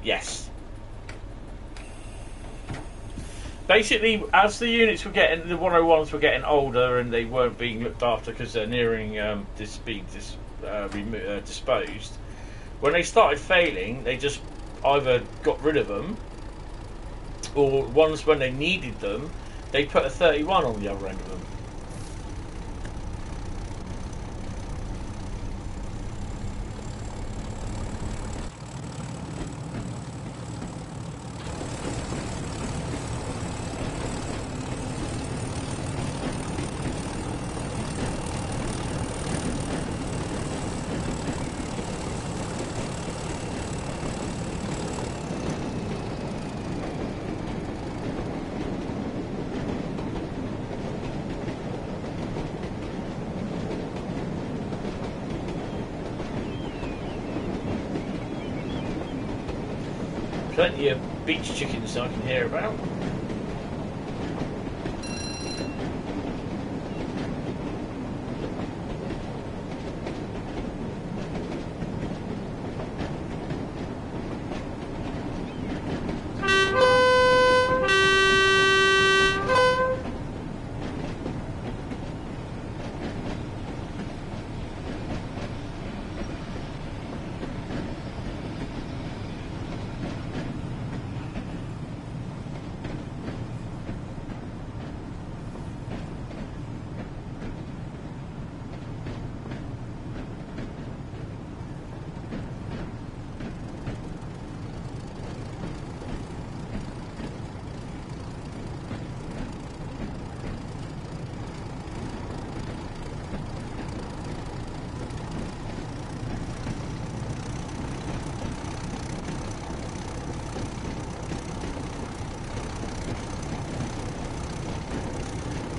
Yes. Basically, as the units were getting, the 101s were getting older and they weren't being looked after because they're nearing being disposed, when they started failing, they just either got rid of them, or ones when they needed them, they put a 31 on the other end of them. Plenty of beach chickens I can hear about.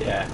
Yeah.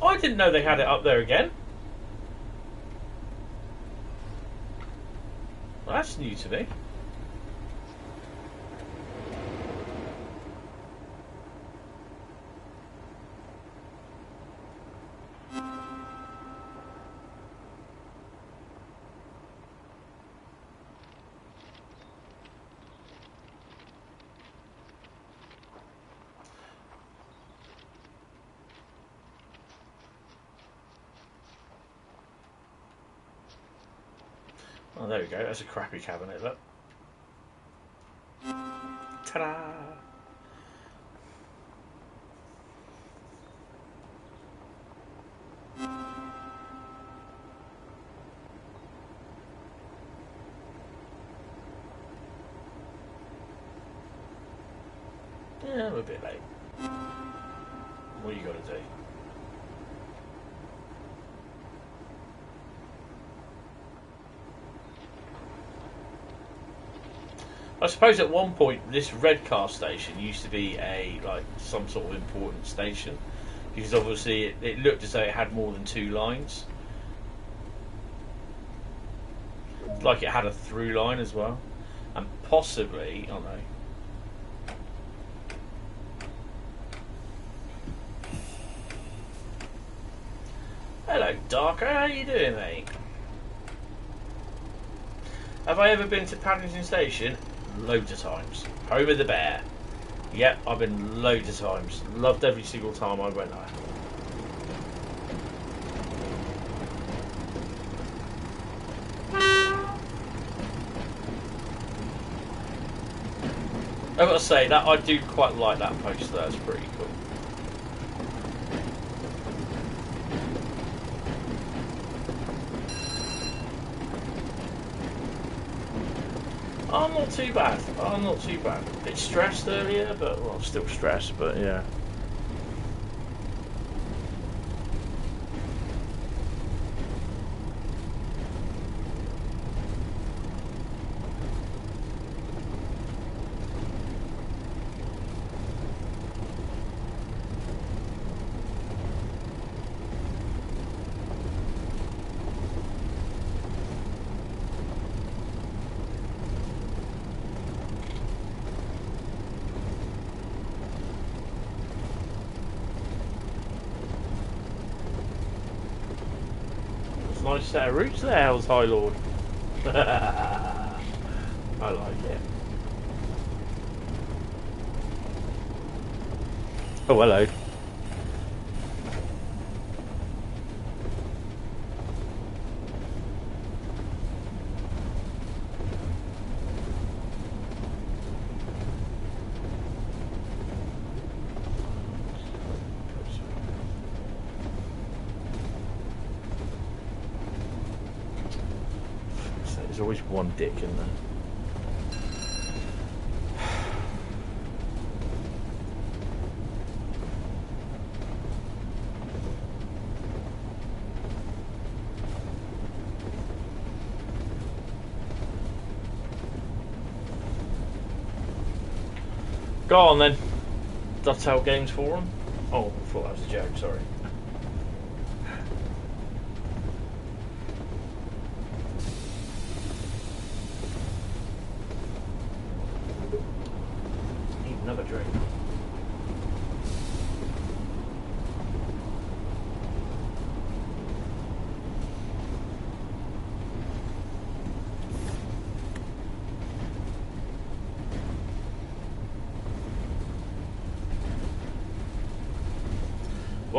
Oh, I didn't know they had it up there again. Well, that's new to me. Oh, there we go. That's a crappy cabinet, look. Ta-da! Yeah, I'm a bit late. What you got to do? I suppose at one point this red car station used to be some sort of important station, because obviously it looked as though it had more than 2 lines. Like it had a through line as well, and possibly, I don't know. Hello, Darko. How you doing, mate? Have I ever been to Paddington Station? Loads of times. Home of the Bear. Yep, I've been loads of times. Loved every single time I went there. I've got to say that I do quite like that poster. That's pretty cool. I'm not too bad. I'm not too bad. A bit stressed earlier, but well, I'm still stressed. But yeah. Nice set of roots there, Hell's High Lord. I like it. Oh, hello. There's always one dick in there. Go on then. Dovetail Games Forum. Oh, I thought that was a joke, sorry.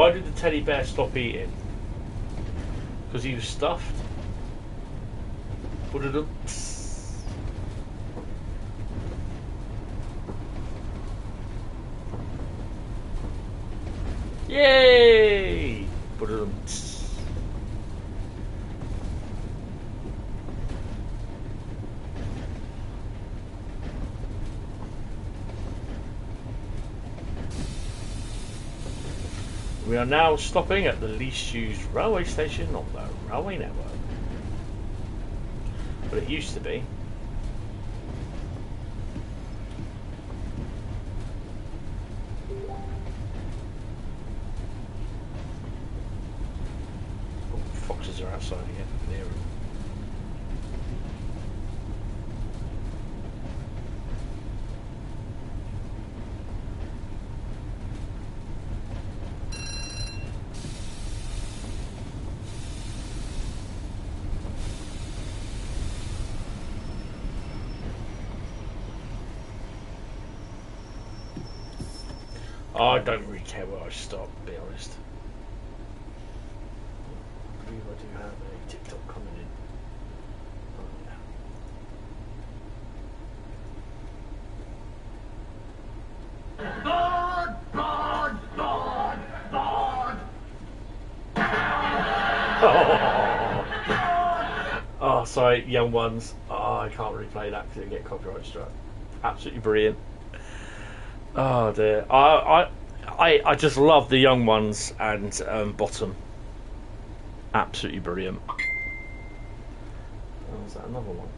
Why did the teddy bear stop eating? Because he was stuffed? Put it up. Yay! Put it up. We are now stopping at the least used railway station on the railway network. But it used to be. Oh, foxes are outside again. Near them. I don't really care where I stop, to be honest. I believe I do have a TikTok coming in. Oh, yeah. Oh, sorry, young ones. Oh, I can't replay that because it'll get copyright struck. Absolutely brilliant. Oh dear. I just love the young ones and Bottom. Absolutely brilliant. Oh, is that another one?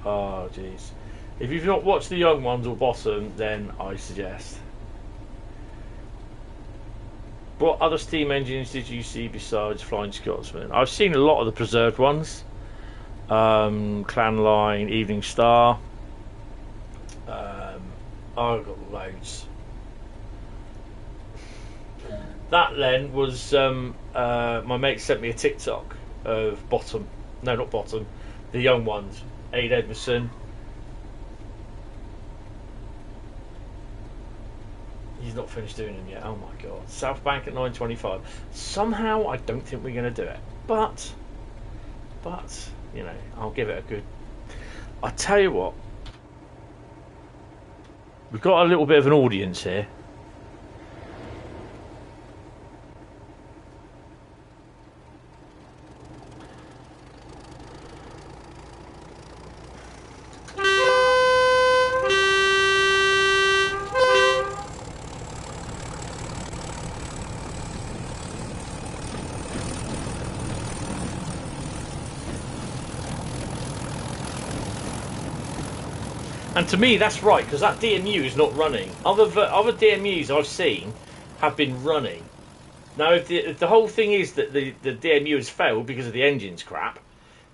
Oh jeez. If you've not watched the young ones or Bottom, then I suggest. What other steam engines did you see besides Flying Scotsman? I've seen a lot of the preserved ones. Clan Line, Evening Star. I've got loads. That then was my mate sent me a TikTok of Bottom. No, not Bottom. The young ones. Aid Edmondson. He's not finished doing them yet. Oh my god. South Bank at 9:25. Somehow I don't think we're going to do it. But, you know, I'll give it a good... I tell you what. We've got a little bit of an audience here. And to me, that's right, because that DMU is not running. Other DMUs I've seen have been running. Now, if the whole thing is that the DMU has failed because of the engine's crap,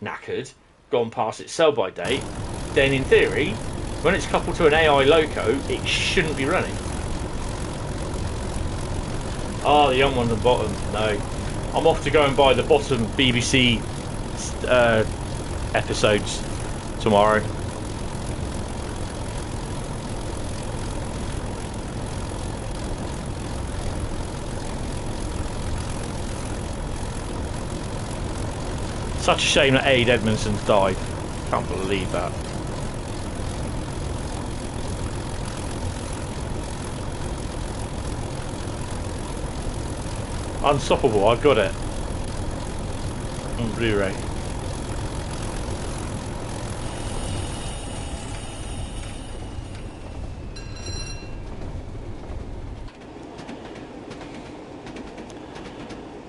knackered, gone past its sell-by date, then in theory, when it's coupled to an AI loco, it shouldn't be running. Oh, the young one's on the bottom. No. I'm off to go and buy the Bottom BBC episodes tomorrow. Such a shame that Aid Edmondson's died. Can't believe that. Unstoppable, I've got it. On Blu-ray.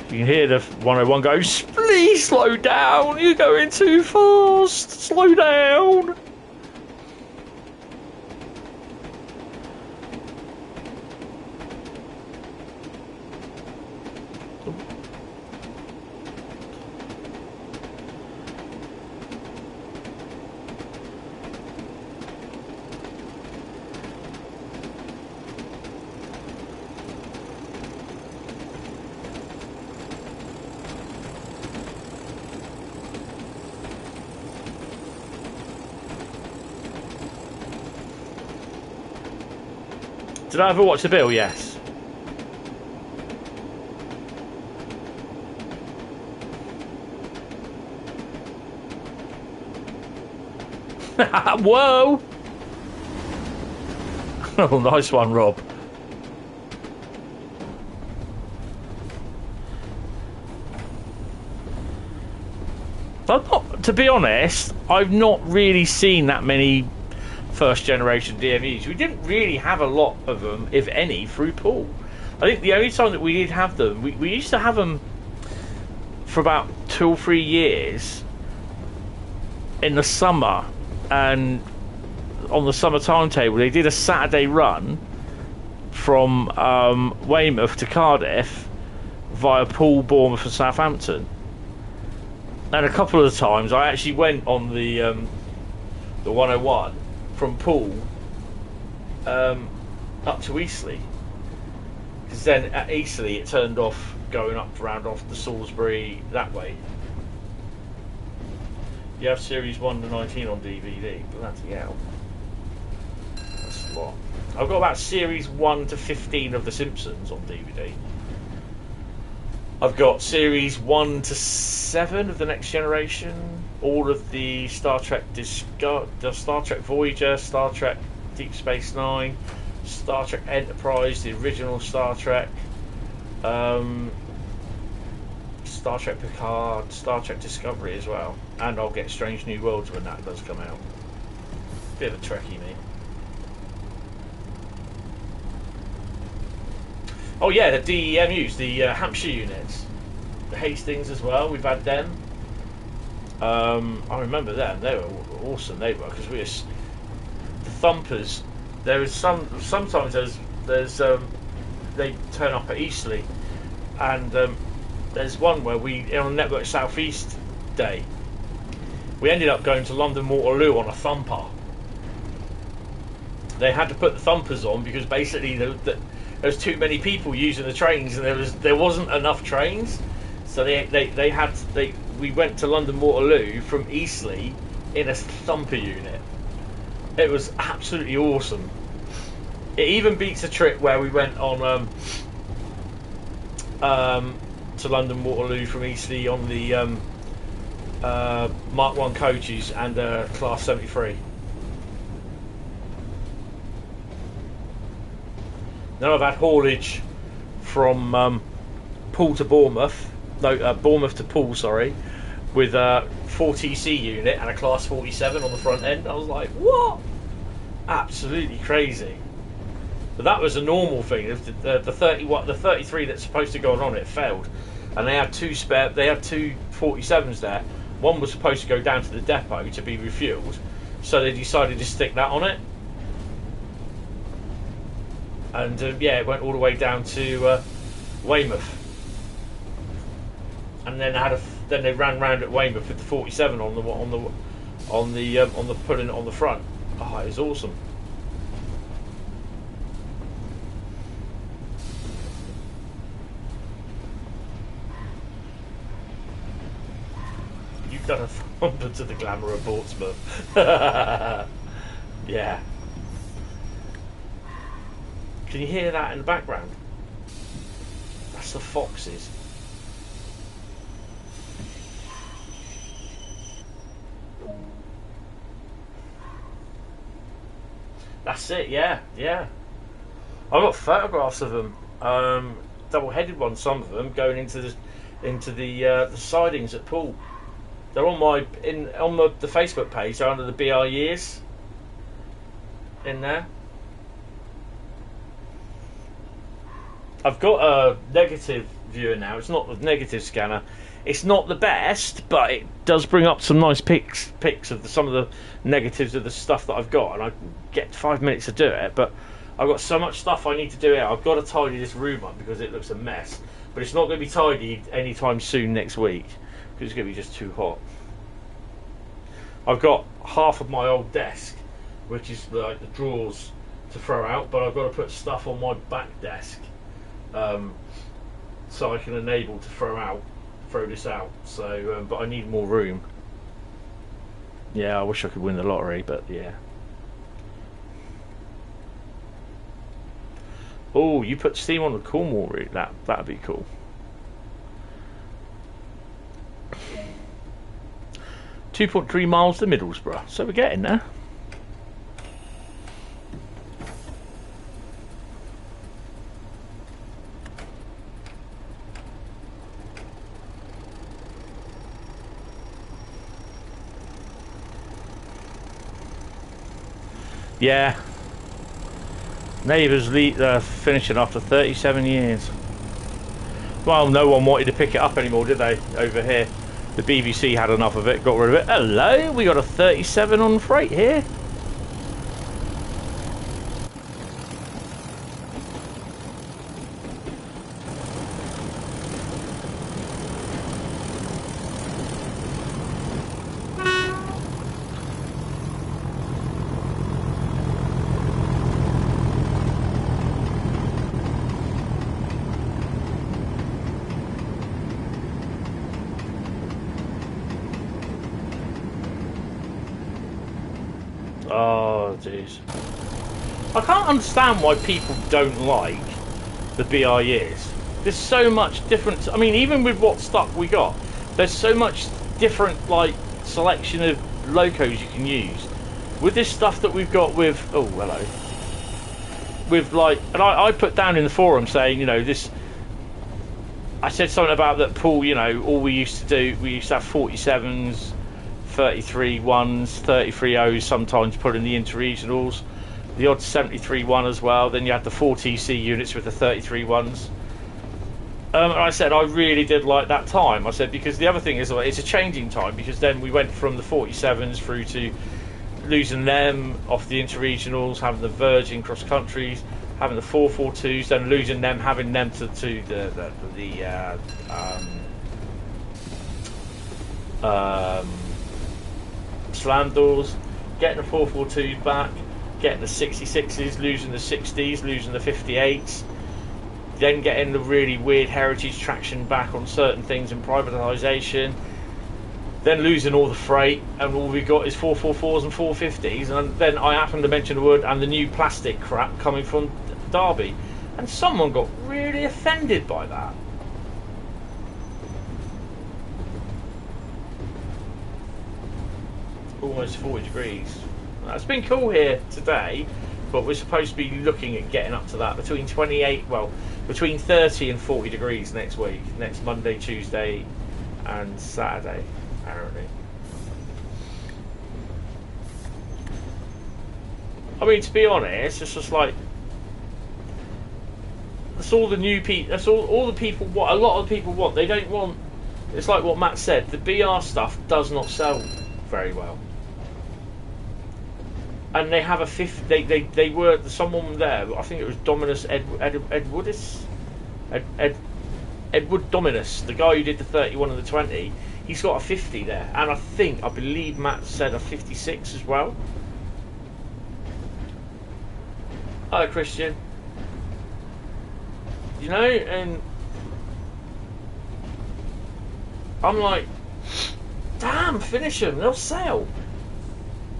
You can hear the 101 go, please slow down, you're going too fast, slow down. Did I ever watch The Bill? Yes. Whoa! Oh, nice one, Rob. To be honest, I've not really seen that many first generation DMUs. We didn't really have a lot of them, if any, through Pool. I think the only time that we did have them, we used to have them for about 2 or 3 years in the summer, and on the summer timetable they did a Saturday run from Weymouth to Cardiff via Poole, Bournemouth and Southampton. And a couple of times I actually went on the 101 from Poole up to Eastleigh, because then at Eastleigh it turned off going up round off the Salisbury that way. You have series 1 to 19 on DVD, bloody hell. That's a lot. I've got about series 1 to 15 of The Simpsons on DVD. I've got series 1 to 7 of The Next Generation, all of the Star Trek the Star Trek Voyager, Star Trek Deep Space Nine, Star Trek Enterprise, the original Star Trek, Star Trek Picard, Star Trek Discovery as well, and I'll get Strange New Worlds when that does come out. Bit of a Trekkie, me. Oh yeah, the DEMUs, the Hampshire units, the Hastings as well. We've had them. I remember them. They were awesome. They were, because we were the Thumpers. There was sometimes there's they turn up at Eastleigh, and there's one where we on Network Southeast Day. We ended up going to London Waterloo on a Thumper. They had to put the Thumpers on because basically there was too many people using the trains, and there wasn't enough trains, so we went to London Waterloo from Eastleigh in a Thumper unit. It was absolutely awesome. It even beats a trip where we went on to London Waterloo from Eastleigh on the Mark 1 coaches and Class 73. Then I've had haulage from Poole to Bournemouth, Bournemouth to Poole, sorry, with a 4TC unit and a Class 47 on the front end. I was like, what? Absolutely crazy. But that was a normal thing. The 33 that's supposed to go on it failed, and they had two 47s there. One was supposed to go down to the depot to be refueled, so they decided to stick that on it. And yeah, it went all the way down to Weymouth, and then then they ran round at Weymouth with the 47 on the putting it on the front. Oh, it was awesome. You've done a thumper to the glamour of Portsmouth. Yeah. Can you hear that in the background? That's the foxes. That's it, yeah. I've got photographs of them, double-headed ones, some of them, going into the sidings at Poole. They're on the Facebook page. They're under the BR years in there. I've got a negative viewer now. It's not the negative scanner. It's not the best, but it does bring up some nice pics of some of the negatives of the stuff that I've got, and I get 5 minutes to do it. But I've got so much stuff I need to do it. I've got to tidy this room up because it looks a mess. But it's not going to be tidied anytime soon next week because it's going to be just too hot. I've got half of my old desk, which is like the drawers to throw out, but I've got to put stuff on my back desk. So I can enable to throw this out. So, but I need more room. Yeah, I wish I could win the lottery, but yeah. Oh, you put steam on the Cornwall route. That'd be cool. .3 miles to Middlesbrough. So we're getting there. Yeah. Neighbours finishing after 37 years. Well, no one wanted to pick it up anymore, did they, over here? The BBC had enough of it, got rid of it. Hello, we got a 37 on freight here. Oh, jeez. I can't understand why people don't like the BIEs. There's so much difference. I mean, even with what stock we got, there's so much different, like, selection of locos you can use. With this stuff that we've got with... Oh, hello. With, like... And I put down in the forum saying, you know, this... I said something about that, Paul, you know, all we used to do, we used to have 47s... 33 ones, 33 O's sometimes put in the interregionals, the odd 73 one as well. Then you had the 4TC units with the 33 ones. And I said I really did like that time. I said because the other thing is it's a changing time, because then we went from the 47s through to losing them off the interregionals, having the Virgin cross countries, having the 442s, then losing them, having them to the slam doors, getting the 442s back, getting the 66s, losing the 60s, losing the 58s, then getting the really weird heritage traction back on certain things in privatisation, then losing all the freight, and all we got is 444s and 450s, and then I happened to mention the word and the new plastic crap coming from Derby, and someone got really offended by that. Almost 40 degrees. It's been cool here today, but we're supposed to be looking at getting up to that between 30 and 40 degrees next week, next Monday, Tuesday and Saturday apparently. I mean, to be honest, it's just like, that's all the new people, that's all the people want. A lot of people want, they don't want, it's like what Matt said, the BR stuff does not sell very well. And they have a they were, someone there, I think it was Dominus Edward Dominus, the guy who did the 31 and the 20, he's got a 50 there, and I believe Matt said a 56 as well. Hello, Christian. You know, and I'm like, damn, finish them, they'll sell.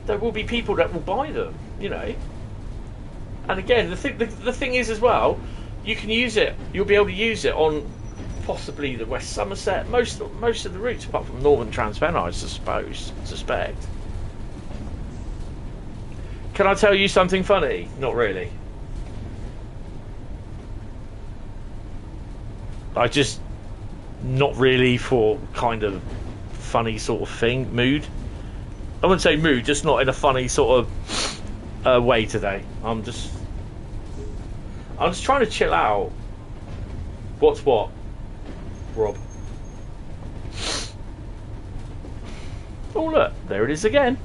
There will be people that will buy them, you know. And again, the thing is as well, you can use it. You'll be able to use it on possibly the West Somerset, most of the routes, apart from Northern Trans Pennine, I suspect. Can I tell you something funny? Not really. I just, not really for kind of funny sort of thing, mood. I wouldn't say mood, just not in a funny sort of way today. I'm just trying to chill out. What's what, Rob? Oh look, there it is again.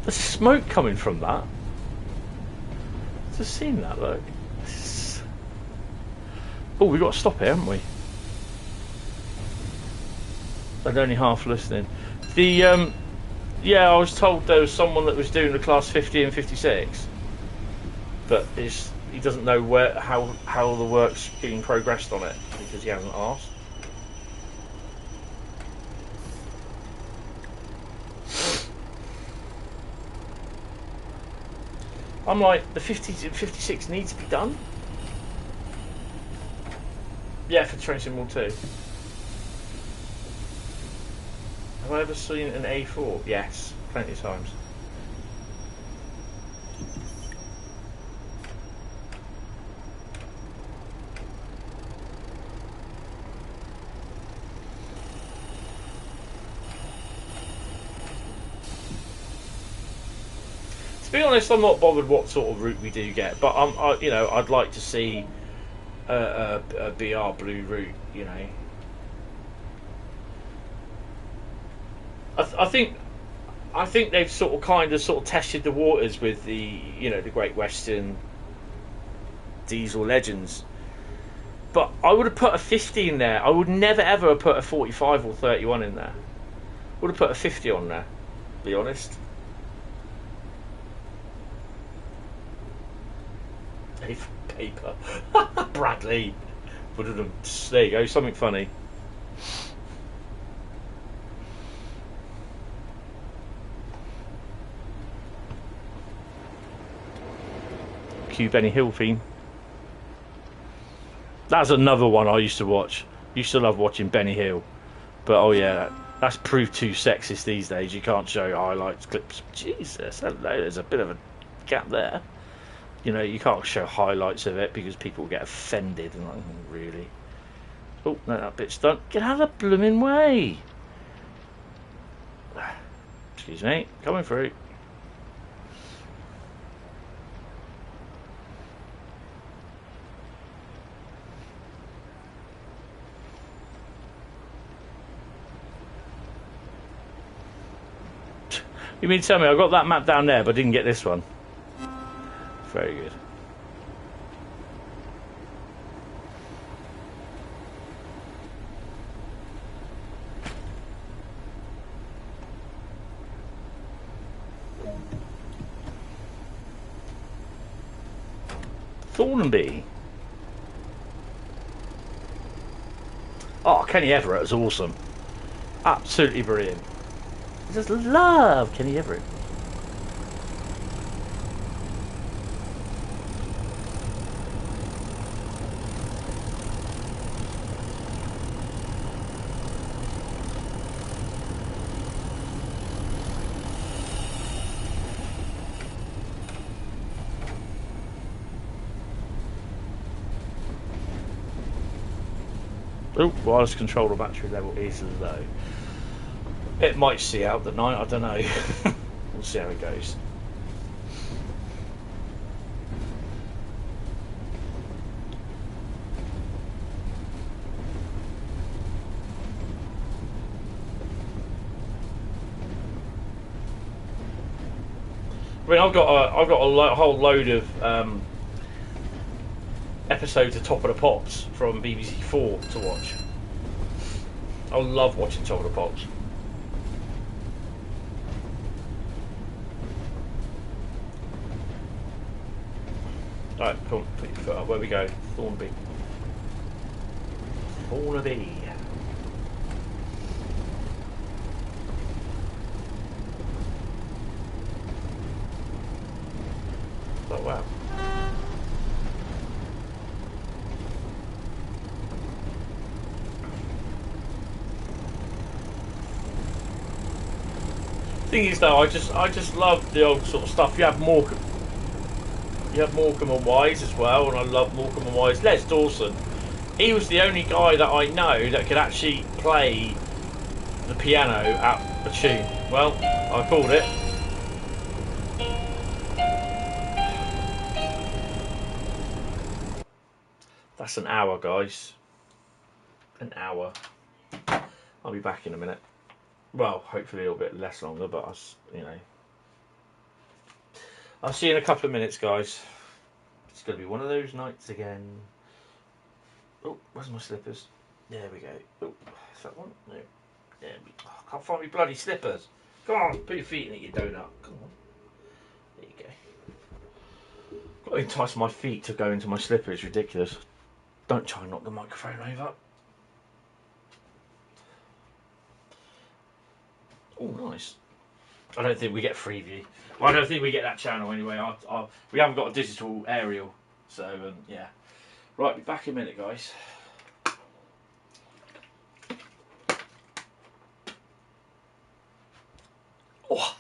There's smoke coming from that. Just seen that, look. Oh, we've got to stop here, haven't we? I'm only half listening. The yeah, I was told there was someone that was doing the class 50 and 56, but he doesn't know how the work's being progressed on it because he hasn't asked. I'm like, the 56 needs to be done. Yeah, for Train Sim 2. Have I ever seen an A4? Yes, plenty of times. To be honest, I'm not bothered what sort of route we do get, but you know, I'd like to see a BR blue route. You know, I think they've sort of tested the waters with the, you know, the Great Western diesel legends. But I would have put a 50 in there. I would never ever have put a 45 or 31 in there. Would have put a 50 on there, to be honest. Paper. Bradley. There you go, something funny. Q Benny Hill theme. That's another one I used to watch. Used to love watching Benny Hill. But oh yeah, that's proved too sexist these days. You can't show highlights, clips. Jesus, hello, there's a bit of a gap there. You know, you can't show highlights of it because people get offended and like, really. Oh, no, that bit's done. Get out of the blooming way. Excuse me, coming through. You mean to tell me I got that map down there but didn't get this one? Very good. Thornaby. Oh, Kenny Everett is awesome. Absolutely brilliant. I just love Kenny Everett. Oh, wireless controller battery level is low. It might see out the night, I don't know. We'll see how it goes. I mean, I've got a whole load of episodes of Top of the Pops from BBC4 to watch. I love watching Top of the Pops. Alright, come on, put your foot up. Where we go? Thornaby. Thornaby. Oh wow. Thing is though, I just love the old sort of stuff. You have Morecambe and Wise as well, and I love Morecambe and Wise. Les Dawson, he was the only guy that I know that could actually play the piano at a tune. Well, I called it. That's an hour, guys. An hour. I'll be back in a minute. Well, hopefully a little bit less longer, but you know. I'll see you in a couple of minutes, guys. It's going to be one of those nights again. Oh, where's my slippers? There we go. Oh, is that one? No. There we go. Oh, I can't find my bloody slippers. Come on, put your feet in it, you donut. Come on. There you go. Got to entice my feet to go into my slippers. Ridiculous. Don't try and knock the microphone over. Oh, nice. I don't think we get Freeview. Well, I don't think we get that channel anyway. We haven't got a digital aerial, so yeah. Right, be back in a minute, guys. Oh.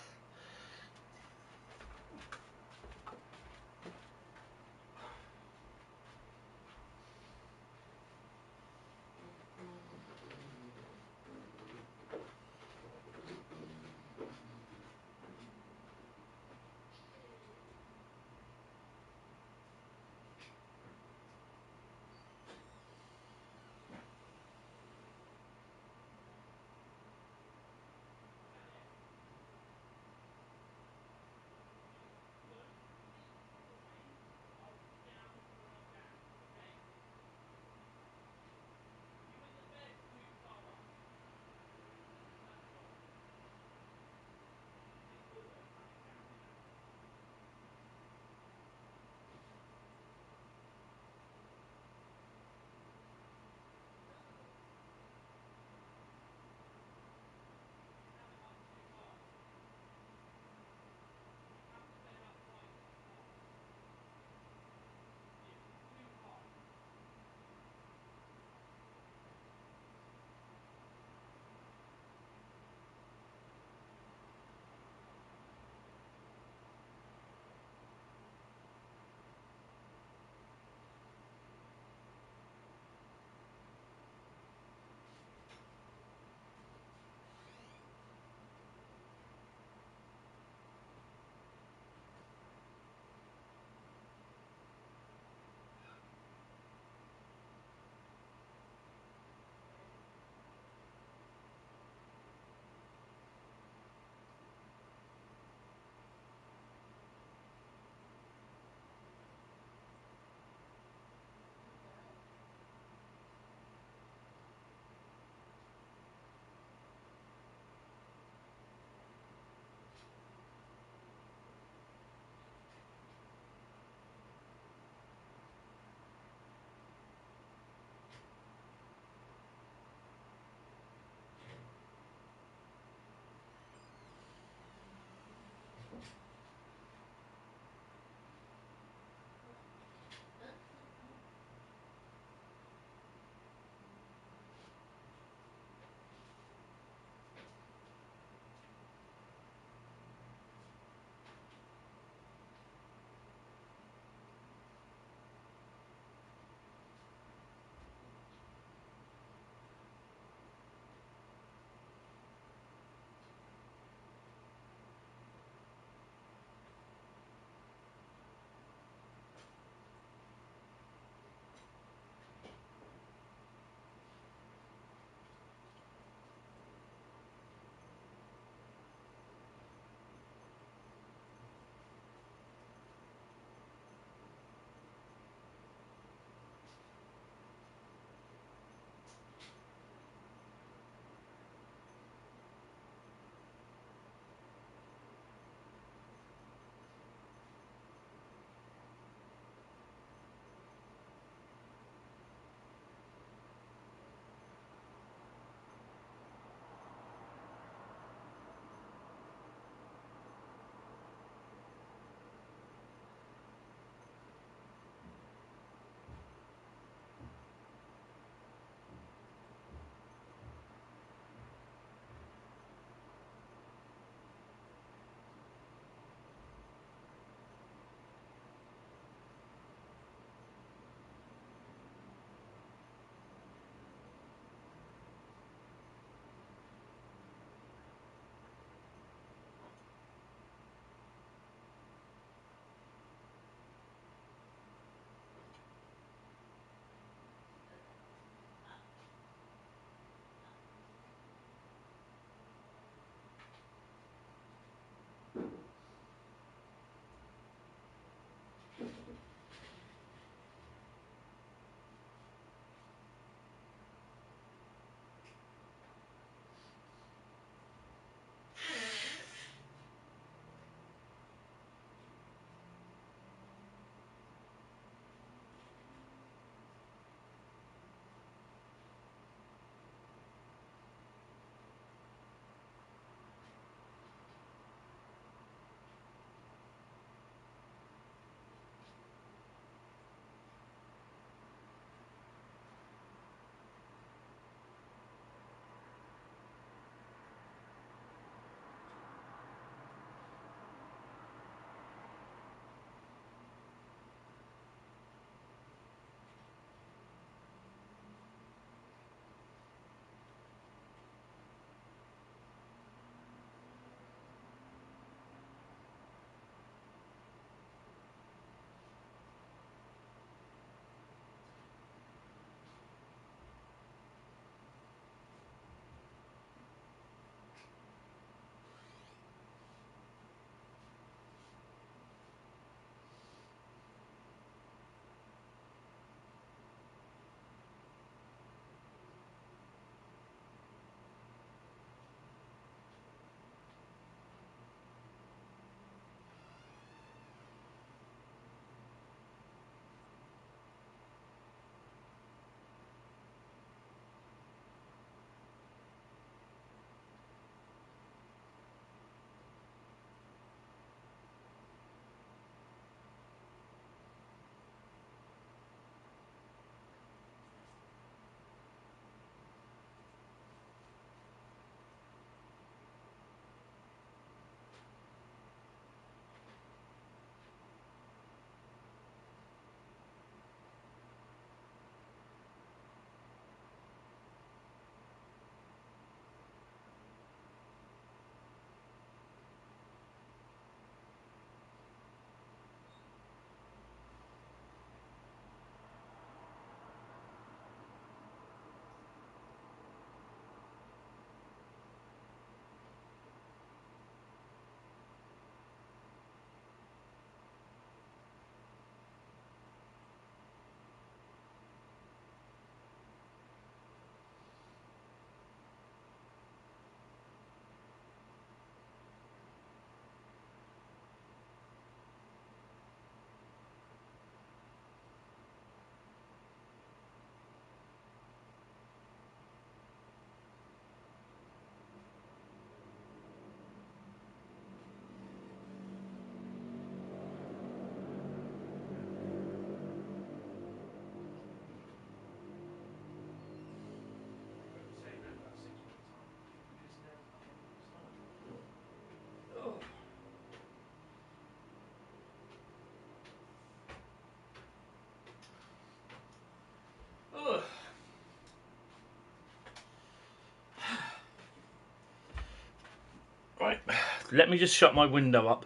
Let me just shut my window up.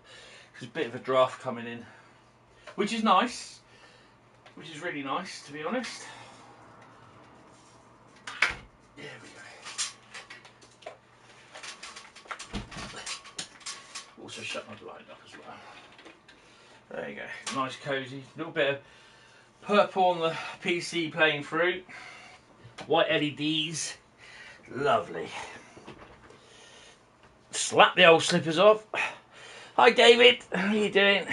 There's a bit of a draft coming in, which is nice. Which is really nice, to be honest. There we go. Also shut my blind up as well. There you go. Nice cosy. A little bit of purple on the PC playing through. White LEDs. Lovely. Slap the old slippers off. Hi David, how are you doing?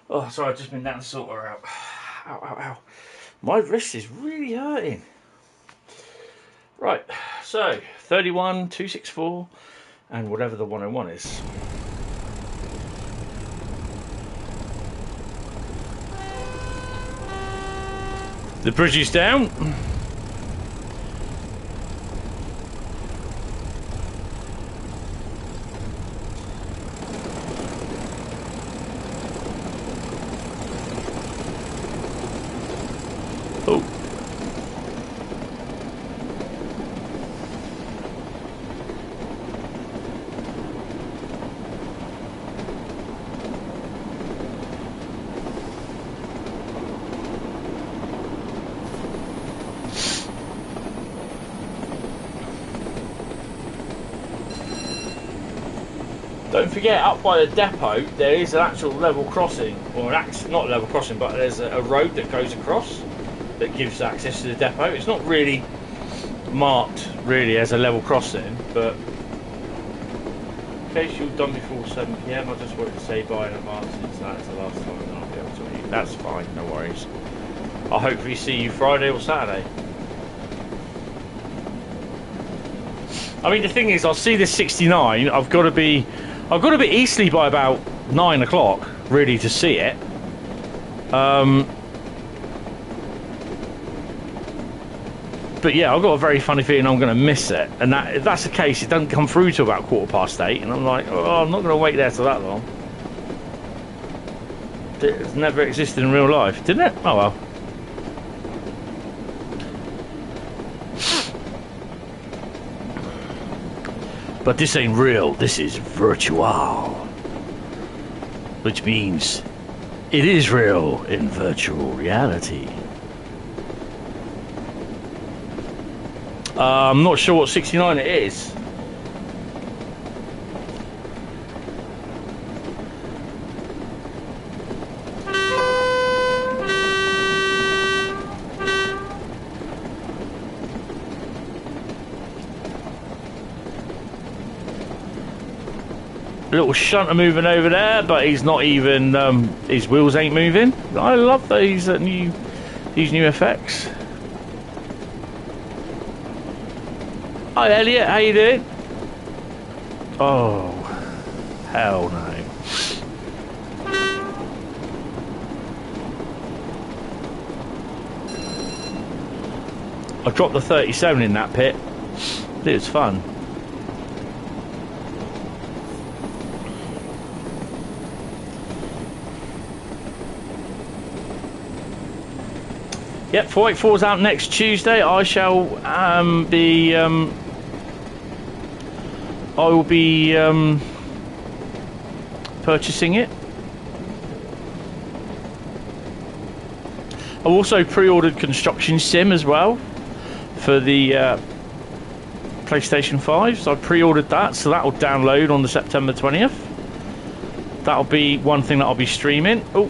Oh, sorry, I've just been down to sort her out. Ow, ow, ow. My wrist is really hurting. Right, so 31, 264, and whatever the 101 is. The bridge is down. Oh. Don't forget, up by the depot there is an actual level crossing, or not level crossing, but there's a road that goes across that gives access to the depot. It's not really marked really as a level crossing, but in case you're done before 7 PM, I just wanted to say bye in advance since that's the last time that I'll be able to meet. That's fine, no worries. I'll hopefully see you Friday or Saturday. I mean, the thing is, I'll see this 69. I've got to be Eastleigh by about 9 o'clock, really, to see it. But yeah, I've got a very funny feeling I'm going to miss it. And if that's the case, it doesn't come through till about 8:15. And I'm like, oh, I'm not going to wait there till that long. It's never existed in real life, didn't it? Oh well. But this ain't real, this is virtual. Which means it is real in virtual reality. I'm not sure what 69 it is. Little shunter moving over there, but he's not even his wheels ain't moving. I love these new effects. Hi Elliot, how you doing? Oh, hell no. I dropped the 37 in that pit. It was fun. Yep, 484's out next Tuesday. I shall be I will be purchasing it. I've also pre-ordered Construction Sim as well for the PlayStation 5, so I pre-ordered that, so that will download on the September 20th. That'll be one thing that I'll be streaming. Oh.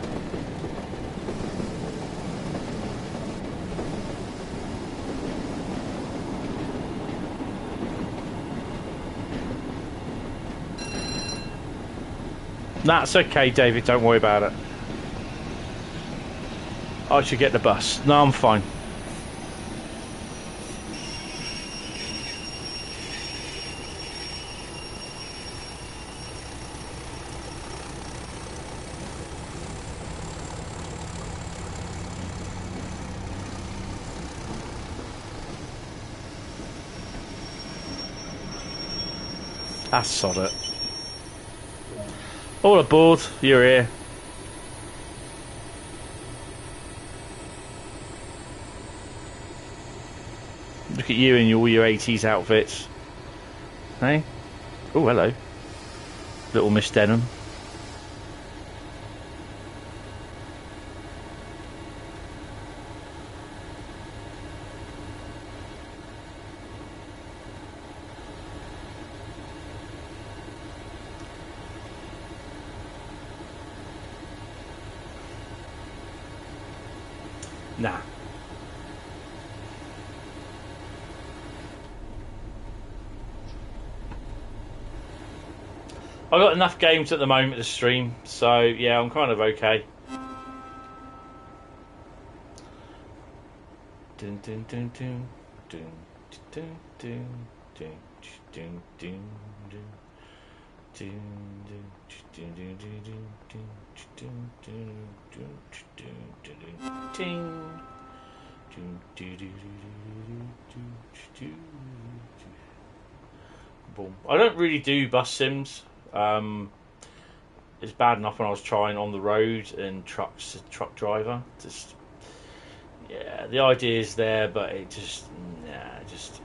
That's okay, David, don't worry about it. I should get the bus. No, I'm fine. Ah, sod it. All aboard, you're here. Look at you in all your 80s outfits. Hey? Oh, hello. Little Miss Denim. Nah. I've got enough games at the moment to stream, so yeah, I'm kind of okay. Dun, dun, dun, dun, dun, dun, dun, dun, dun, dun, I don't really do bus sims. It's bad enough when I was trying on the road and truck driver. Just yeah, the idea is there, but it just just.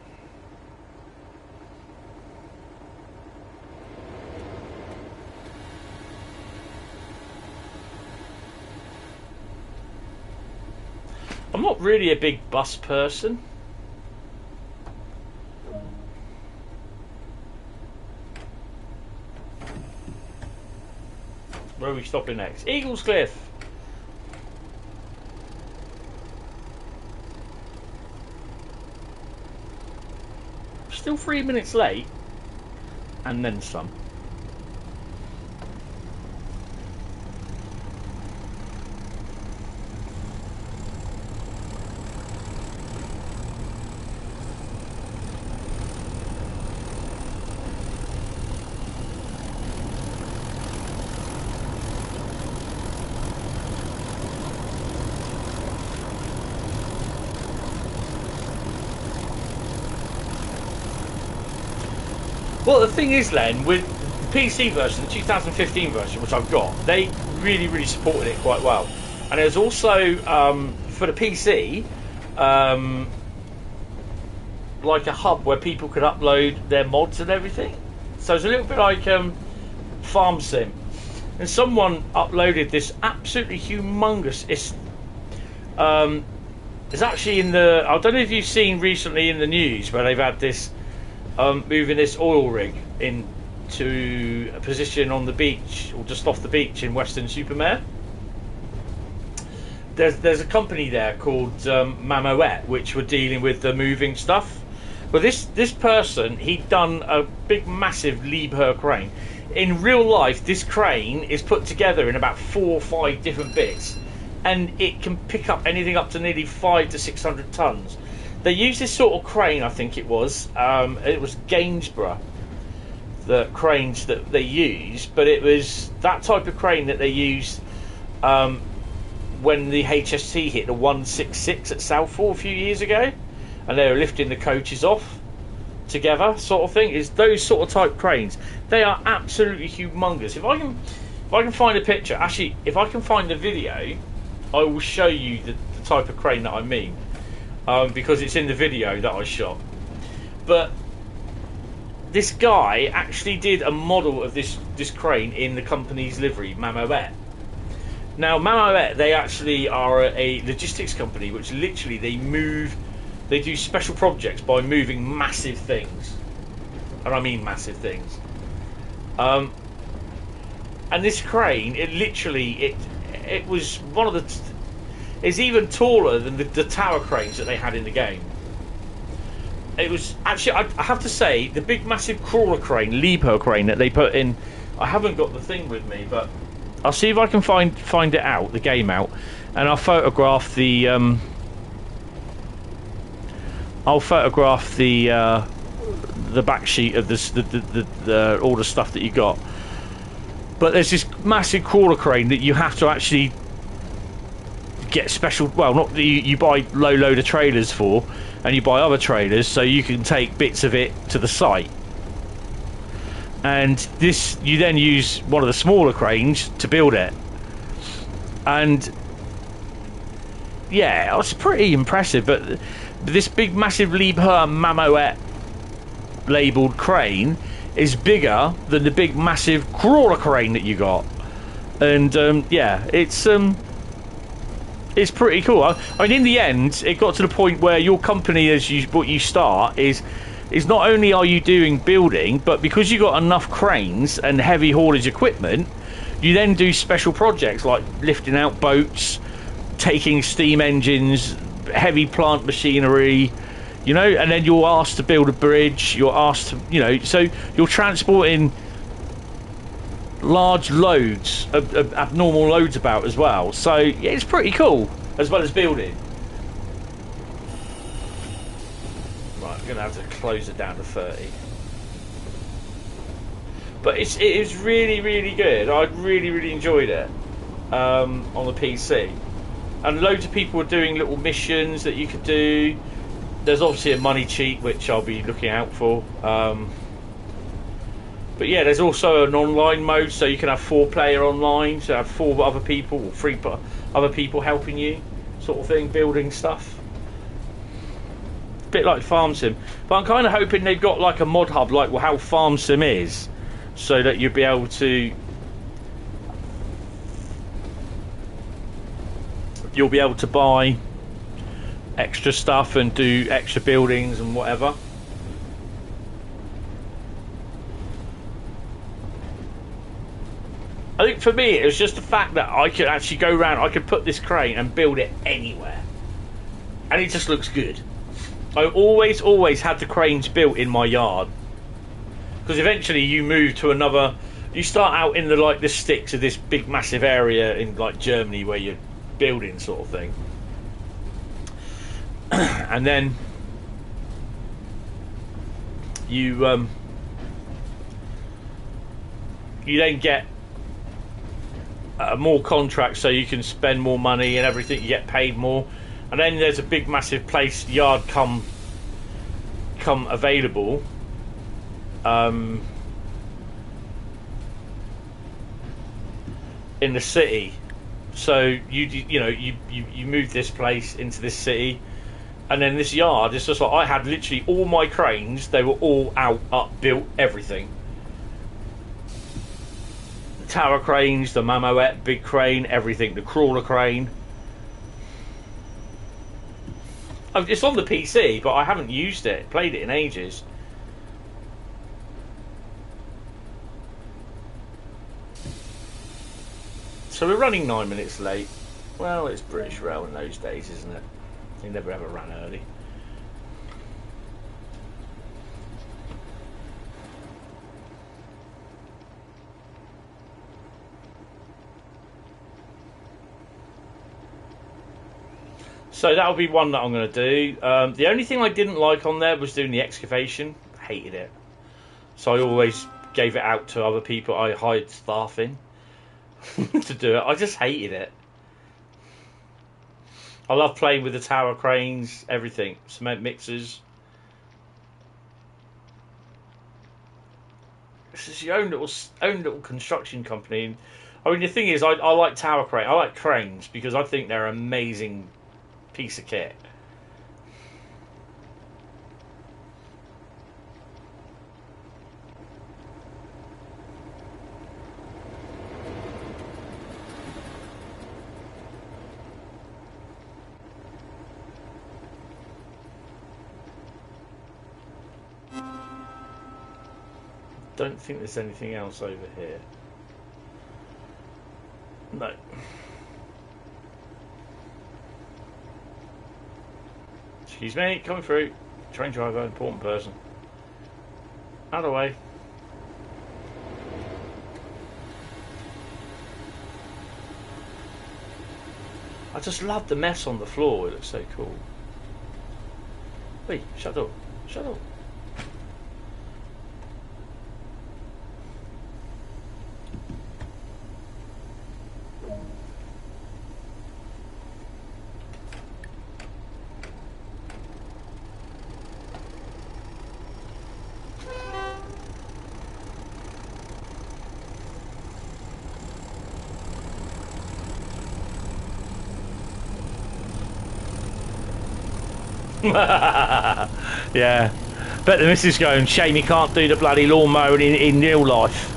I'm not really a big bus person. Where are we stopping next? Eagles Cliff. Still 3 minutes late, and then some. Well, the thing is, Len, with the PC version, the 2015 version, which I've got, they really supported it quite well. And there's also, for the PC, like a hub where people could upload their mods and everything. So it's a little bit like Farm Sim. And someone uploaded this absolutely humongous... It's actually in the... I don't know if you've seen recently in the news where they've had this... moving this oil rig into a position on the beach, or just off the beach in Weston-super-Mare. There's a company there called Mamoet, which were dealing with the moving stuff. But this person, he'd done a big, massive Liebherr crane. In real life, this crane is put together in about 4 or 5 different bits, and it can pick up anything up to nearly 500 to 600 tons. They used this sort of crane, I think it was Gainsborough, the cranes that they used, but it was that type of crane that they used when the HST hit the 166 at Southall a few years ago, and they were lifting the coaches off together, sort of thing. Is those sort of type cranes. They are absolutely humongous. If I can find a picture, actually, if I can find the video, I will show you the type of crane that I mean. Because it's in the video that I shot. But this guy actually did a model of this crane in the company's livery, Mamoet. Now, Mamoet, they actually are a logistics company, which literally they do special projects by moving massive things. And I mean massive things. And this crane, it was one of the... It's even taller than the tower cranes that they had in the game. It was actually, I have to say, the big massive crawler crane, Liebherr crane that they put in. I haven't got the thing with me, but I'll see if I can find it out, the game out, and I'll photograph the back sheet of this, the all the stuff that you got. But there's this massive crawler crane that you have to actually get special, well, not you buy load of trailers for, and you buy other trailers so you can take bits of it to the site. And this, you then use one of the smaller cranes to build it. And yeah, it was pretty impressive. But this big massive Liebherr Mamoet labelled crane is bigger than the big massive crawler crane that you got. And yeah, it's pretty cool. I mean, in the end, it got to the point where your company, as what you start, is not only are you doing building, but because you got enough cranes and heavy haulage equipment, you then do special projects like lifting out boats, taking steam engines, heavy plant machinery, you know, and then you're asked to build a bridge, you're asked to, you know, so you're transporting large loads of abnormal loads about as well. So yeah, it's pretty cool, as well as building. Right, I'm gonna have to close it down to 30. But it is really, really good. I really enjoyed it on the PC. And loads of people are doing little missions that you could do. There's obviously a money cheat, which I'll be looking out for. But yeah, there's also an online mode, so you can have 4-player online, so have 4 other people, or 3 other people helping you, sort of thing, building stuff. A bit like Farm Sim. But I'm kind of hoping they've got like a mod hub, like how Farm Sim is, so that you'll be able to... You'll be able to buy extra stuff and do extra buildings and whatever. I think for me it was just the fact that I could actually go around, I could put this crane and build it anywhere, and it just looks good. I always had the cranes built in my yard, because eventually you move to another, you start out in the sticks of this big massive area in like Germany where you're building, sort of thing. And then you then get more contracts, so you can spend more money and everything, you get paid more, and then there's a big massive yard come available, in the city. So you move this place into this city, and then this yard, it's just like, I had literally all my cranes, they were all out, up, built, everything. The tower cranes, the Mamoette big crane, everything, the crawler crane. It's on the PC, but I haven't used it, played it in ages. So we're running 9 minutes late. Well, it's British Rail in those days, isn't it? They never ever ran early. So that'll be one that I'm going to do. The only thing I didn't like on there was doing the excavation. Hated it. So I always gave it out to other people. I hired staff in to do it. I just hated it. I love playing with the tower cranes, everything, cement mixers. This is your own little construction company. I mean, the thing is, I like tower crane. I like cranes because I think they're an amazing piece of kit. Don't think there's anything else over here. No. Excuse me, coming through. Train driver, important person. Out of the way. I just love the mess on the floor, it looks so cool. Wait, shut up. Shut up. Yeah, Bet the missus going, shame you can't do the bloody lawn mowing in real life.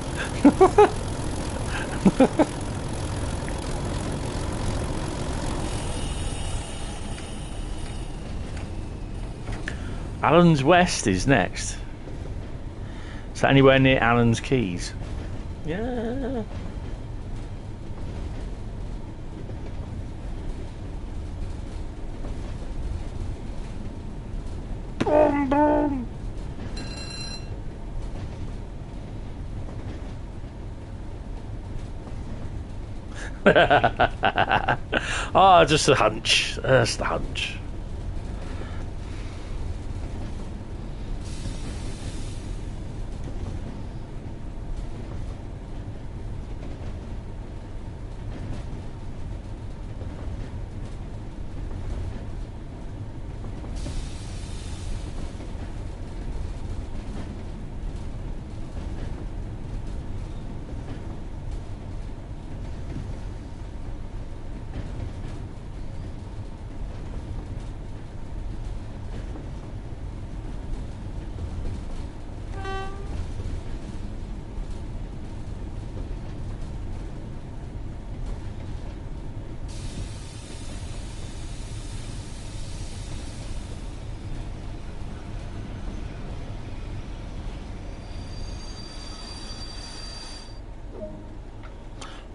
Allen's West is next. Is that anywhere near Allen's Keys? Yeah. Boom, boom. Oh, just a hunch. That's the hunch.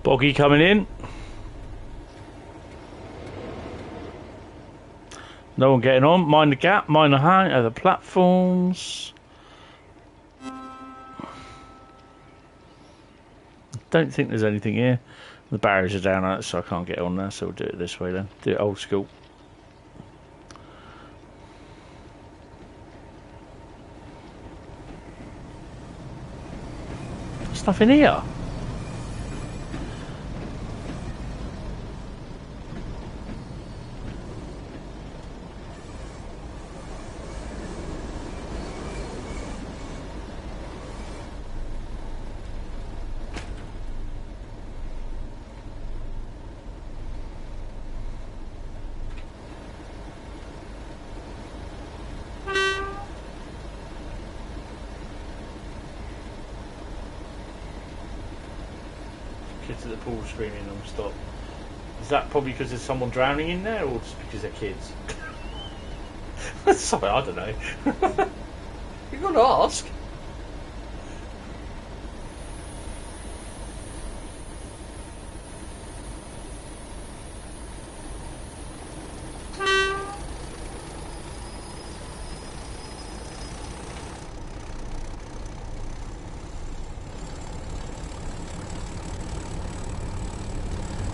Boggy coming in. No one getting on. Mind the gap, mind the hang of the platforms. Don't think there's anything here. The barriers are down out, so I can't get on there, so we'll do it this way then. Do it old school. There's nothing here. Kids at the pool screaming non-stop. Is that probably because there's someone drowning in there, or just because they're kids? Sorry, I don't know. You've got to ask.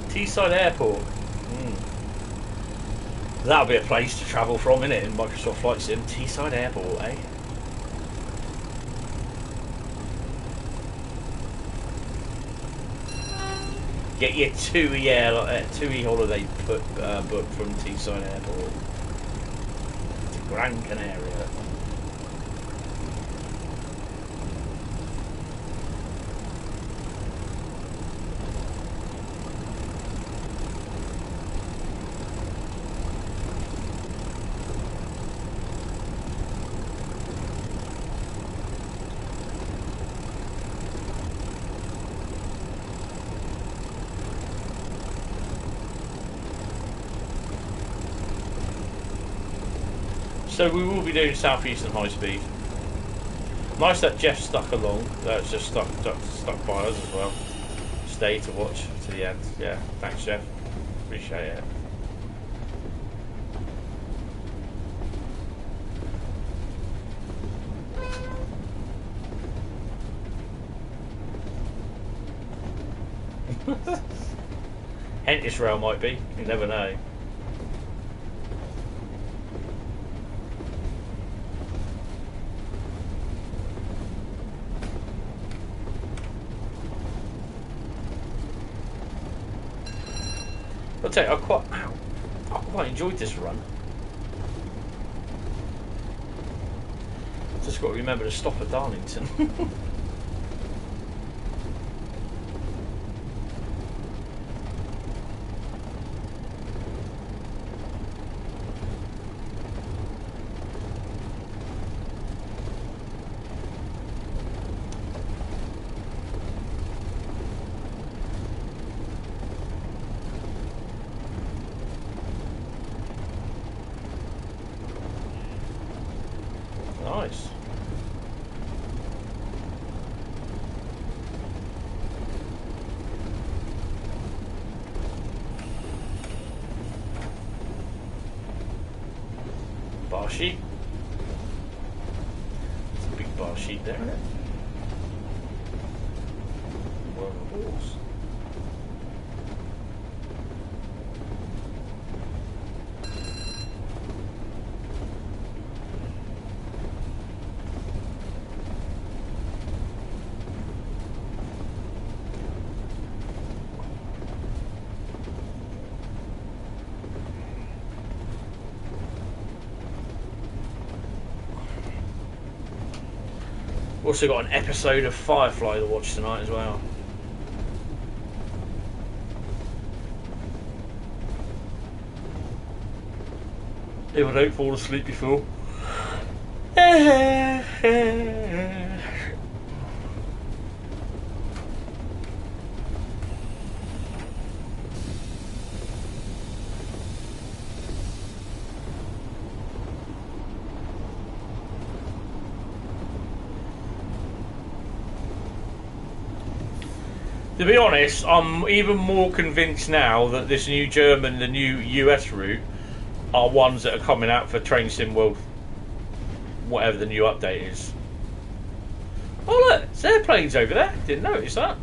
Teesside Airport. That'll be a place to travel from, innit? In Microsoft Flight Sim. Teesside Airport, eh? Get your TUI holiday booked from Teesside Airport to Gran Canaria. So we will be doing Southeastern Highspeed. Nice that Jeff stuck along. That's just stuck by us as well. Stay to watch to the end. Yeah, thanks Jeff. Appreciate it. Hentis rail might be. You never know. I'll tell you, I quite enjoyed this run. Just got to remember to stop at Darlington. sheet. It's a big bar sheet there, isn't it? Where are the balls? Also got an episode of Firefly to watch tonight as well. If I don't fall asleep before. To be honest, I'm even more convinced now that this new German, the new US route, are ones that are coming out for Train Sim World, whatever the new update is. Oh look, there's airplanes over there. Didn't notice that.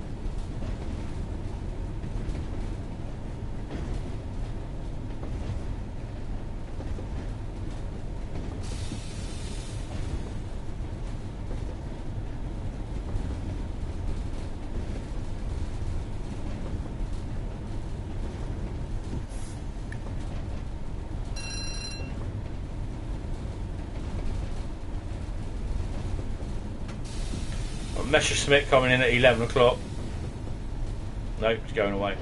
Messerschmitt coming in at 11 o'clock. Nope, it's going away.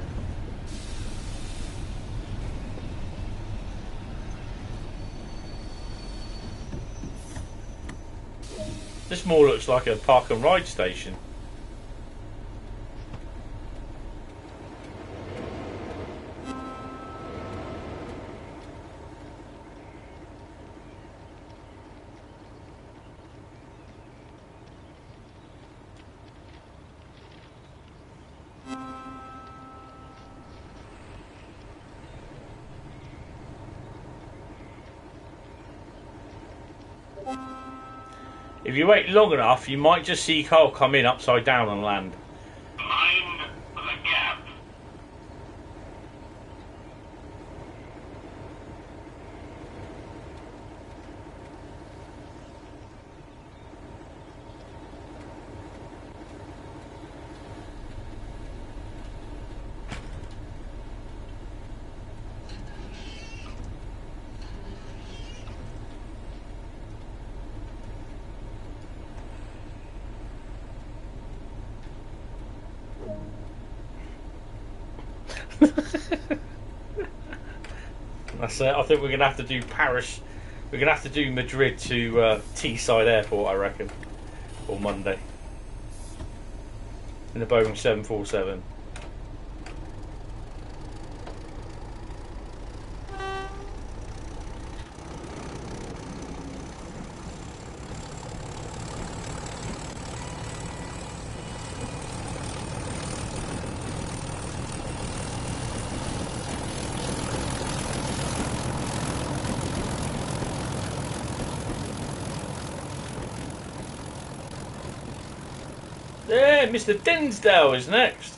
This more looks like a park and ride station. If you wait long enough, you might just see Carl come in upside down and land. Mind the gap. That's it. I think we're going to have to do Paris. We're going to have to do Madrid to Teesside Airport, I reckon, or Monday in the Boeing 747. Yeah, Mr. Dinsdale is next.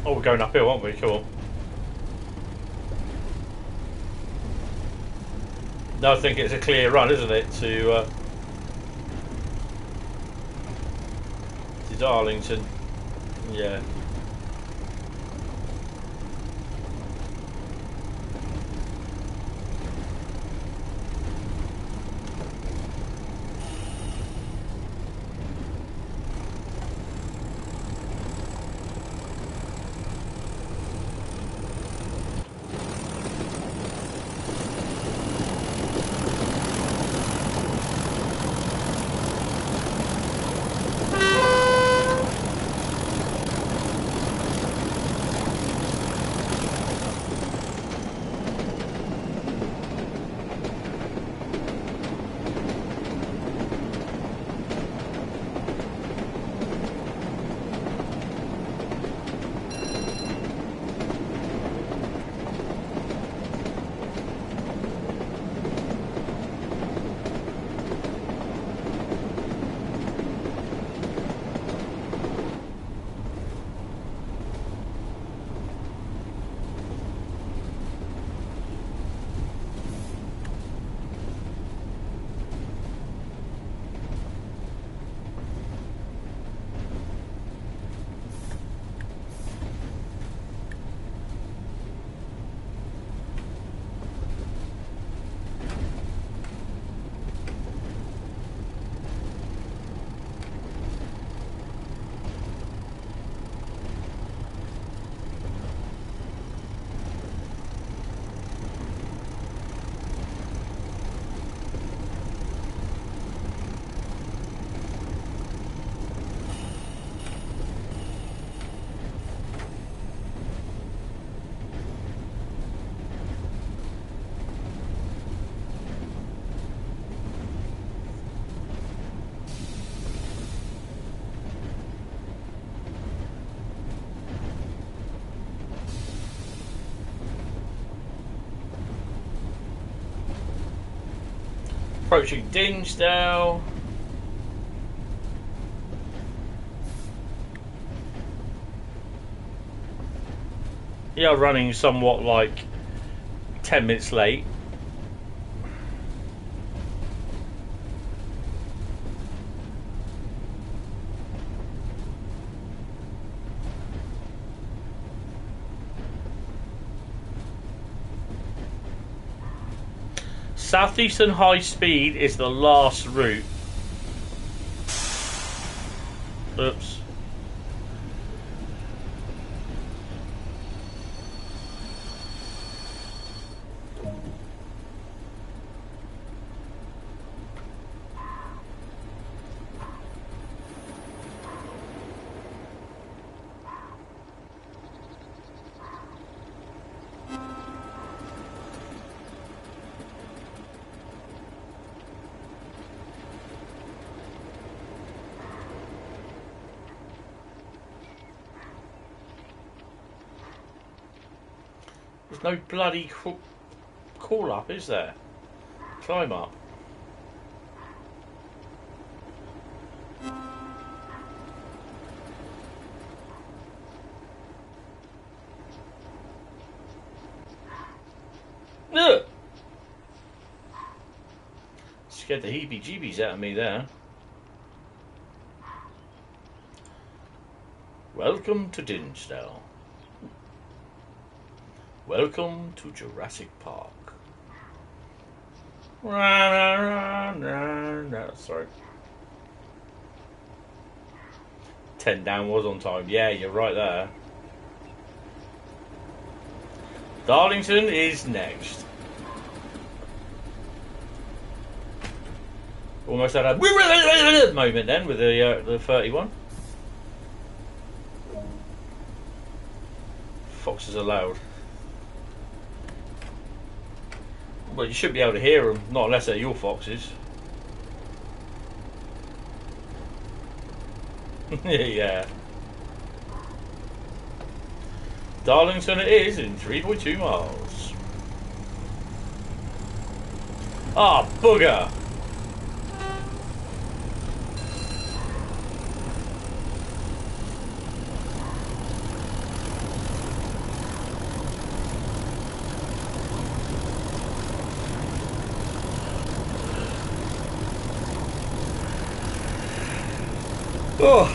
Oh, we're going uphill, aren't we? Come on. No, I think it's a clear run, isn't it, to Darlington? Yeah. approaching Dinsdale. Yeah, running somewhat like 10 minutes late. Southeastern Highspeed is the last route. Oops. There's no bloody call up, is there? Climb up. Ugh! Scared the heebie-jeebies out of me there. Welcome to Dinsdale. Welcome to Jurassic Park. Sorry. 10 down was on time. Yeah, you're right there. Darlington is next. Almost had a moment then with the 31. Foxes are loud. Well, you should be able to hear them, not unless they're your foxes. Yeah. Darlington it is in 3.2 miles. Ah, bugger! Oh.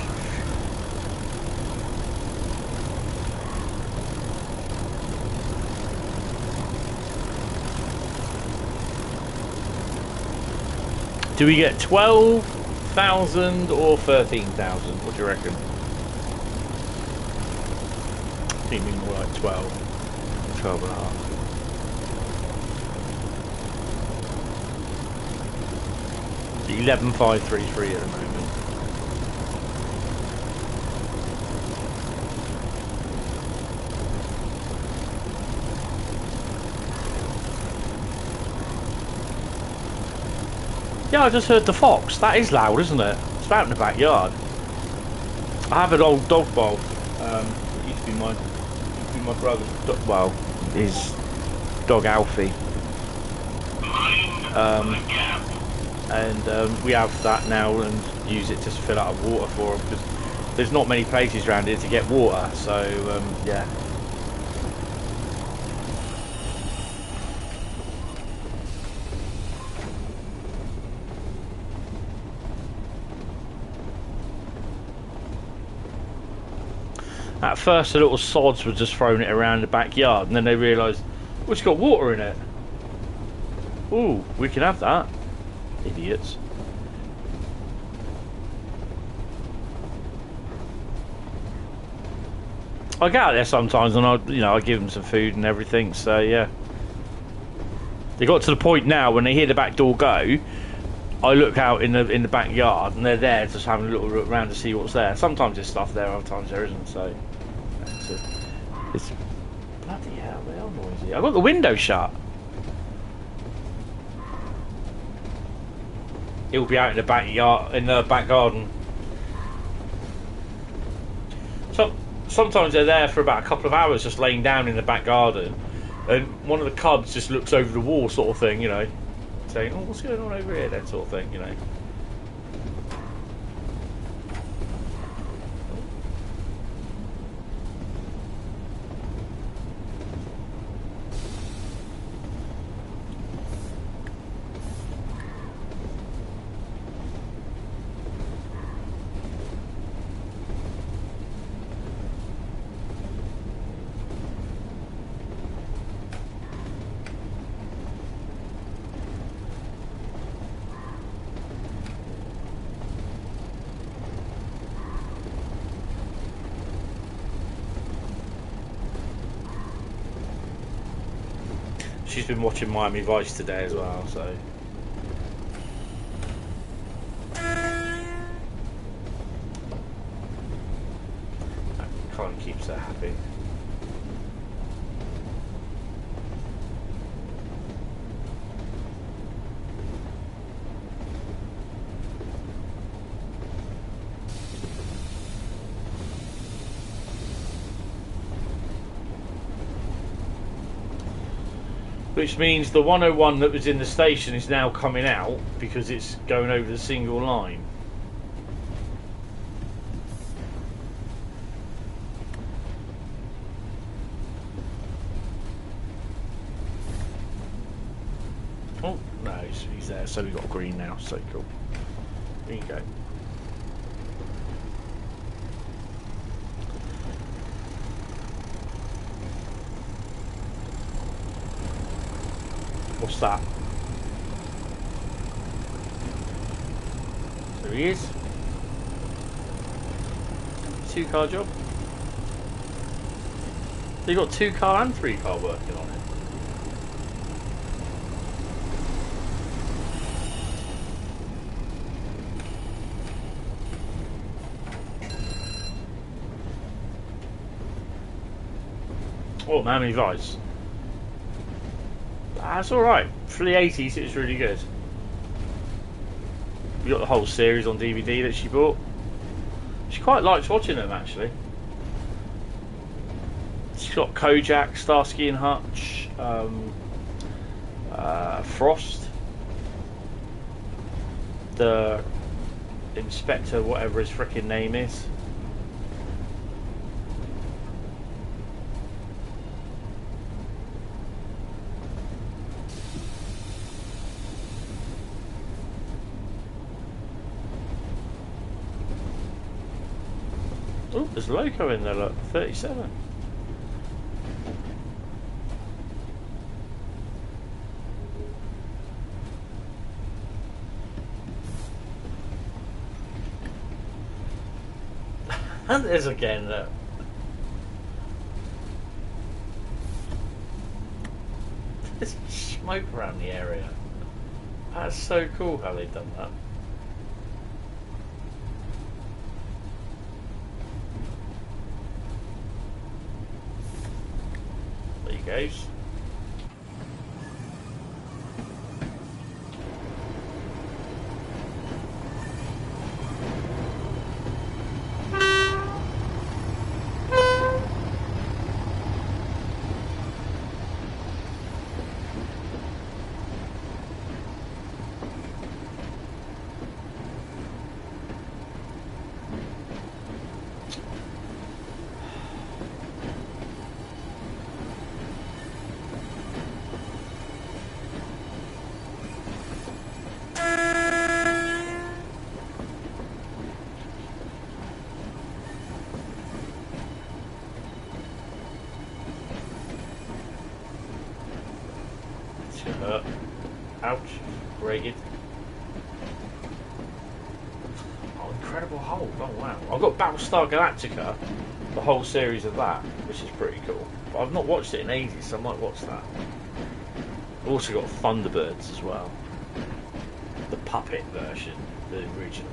Do we get 12,000 or 13,000? What do you reckon? I think we more like 12. 12 and a half. The 11,533 at the moment. Yeah, I just heard the fox. That is loud, isn't it? It's out in the backyard. I have an old dog bowl. It used to be my brother's dog, well, his dog Alfie. And we have that now and use it just to fill out of water for him because there's not many places around here to get water. So yeah. At first the little sods were just throwing it around the backyard and then they realised, well, it's got water in it. Ooh, we can have that. Idiots. I get out there sometimes and I give them some food and everything, so yeah. They got to the point now when they hear the back door go, I look out in the backyard and they're there just having a little look around to see what's there. Sometimes there's stuff there, other times there isn't, so it's bloody hell, they are noisy. I've got the window shut. He'll be out in the backyard, in the back garden. Sometimes they're there for about a couple of hours just laying down in the back garden and one of the cubs just looks over the wall sort of thing, you know. saying, "Oh, what's going on over here?" That sort of thing, you know. She's been watching Miami Vice today as well, so. That kind of keeps her happy. Which means the 101 that was in the station is now coming out because it's going over the single line. Oh, no, he's there, so we've got green now, so cool. There you go. What's that? There he is. 2-car job. They got 2-car and 3-car working on it. Oh, Miami Vice. That's alright. For the 80s, it was really good. We got the whole series on DVD that she bought. She quite likes watching them, actually. She's got Kojak, Starsky and Hutch, Frost, the Inspector, whatever his frickin' name is. Oh, there's Loco in there, look, 37. And there's again, look. There's smoke around the area. That's so cool how they've done that. Goes. Ouch, rated. Oh, incredible hold. Oh wow. I've got Battlestar Galactica, the whole series of that, which is pretty cool. But I've not watched it in ages, so I might watch that. I've also got Thunderbirds as well. The puppet version, the original.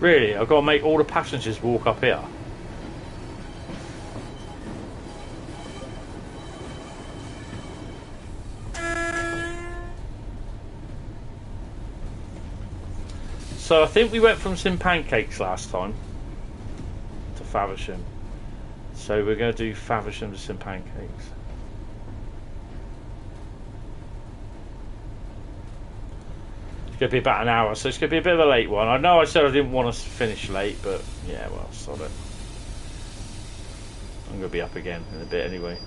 Really, I've got to make all the passengers walk up here. So I think we went from some pancakes last time to Faversham. So we're going to do Faversham to some pancakes. It's going to be about an hour, so it's going to be a bit of a late one. I know I said I didn't want to finish late, but yeah, well, sod it. I'm going to be up again in a bit anyway.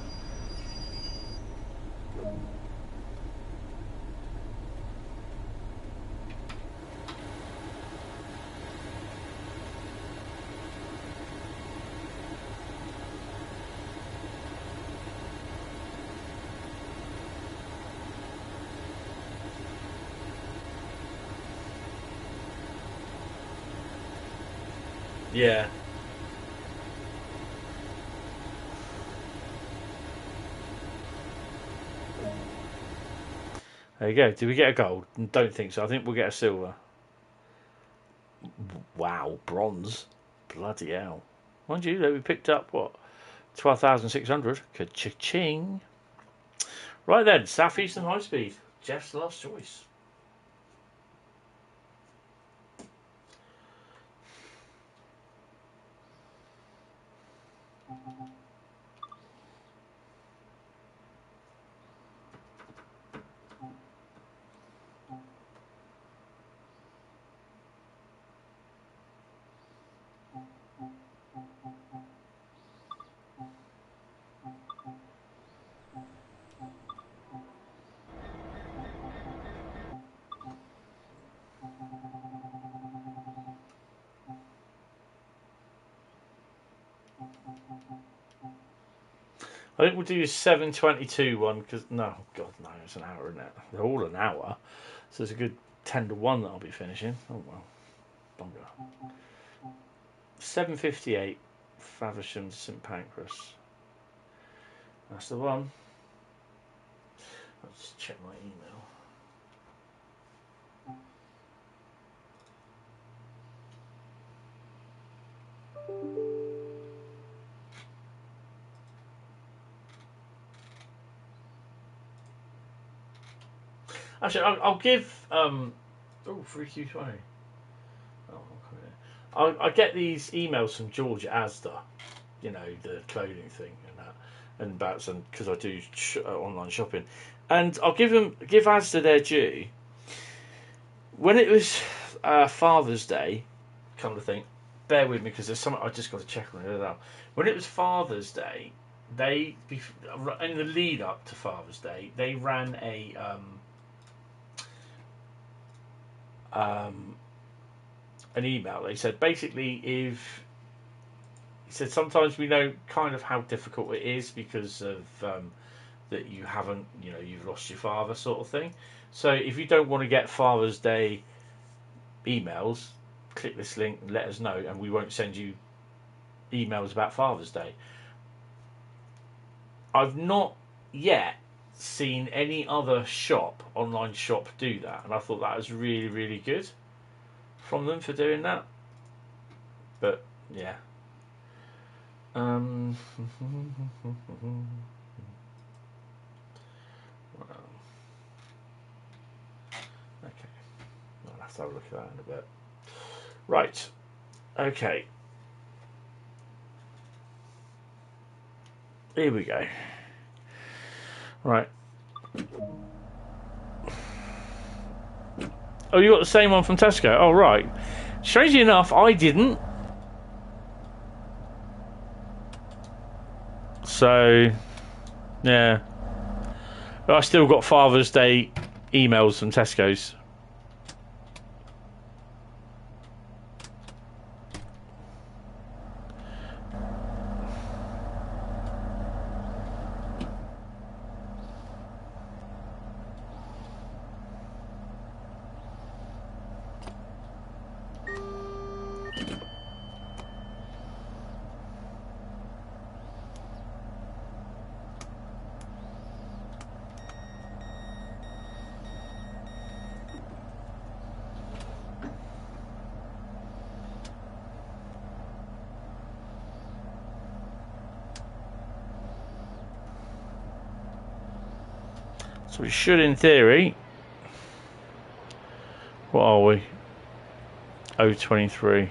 Yeah. There you go. Did we get a gold? Don't think so. I think we'll get a silver. Wow, bronze. Bloody hell. Mind you, though, we picked up, what? 12,600. Ka-ching. Right then, Southeastern Highspeed. Jeff's last choice. I think we'll do 7:22 one because no, God no, it's an hour, isn't it? They're all an hour, so it's a good 10 to 1 that I'll be finishing. Oh well, longer. 7:58, Faversham to St Pancras. That's the one. I'll just check my email. Actually, I'll give free Q20. I get these emails from George at Asda, you know, the clothing thing and that, and about some because I do online shopping, and I'll give Asda their due. When it was Father's Day, come to think, bear with me because there's something I just got to check on it now. When it was Father's Day, they in the lead up to Father's Day, they ran an email. They said basically sometimes we know kind of how difficult it is because of that you haven't, you know, you've lost your father sort of thing. So if you don't want to get Father's Day emails, click this link and let us know, and we won't send you emails about Father's Day. I've not yet seen any other online shop do that, and I thought that was really, really good from them for doing that. But yeah. Okay. I'll have to have a look at that in a bit. Right. Okay. Here we go. Right. Oh, you got the same one from Tesco? Oh, right. Strangely enough, I didn't. So, yeah. But I still got Father's Day emails from Tesco's. So we should, in theory, what are we? 023.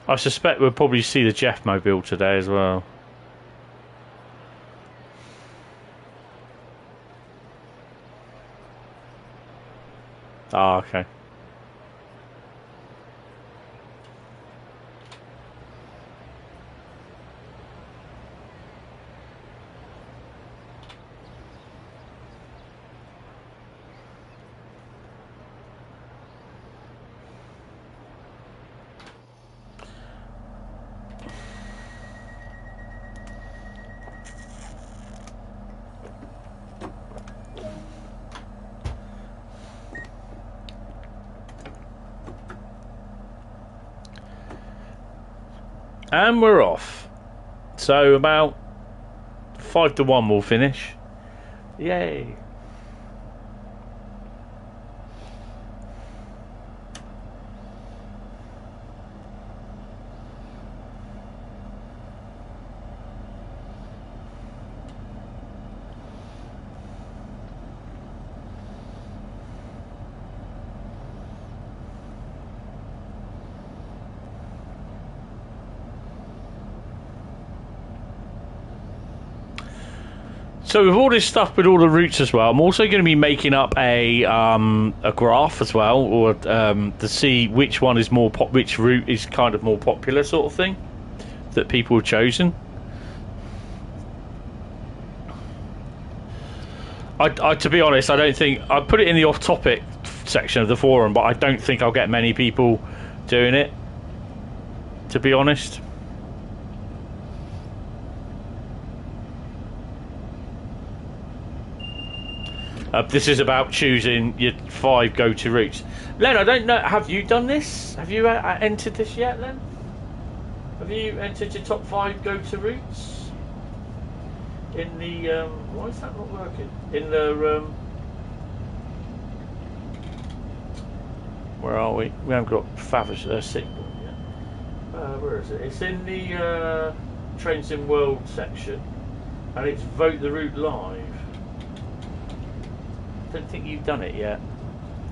I suspect we'll probably see the Jeff Mobile today as well. Ah, okay. And we're off. So about 5 to 1 we'll finish. Yay. So with all this stuff with all the routes as well, I'm also going to be making up a graph as well, or to see which one is more which route is kind of more popular, sort of thing, that people have chosen. I to be honest, I don't think I put it in the off-topic section of the forum, but I don't think I'll get many people doing it, to be honest. This is about choosing your 5 go-to routes. Len, I don't know. Have you done this? Have you entered this yet, Len? Have you entered your top 5 go-to routes? In the why is that not working? In the where are we? We haven't got Favish signal yet. Where is it? It's in the Trains in World section, and it's Vote the Route Live. I don't think you've done it yet.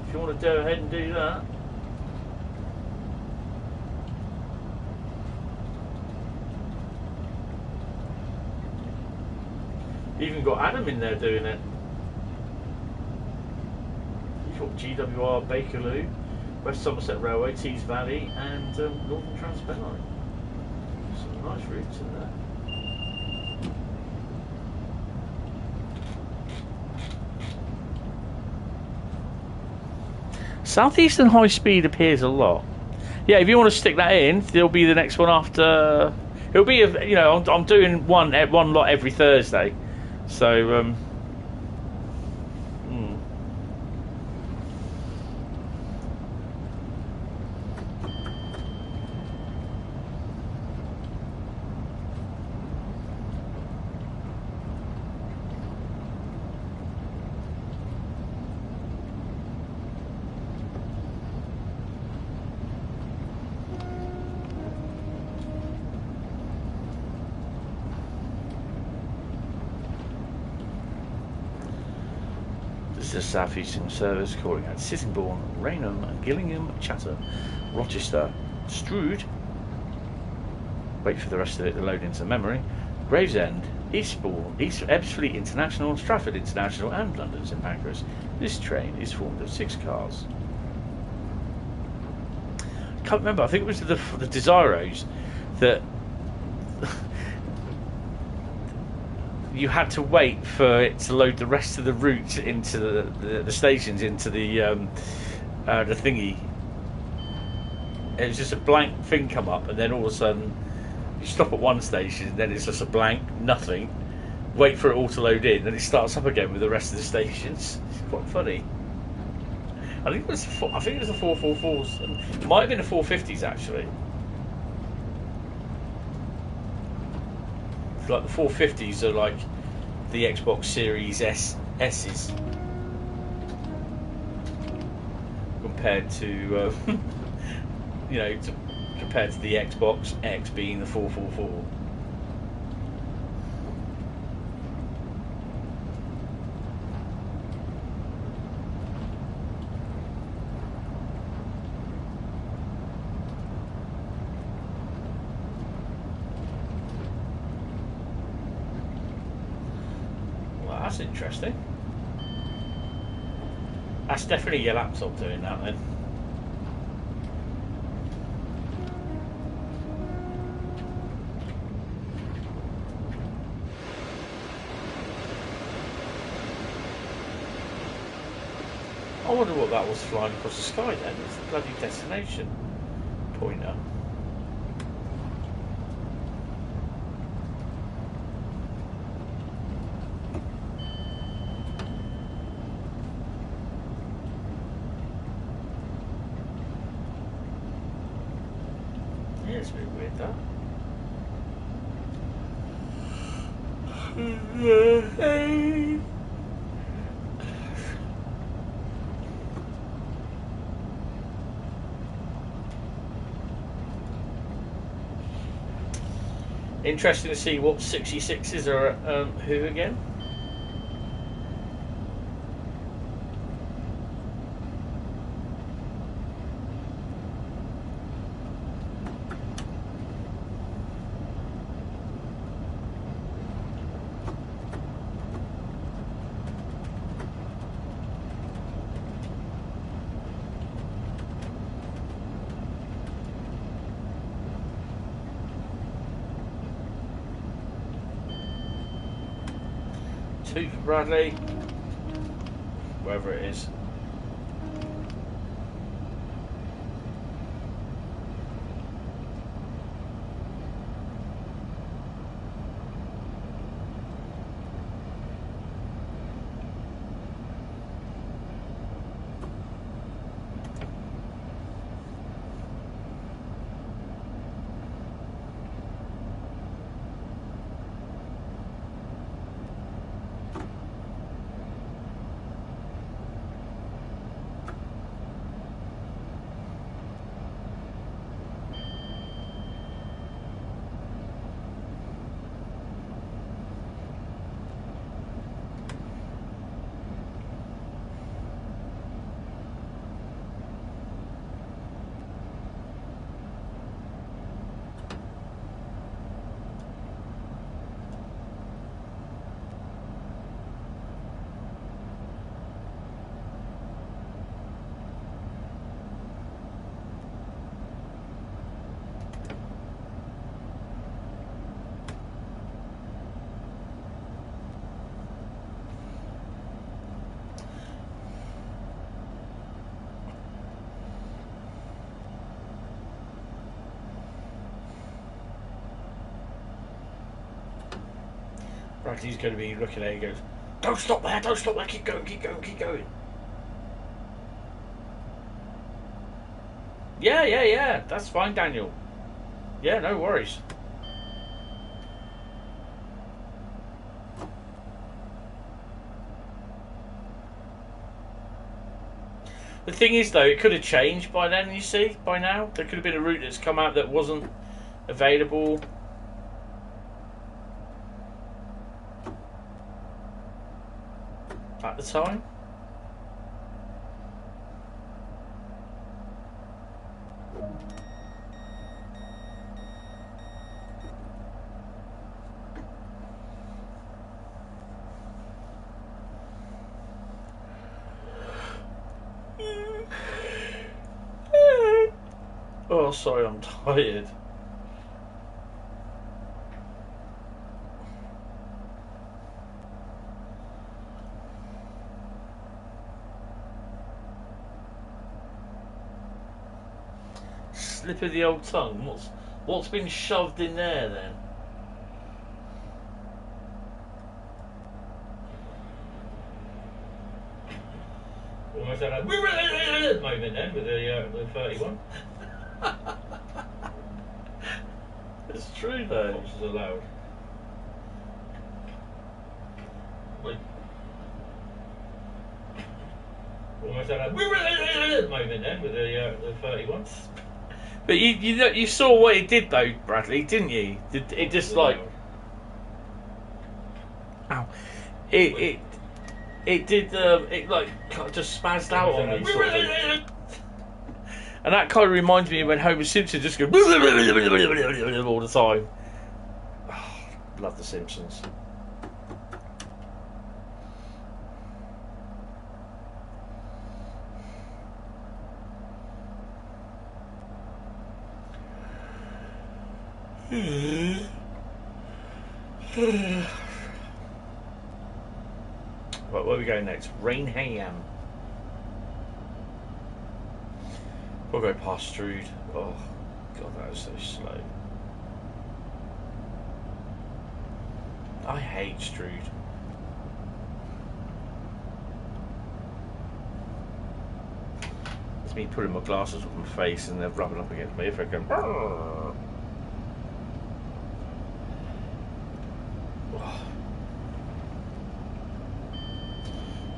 If you want to go ahead and do that. Even got Adam in there doing it. You've got GWR, Bakerloo, West Somerset Railway, Tees Valley, and Northern Trans Pennine. Some nice routes in there. Southeastern Highspeed appears a lot. Yeah, if you want to stick that in, there'll be the next one after. It'll be, you know, I'm doing one lot every Thursday, so. The Southeastern service calling at Sittingbourne, Rainham, Gillingham, Chatham, Rochester, Strood. Wait for the rest of it to load into memory. Gravesend, Eastbourne, East Ebbsfleet International, Stratford International, and London St Pancras. This train is formed of 6 cars. I can't remember. I think it was the Desiros that. You had to wait for it to load the rest of the route into the stations, into the thingy. It was just a blank thing come up, and then all of a sudden you stop at one station, and then it's just a blank, nothing. Wait for it all to load in, then it starts up again with the rest of the stations. It's quite funny. I think it was the 444s. It might have been the 450s actually. Like the 450s are like the Xbox Series S's. Good compared to you know, compared to the Xbox X being the 444. That's interesting. That's definitely your laptop doing that then. I wonder what that was flying across the sky then. It's the bloody destination pointer. Yeah, it's a bit weird that. Interesting to see what 66s are at who again? Two for Bradley, wherever it is. Bradley's going to be looking at it and goes, don't stop there, keep going, keep going, keep going. Yeah, that's fine, Daniel. Yeah, no worries. The thing is though, it could have changed by then, you see, by now. There could have been a route that's come out that wasn't available. At the time. Oh, sorry, I'm tired. Slip of the old tongue. What's been shoved in there then? Almost had a moment then with the 31. It's true though. Which is allowed. Wait. Almost had a moment then with the 31. But you saw what it did though, Bradley, didn't you? It just like, ow, it did it like just spazzed out on me sort of thing. And that kind of reminds me of when Homer Simpson just goes all the time. Oh, love the Simpsons. Right, where are we going next? Rainham. We'll go past Strood. Oh, God, that was so slow. I hate Strood. It's me putting my glasses on my face and they're rubbing up against my ear. Going, oh.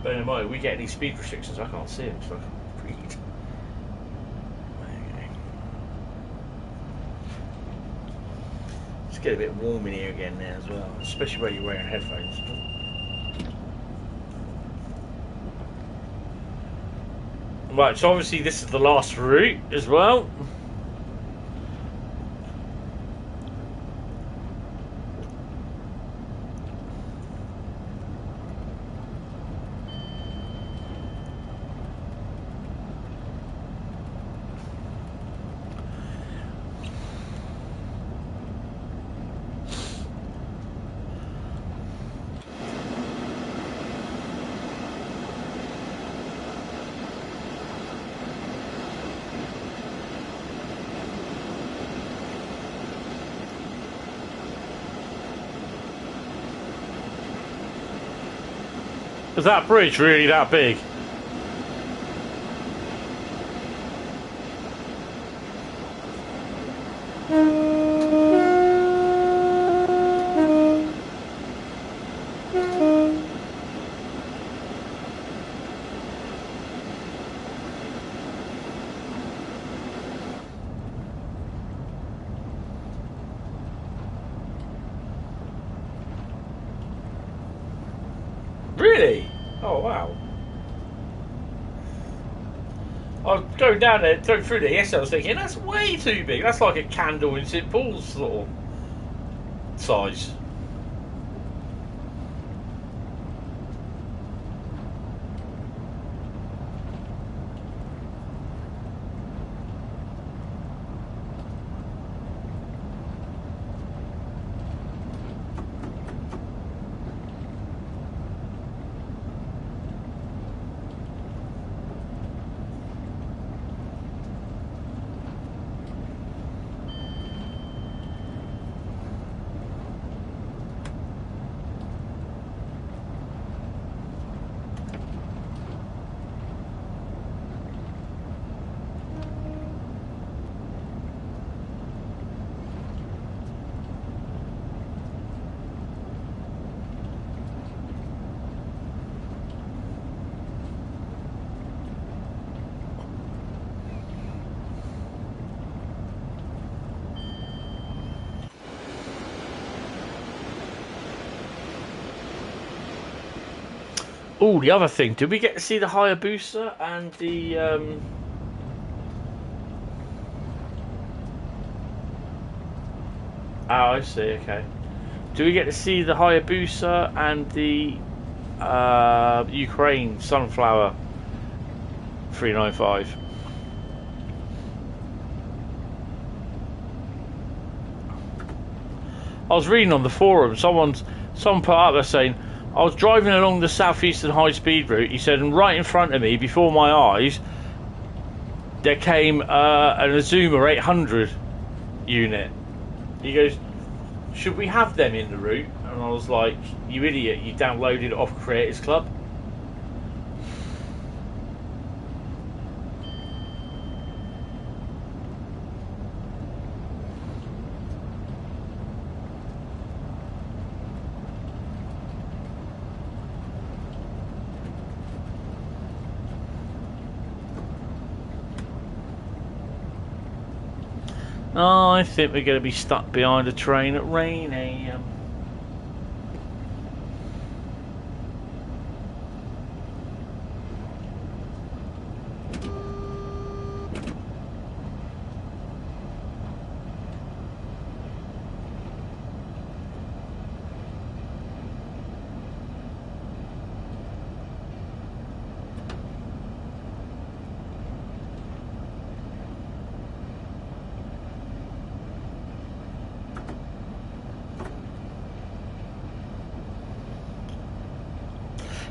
Bear in mind, we get any speed restrictions, I can't see them, so I can't read. It's getting a bit warm in here again now as well, especially where you're wearing headphones. Right, so obviously this is the last route as well. Is that bridge really that big? Really? Oh wow. I was going down there, going through there yesterday, I was thinking, that's way too big. That's like a candle in St Paul's sort of size. Oh, the other thing, did we get to see the Hayabusa and the Oh, I see, okay. Do we get to see the Hayabusa and the Ukraine Sunflower 395? I was reading on the forum, someone put up there saying, I was driving along the Southeastern Highspeed route, he said, and right in front of me, before my eyes, there came an Azuma 800 unit. He goes, should we have them in the route? And I was like, you idiot, you downloaded it off Creators Club. Oh, I think we're going to be stuck behind a train at Rainham.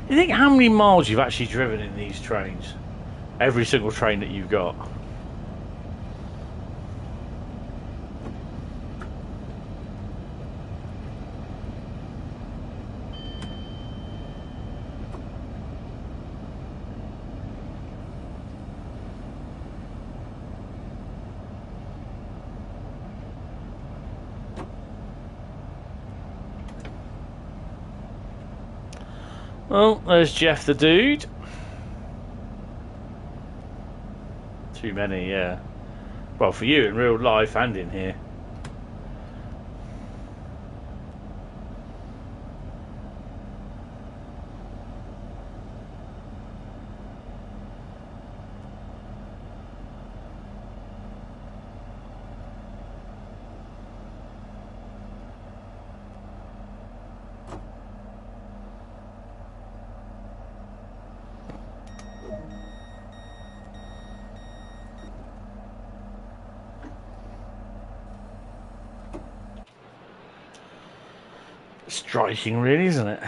You think how many miles you've actually driven in these trains? Every single train that you've got. Well, there's Jeff the dude. Too many, yeah. Well, for you in real life and in here. Striking, really, isn't it?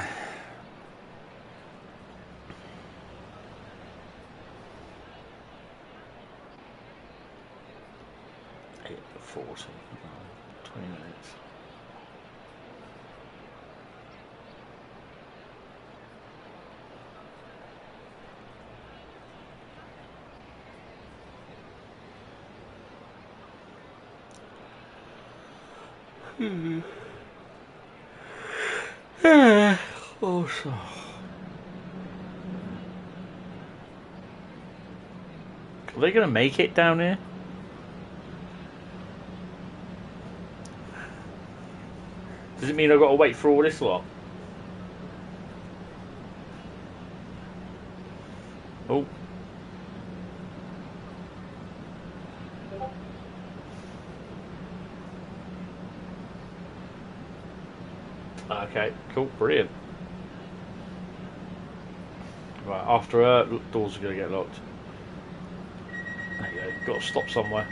Eight 40, 20 minutes. Also, are they going to make it down here? Does it mean I've got to wait for all this lot? Oh. Okay, cool, brilliant. Right, after her, doors are going to get locked. There you go, got to stop somewhere.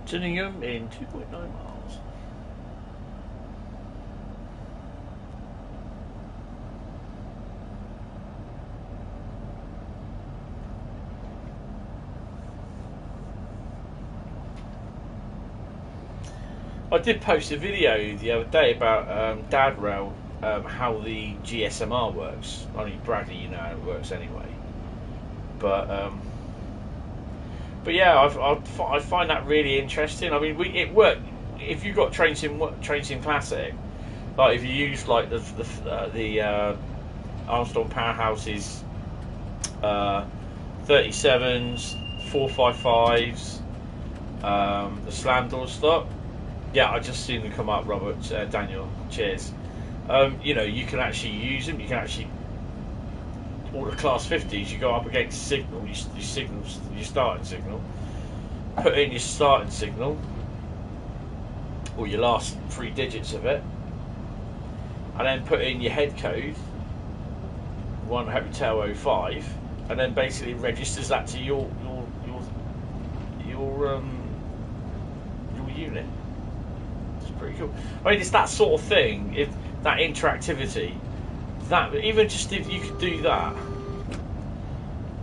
Gillingham in 2.9 miles. I did post a video the other day about Dad Rail, how the GSMR works. I mean, Bradley, you know how it works anyway. But yeah, I find that really interesting. I mean, it worked if you got Train Sim Classic. Like if you use like the Armstrong Powerhouses 37s, 455s, the slam door stock. Yeah, I just seen them come up, Robert, Daniel. Cheers. You know, you can actually use them. You can actually. All the class 50s, you go up against signal, your signals, your starting signal, put in your starting signal, or your last 3 digits of it, and then put in your head code, 1 Hotel 05, and then basically registers that to your unit. It's pretty cool. I mean, it's that sort of thing, if that interactivity. That even just if you could do that,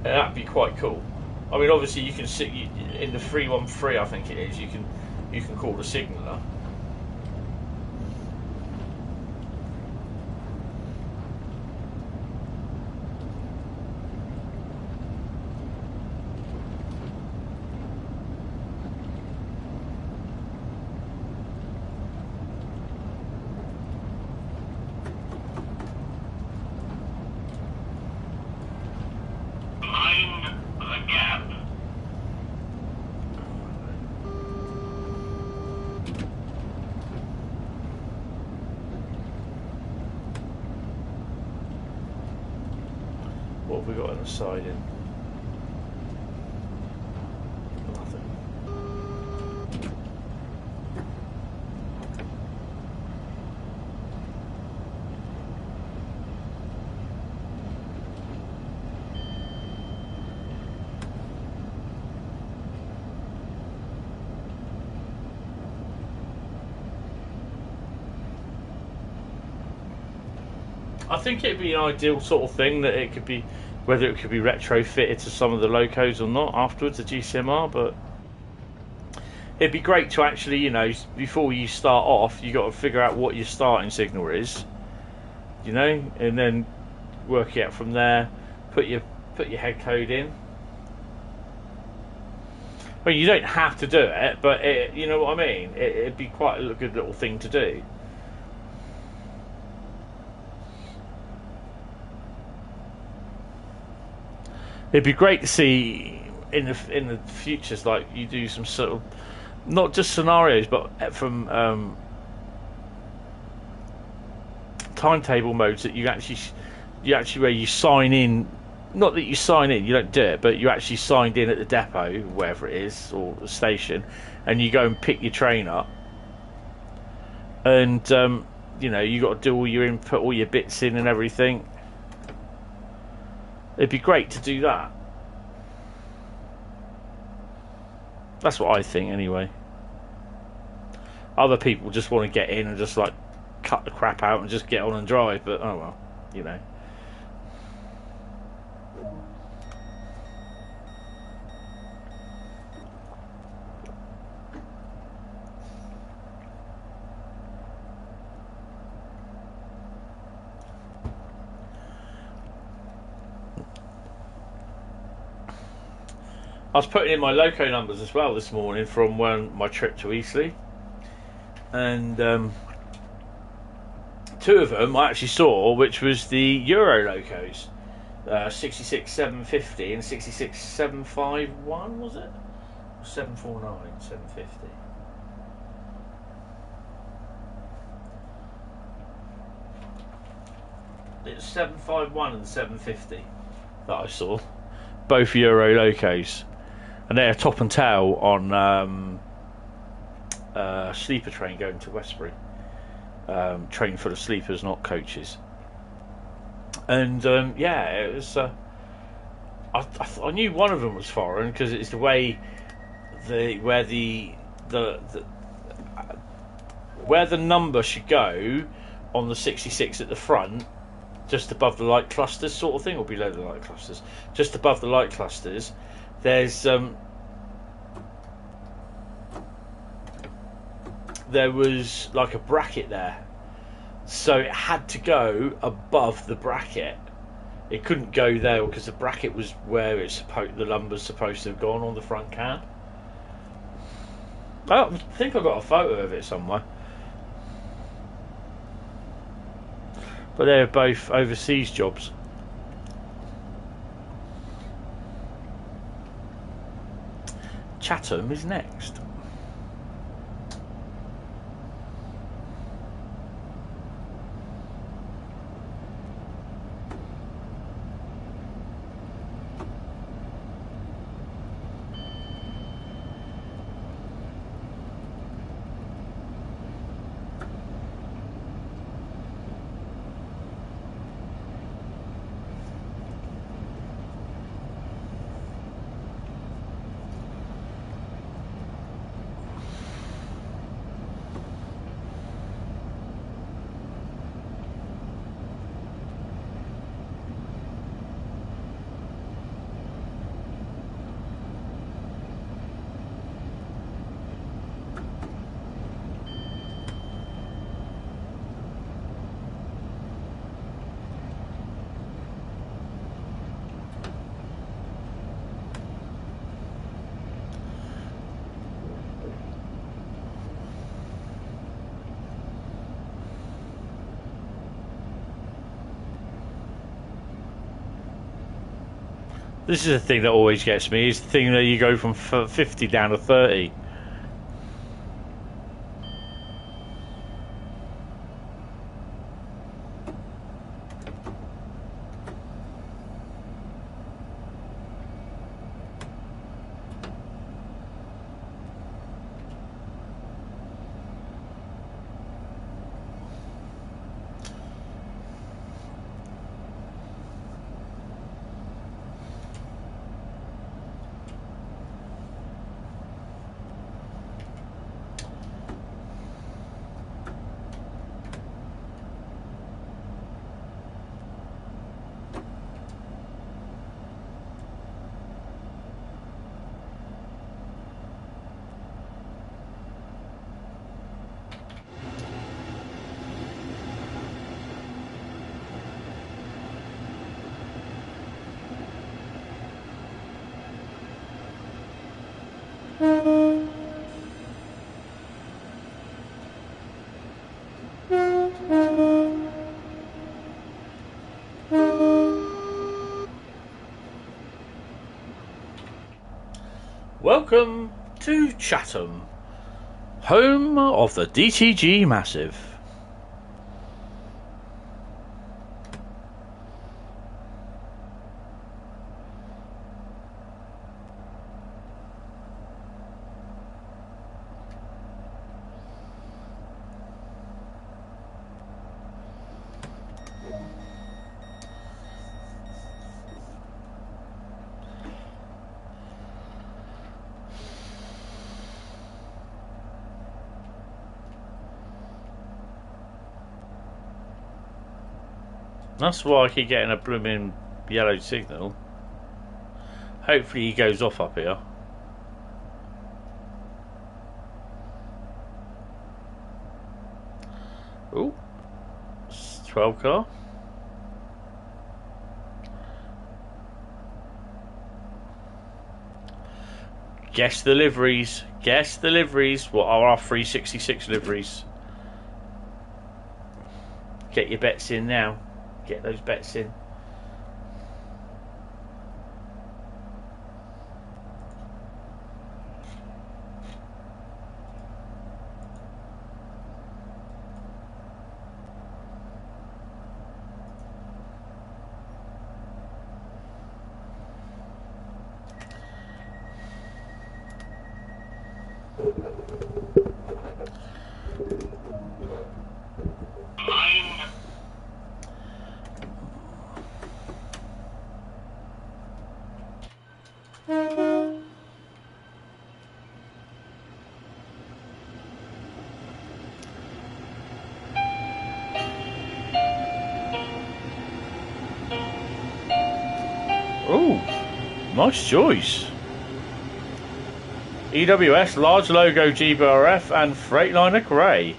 that'd be quite cool. I mean, obviously you can sit in the 313, I think it is. You can call the signaller. the siding. Nothing. I think it'd be an ideal sort of thing that it could be, whether it could be retrofitted to some of the locos or not afterwards, the GCMR, but it'd be great to actually, you know, before you start off, you got to figure out what your starting signal is, you know, and then work it out from there. Put your head code in. Well, you don't have to do it, but you know what I mean. It'd be quite a good little thing to do. It'd be great to see in the futures, like you do some sort of, not just scenarios, but from timetable modes that you actually where you sign in. Not that you sign in, you don't do it, but you actually signed in at the depot, wherever it is, or the station, and you go and pick your train up, and you know, you got to do all your input, all your bits in and everything. It'd be great to do that. That's what I think, anyway. Other people just want to get in and just like cut the crap out and just get on and drive, but oh well, you know. I was putting in my loco numbers as well this morning from my trip to Eastleigh, and two of them I actually saw, which was the Euro locos, 66750 and 66751, was it? 749, 750. It's 751 and 750 that I saw, both Euro locos. And they're top and tail on sleeper train going to Westbury. Train full of sleepers, not coaches. And yeah, it was. I knew one of them was foreign because it's the way where the number should go on the 66 at the front, just above the light clusters, sort of thing, or below the light clusters, just above the light clusters. There was like a bracket there, so it had to go above the bracket. It couldn't go there because the bracket was where the number's supposed to have gone on the front cab. I think I got a photo of it somewhere, but they're both overseas jobs. Chatham is next. This is the thing that always gets me, is the thing that you go from 50 down to 30. Welcome to Chatham, home of the DTG Massive. That's why I keep getting a blooming yellow signal. Hopefully he goes off up here. Oh, 12 car. Guess the liveries. Guess the liveries. What are our 366 liveries? Get your bets in now. Get those bets in. Oh, nice choice. EWS, large logo GBRF and Freightliner Grey.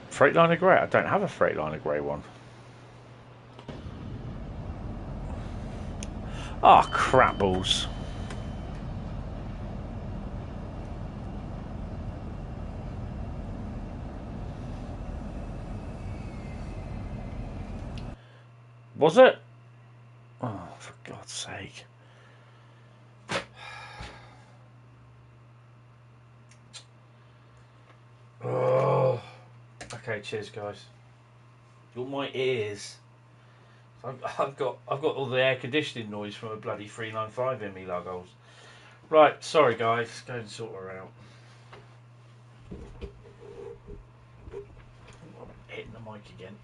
Freightliner Grey? I don't have a Freightliner Grey one. Ah, oh, crap balls. Was it? Oh, for God's sake. Oh. Okay, cheers, guys. You're my ears. I've got all the air conditioning noise from a bloody 395 in me, luggles. Right, sorry guys, let's go and sort her out. I'm hitting the mic again.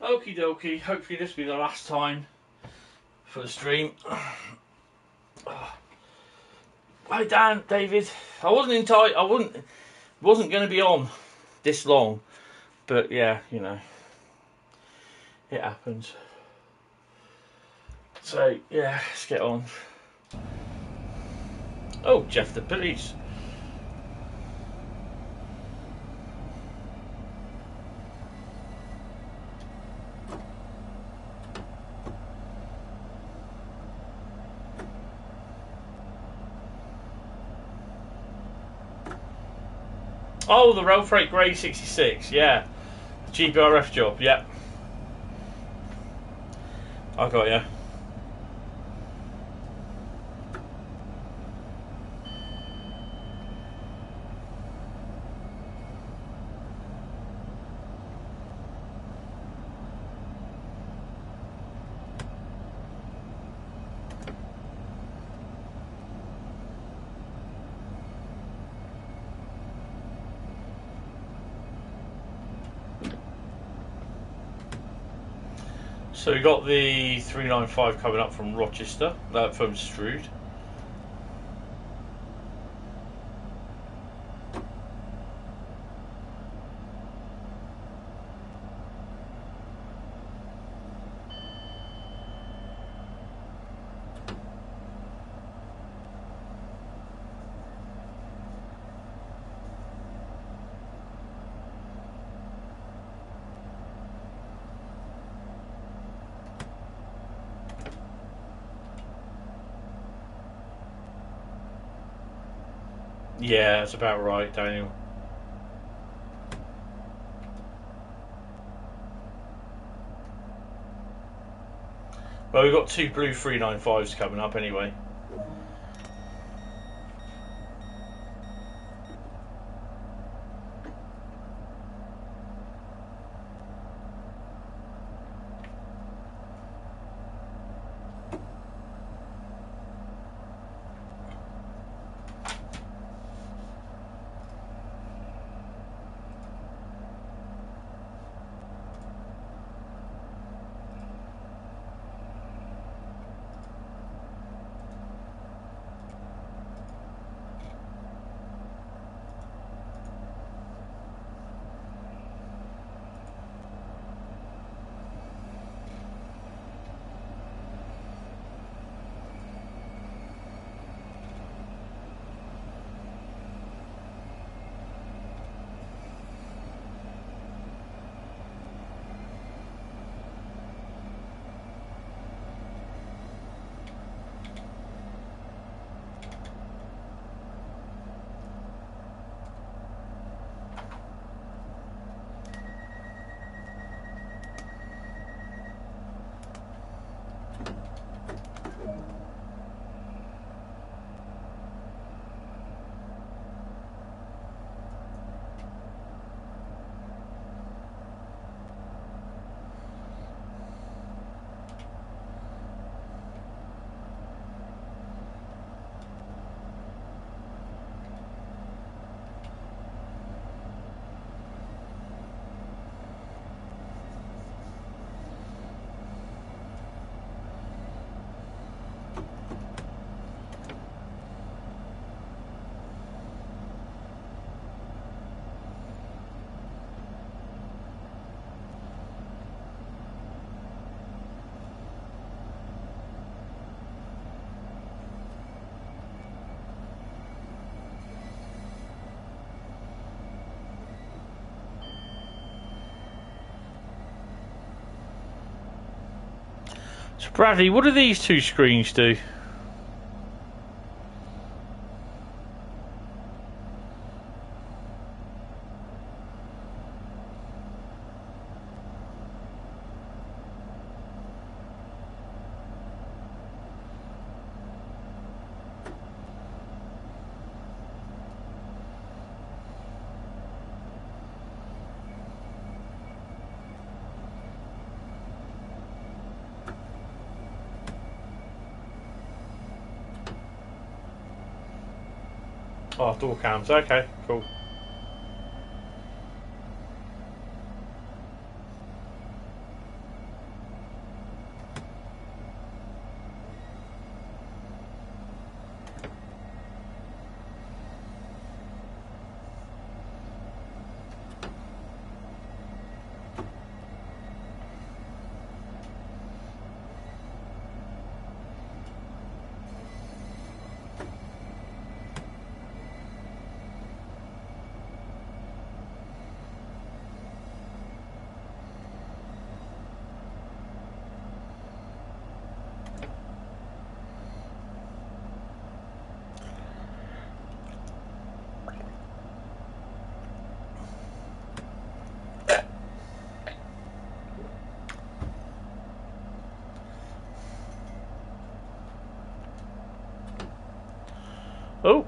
Okie dokie. Hopefully this will be the last time for the stream. Hi Dan, David. I wasn't wasn't going to be on this long, but yeah, you know, it happens. So yeah, let's get on. Oh, Jeff the police. Oh, the Rail Freight Grey 66, yeah. GBRF job, yeah. I got you. So we got the 395 coming up from Rochester, from Strood. Yeah, that's about right, Daniel. Well, we've got two blue 395s coming up anyway. So Bradley, what do these two screens do? Oh, door cams. Okay, cool. Oh.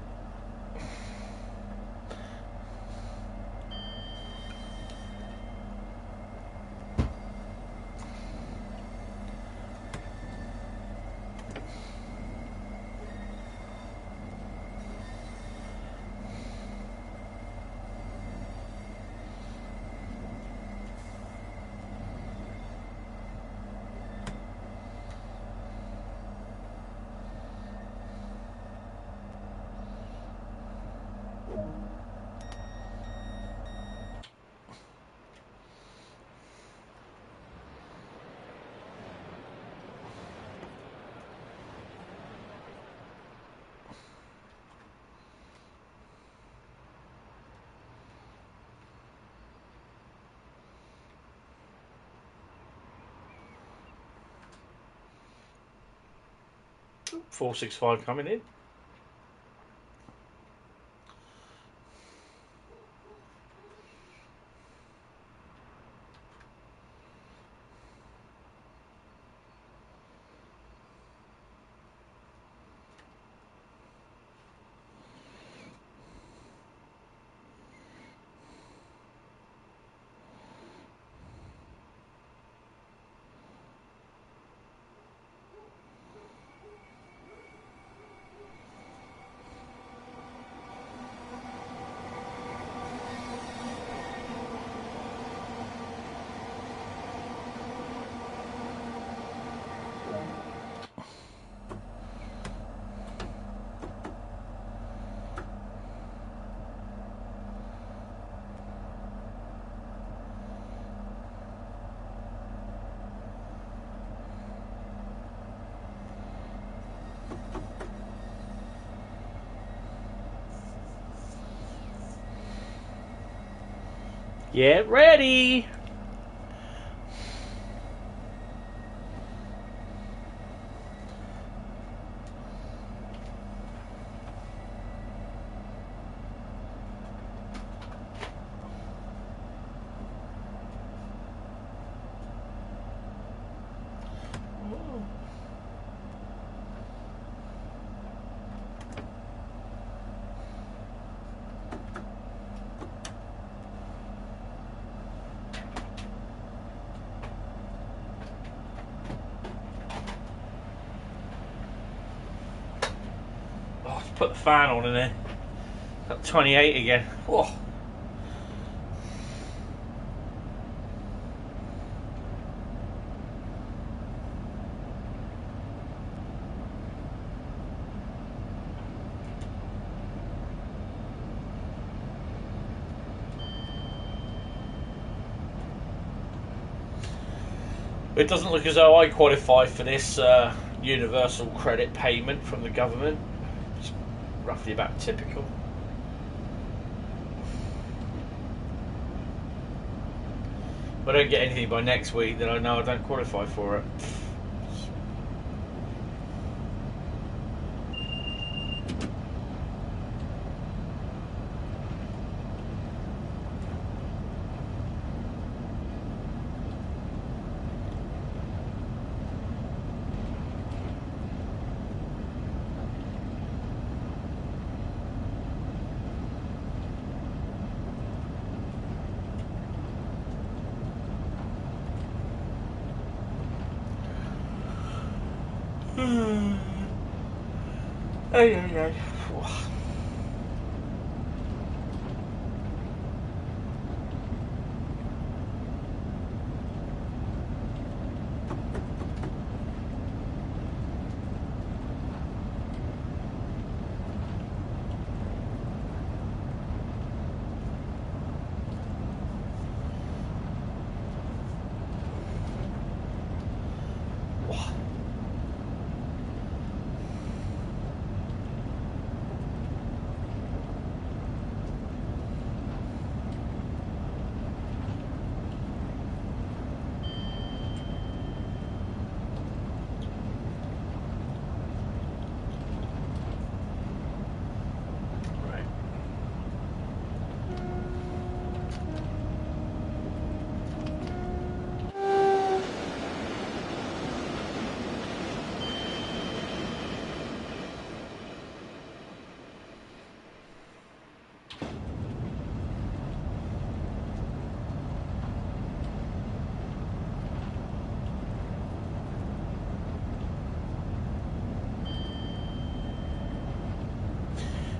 $465 coming in. Get ready! Put the fan on in there. Got 28 again. Whoa. It doesn't look as though I qualify for this universal credit payment from the government. It's roughly about typical. If I don't get anything by next week, then I know I don't qualify for it. Ay, ay, ay.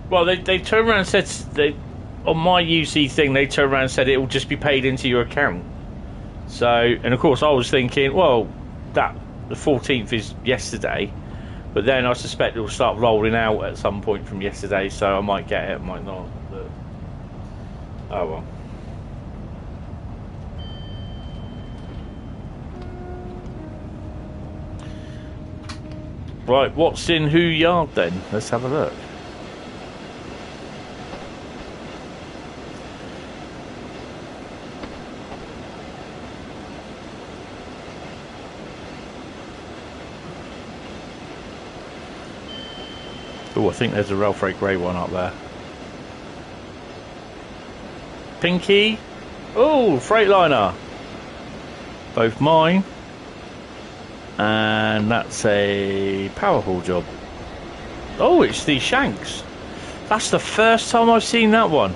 Well, they turned around and said, on my UC thing, they turned around and said it will just be paid into your account. So, and of course I was thinking, well, the 14th is yesterday, but then I suspect it will start rolling out at some point from yesterday, so I might get it, might not. But, oh well. Right, what's in who yard then? Let's have a look. Oh, I think there's a Rail Freight Grey one up there. Pinky. Oh, Freightliner. Both mine. And that's a power haul job. Oh, it's the Shanks. That's the first time I've seen that one.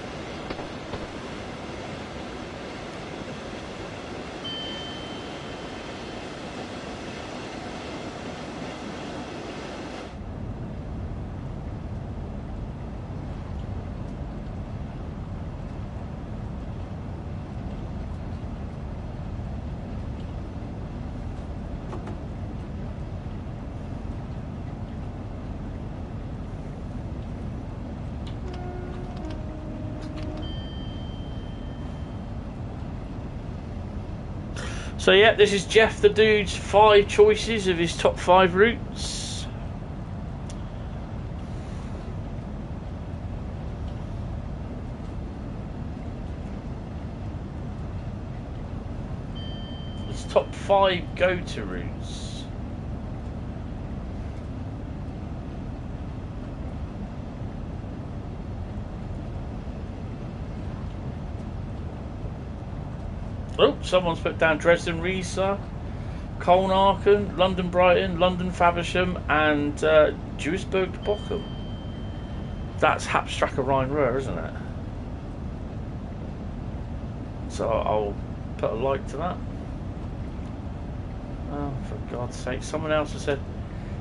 So yeah, this is Jeff the Dude's 5 choices of his top 5 routes. His top 5 go-to routes. Oh, someone's put down Dresden, Riesa, Colnarken, London, Brighton, London, Faversham, and Duisburg to Bochum. That's Hauptstrecke Rhein-Ruhr, isn't it? So I'll put a like to that. Oh, for God's sake! Someone else has said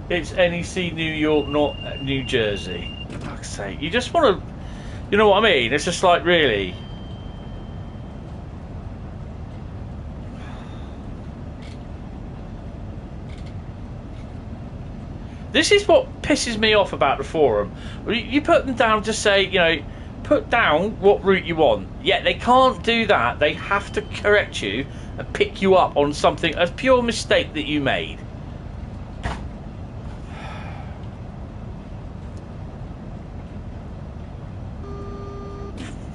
it's NEC New York, not New Jersey. For fuck's sake! You just want to, you know what I mean? It's just like, really. This is what pisses me off about the forum. You put them down, just say, you know, put down what route you want. Yet they can't do that. They have to correct you and pick you up on something, a pure mistake that you made.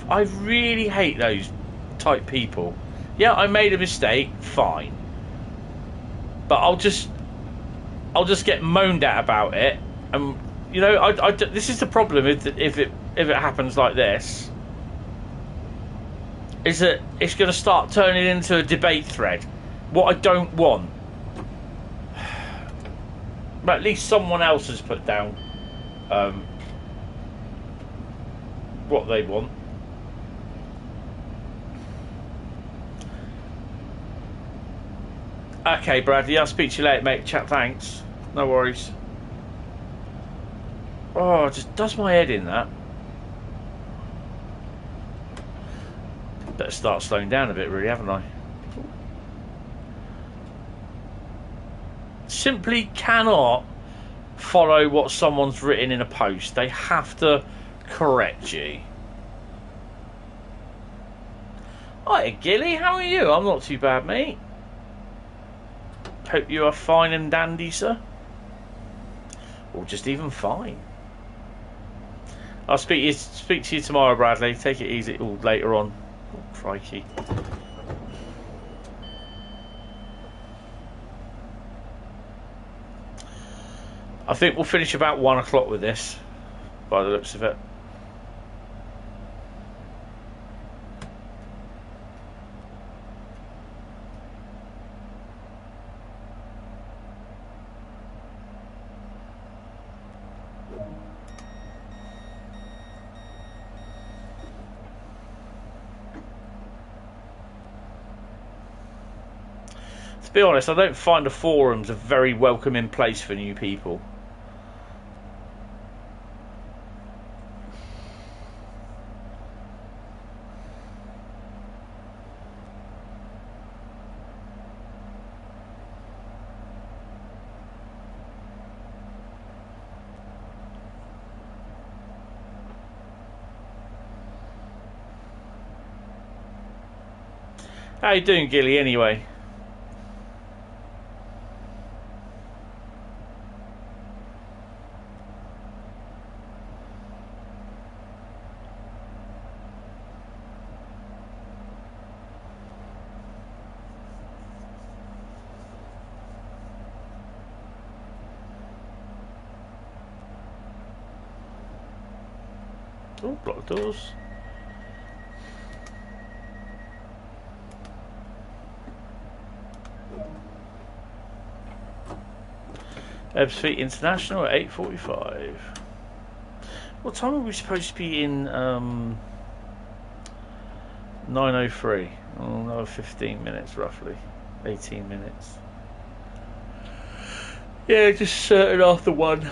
I really hate those type people. Yeah, I made a mistake, fine. But I'll just get moaned at about it, and you know, this is the problem. If it happens like this, is that it's going to start turning into a debate thread. What I don't want, but at least someone else has put down what they want. Okay, Bradley, I'll speak to you later, mate. Chat, thanks. No worries. Oh, it just does my head in, that. Better start slowing down a bit, really, haven't I? Simply cannot follow what someone's written in a post. They have to correct you. Hi, Gilly, how are you? I'm not too bad, mate. Hope you are fine and dandy, sir. Or just even fine. I'll speak to you tomorrow, Bradley. Take it easy later on. Oh, crikey. I think we'll finish about 1 o'clock with this, by the looks of it. be honest, I don't find the forums a very welcoming place for new people. How you doing, Gilly, anyway? Oh, block the doors. Ebbsfleet International at 8:45. What time are we supposed to be in? 9:03. Oh, another 15 minutes, roughly. 18 minutes. Yeah, just certain after 1.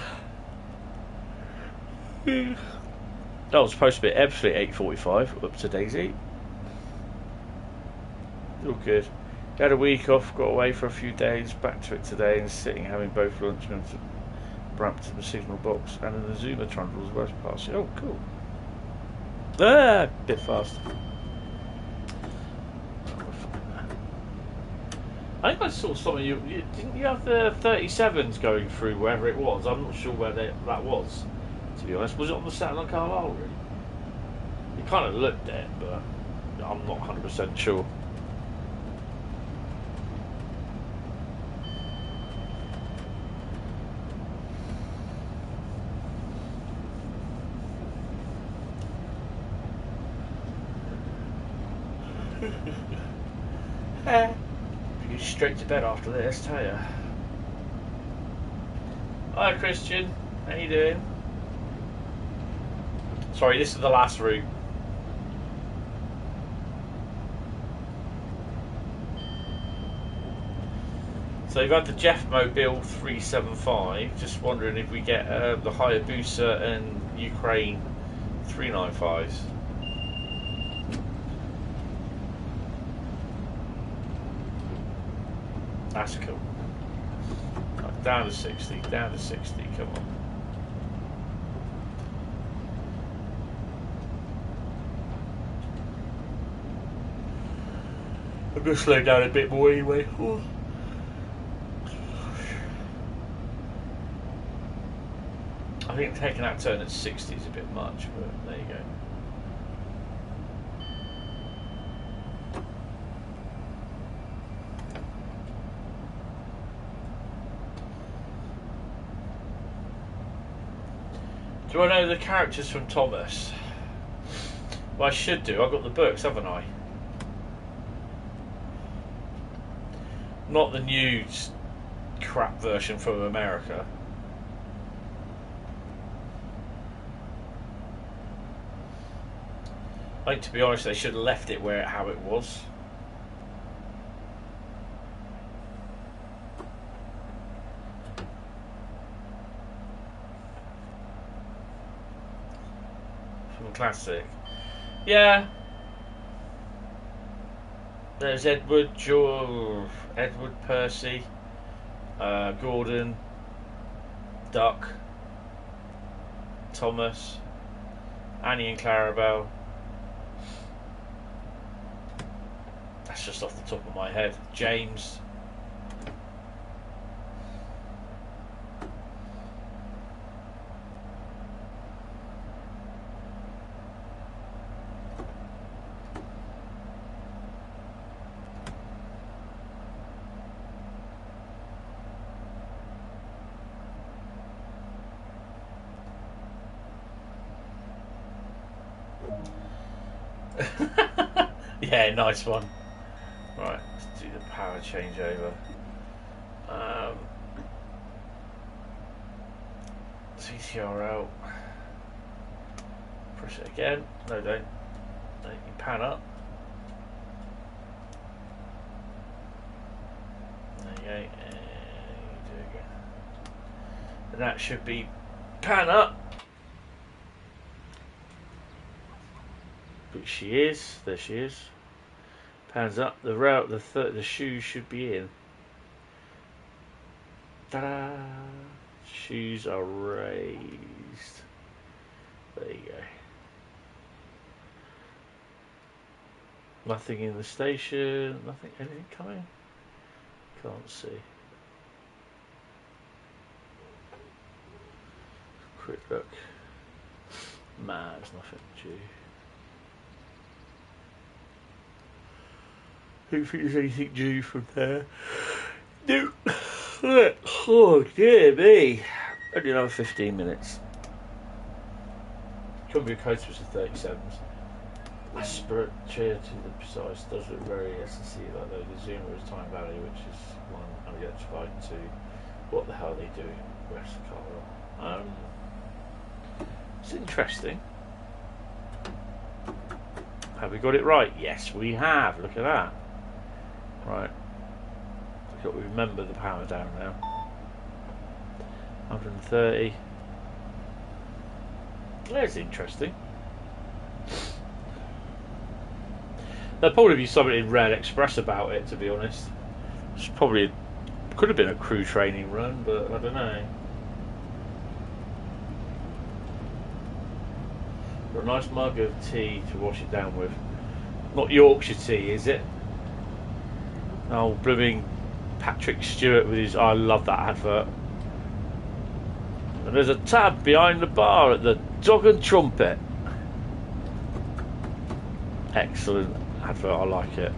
That was supposed to be at Ebbsfleet 8:45. Up to Daisy. All good. Had a week off, got away for a few days, back to it today and sitting having both lunch and to Brampton, the signal box, and an Azuma trundle as well as past. Oh, cool. Ah, bit fast. I think I saw some of you. Didn't you have the 37s going through wherever it was? I'm not sure where that was, to be honest. Was it on the Satellite Carlisle route? It kind of looked it, but I'm not 100% sure. You go straight to bed after this, tell ya. Hi Christian, how you doing? Sorry, this is the last route. So you've had the Jeff Mobile 375, just wondering if we get the Hayabusa and Ukraine 395s. That's cool. Right, down to 60, down to 60, come on. I'm going to slow down a bit more anyway. Oh. I think taking that turn at 60 is a bit much, but there you go. Do I know the characters from Thomas? Well, I should do. I've got the books, haven't I? Not the new crap version from America. I think, to be honest, they should have left it how it was. From Classic. Yeah. There's Edward, Percy, Gordon, Duck, Thomas, Annie and Clarabelle. That's just off the top of my head. James. Yeah, nice one. Right, let's do the power changeover. CTRL. Push it again. No, don't. No, you pan up. There you go. And do it again. And that should be pan up. Which she is. There she is. Pans up. The route. The shoes should be in. Ta-da! Shoes are raised. There you go. Nothing in the station. Nothing. Anything coming? Can't see. Quick look. Nah, there's nothing due. Don't think there's anything due from there. No. Oh dear me. Only another 15 minutes. Cumbria Coast was the 37s. The Spirit chair to the precise does look very S&C like though. The Zoomer is Time Valley, which is one unelectrified, and two, what the hell are they doing west of Carlisle? It's interesting. Have we got it right? Yes, we have. Look at that. Right. We've got to remember the power down now. 130. That's interesting. There'll probably be something in Rail Express about it, to be honest. It's probably could have been a crew training run, but I don't know. Got a nice mug of tea to wash it down with. Not Yorkshire tea, is it? Oh, blooming Patrick Stewart with his... I love that advert. And there's a tab behind the bar at the Dog and Trumpet. Excellent advert, I like it.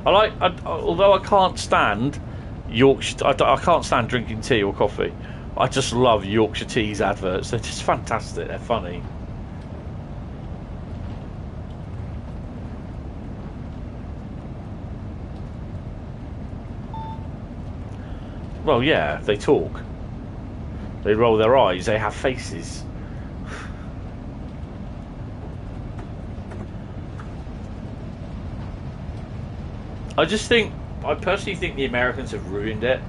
Although I can't stand Yorkshire... I can't stand drinking tea or coffee. I just love Yorkshire Tea's adverts. They're just fantastic, they're funny. Well, yeah, they talk. They roll their eyes. They have faces. I personally think the Americans have ruined it.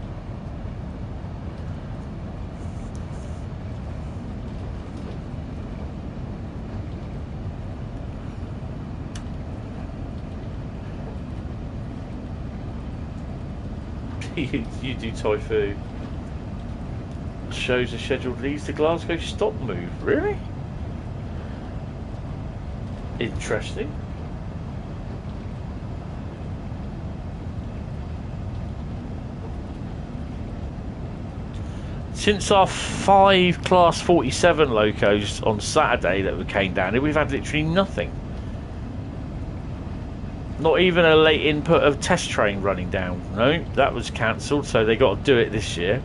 you do Typhoon. Shows are scheduled leads to Glasgow stop move. Really? Interesting. Since our 5 Class 47 locos on Saturday that we came down here, we've had literally nothing. Not even a late input of test train running down. No, that was cancelled, so they got to do it this year.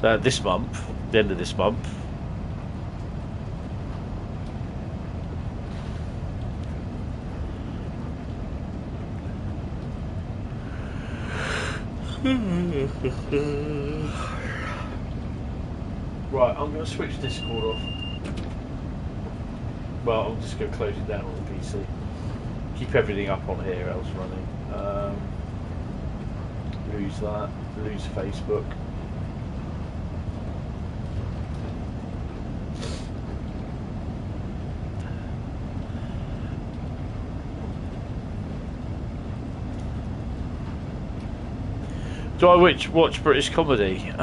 This month, the end of this month. Right, I'm going to switch Discord off. Well, I'm just going to close it down on the PC. Keep everything up on here, else running. Lose that. Lose Facebook. Do I watch British comedy?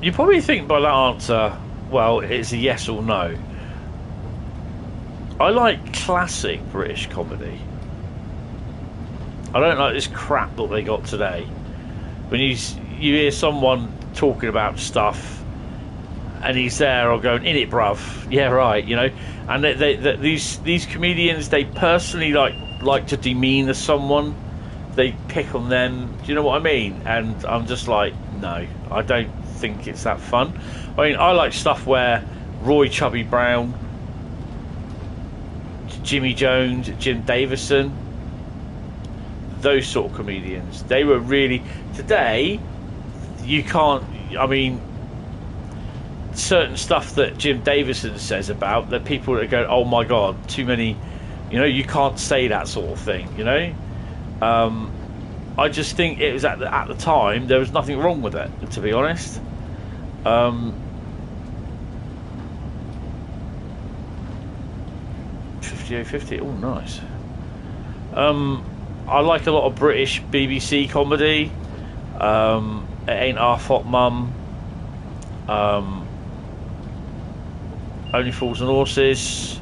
You probably think by that answer, well, it's a yes or no. I like classic British comedy. I don't like this crap that they got today. When you hear someone talking about stuff, and he's there or going, "In it, bruv." Yeah, right. You know, and these comedians, they personally like to demean someone. They pick on them. Do you know what I mean? And I'm just like, no, I don't think it's that fun. I mean, I like stuff where Roy Chubby Brown, Jimmy Jones, Jim Davison, those sort of comedians, they were really... Today, you can't... I mean, certain stuff that Jim Davison says about that people that go, oh my god, too many, you know, you can't say that sort of thing, you know. I just think it was at the time there was nothing wrong with it, to be honest. 5850, oh nice. I like a lot of British BBC comedy. It Ain't Half Hot Mum, Only Fools and Horses,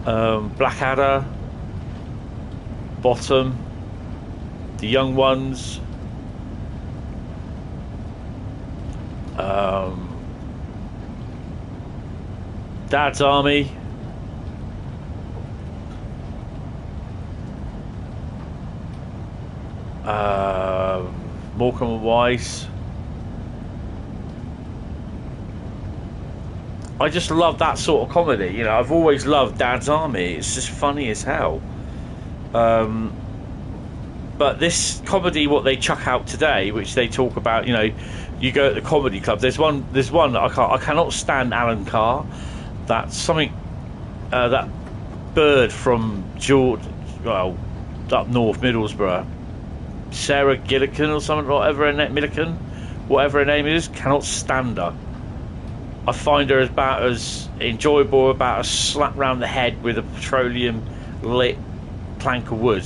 Blackadder, Bottom, The Young Ones, Dad's Army, Morecambe and Wise. I just love that sort of comedy. You know, I've always loved Dad's Army. It's just funny as hell. But this comedy, what they chuck out today, which they talk about, you know, you go at the comedy club. There's one that I cannot stand. Alan Carr. That's something. That bird from George, well, up north, Middlesbrough. Sarah Gillican or something, whatever her name, Millican, whatever her name is, cannot stand her. I find her about as enjoyable about a slap round the head with a petroleum lit plank of wood.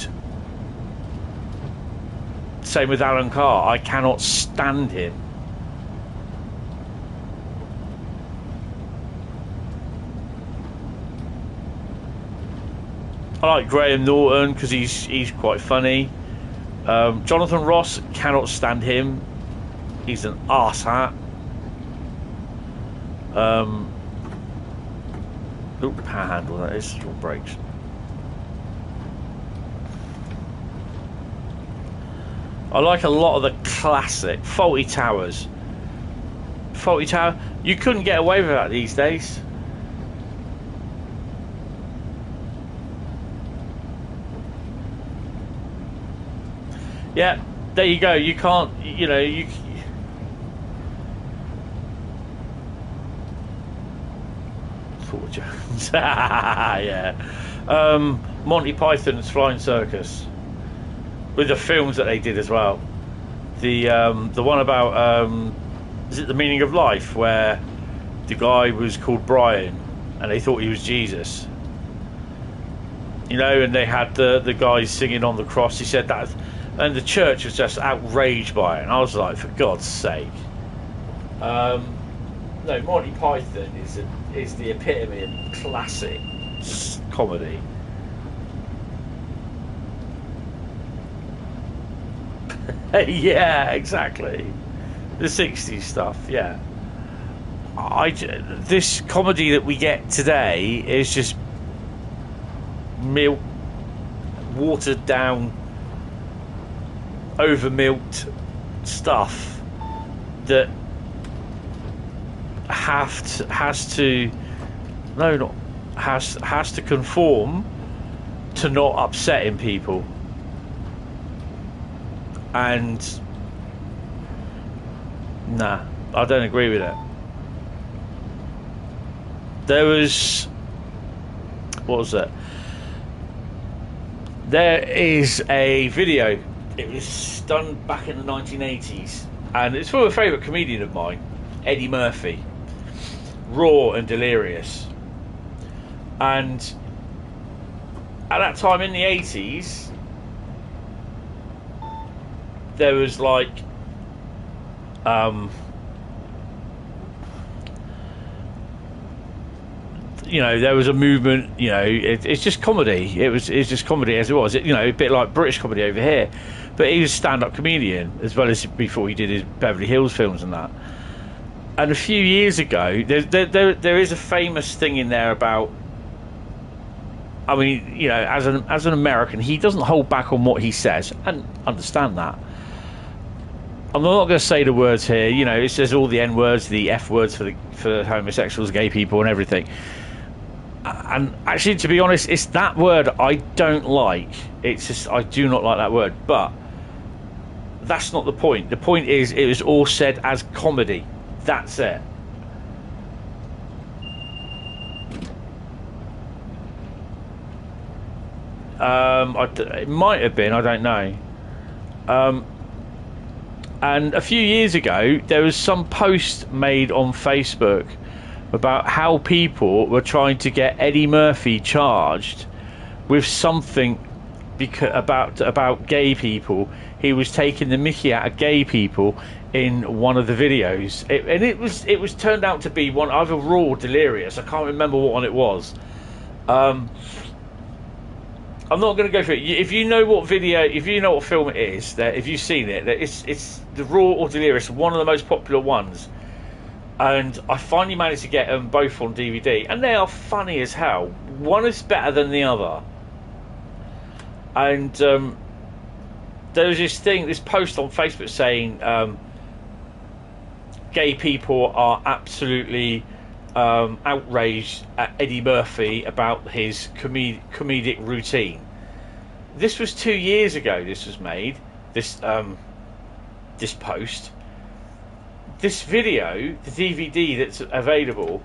Same with Alan Carr. I cannot stand him. I like Graham Norton because he's quite funny. Jonathan Ross, cannot stand him. He's an arsehat. Look, power handle that is, your brakes. I like a lot of the classic Faulty Towers. Faulty Tower, you couldn't get away with that these days. Yeah, there you go. You can't, you know, you. Fort Jones. Yeah. Monty Python's Flying Circus, with the films that they did as well. The one about is it The Meaning of Life, where the guy was called Brian and they thought he was Jesus. You know, and they had the guys singing on the cross. He said that. And the church was just outraged by it, and I was like, for God's sake. No, Monty Python is the epitome of classic comedy. Yeah, exactly. The 60s stuff, yeah. This comedy that we get today is just watered down, over milked stuff that has to conform to not upsetting people, and nah, I don't agree with it. There was, what was it? There is a video. It was done back in the 1980s, and it's from a favourite comedian of mine, Eddie Murphy. Raw and Delirious. And at that time in the 80s, there was like you know, there was a movement, you know, it's just comedy. It's just comedy as it was, you know, a bit like British comedy over here. But he was a stand-up comedian as well as before he did his Beverly Hills films and that. And a few years ago, there is a famous thing in there about, I mean, you know, as an American, he doesn't hold back on what he says, and understand that. I'm not going to say the words here, you know, it says all the N words, the F words for homosexuals, gay people, and everything. And actually, to be honest, it's that word I don't like. It's just, I do not like that word. But that's not the point. The point is, it was all said as comedy. That's it. It might have been, I don't know. And a few years ago, there was some post made on Facebook about how people were trying to get Eddie Murphy charged with something about gay people. He was taking the mickey out of gay people in one of the videos, and it was turned out to be one either Raw or Delirious. I can't remember what one it was. I'm not going to go through it. If you know what video, if you know what film it is, that if you've seen it, that it's the Raw or Delirious, one of the most popular ones. And I finally managed to get them both on DVD, and they are funny as hell. One is better than the other. And there was this post on Facebook saying gay people are absolutely outraged at Eddie Murphy about his comedic routine. This was 2 years ago. This was made. This post. This video, the DVD that's available,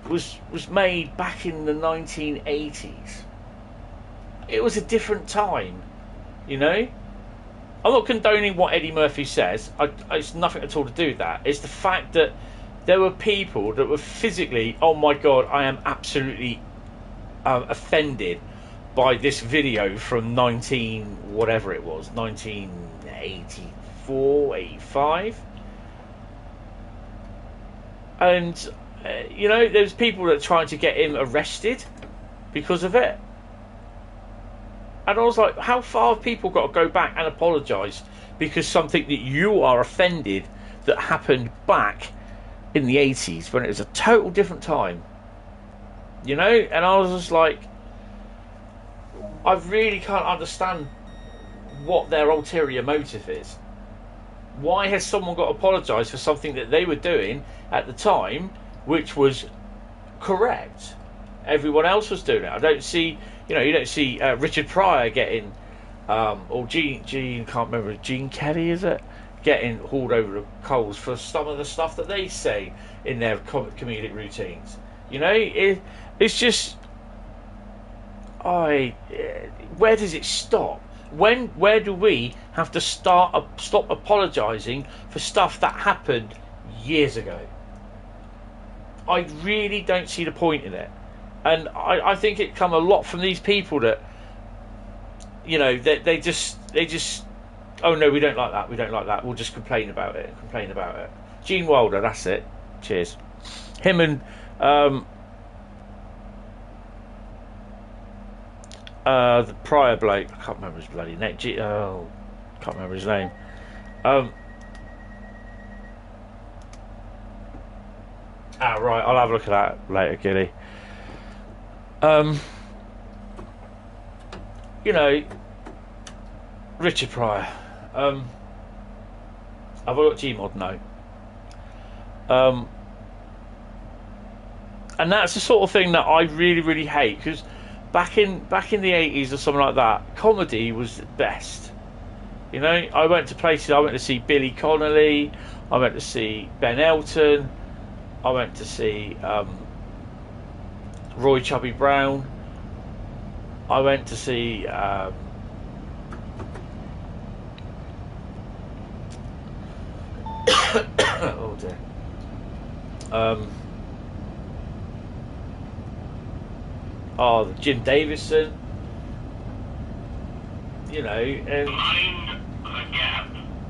was made back in the 1980s. It was a different time, you know. I'm not condoning what Eddie Murphy says. It's nothing at all to do with that. It's the fact that there were people that were physically, oh my god, I am absolutely offended by this video from 1984, 85. And, you know, there's people that are trying to get him arrested because of it. And I was like, how far have people got to go back and apologise because something that you are offended that happened back in the 80s when it was a total different time? You know? And I was just like, I really can't understand what their ulterior motive is. Why has someone got to apologise for something that they were doing at the time, which was correct? Everyone else was doing it. I don't see, you know, you don't see Richard Pryor getting, or Gene, can't remember, Gene Kelly, is it? Getting hauled over the coals for some of the stuff that they say in their comedic routines. You know, it's just, where does it stop? Where do we have to stop apologising for stuff that happened years ago? I really don't see the point in it, and I think it come a lot from these people that, you know, they just oh no, we don't like that, we'll just complain about it. Gene Wilder, that's it. Cheers. Him and the Pryor bloke, I can't remember his bloody name. Can't remember his name. Right, I'll have a look at that later, Gilly. You know, Richard Pryor. Have I got Gmod? No. And that's the sort of thing that I really, really hate, because back in the 80s or something like that, comedy was the best. You know, I went to see Billy Connolly, I went to see Ben Elton, I went to see Roy Chubby Brown, I went to see oh dear. Jim Davison, you know, and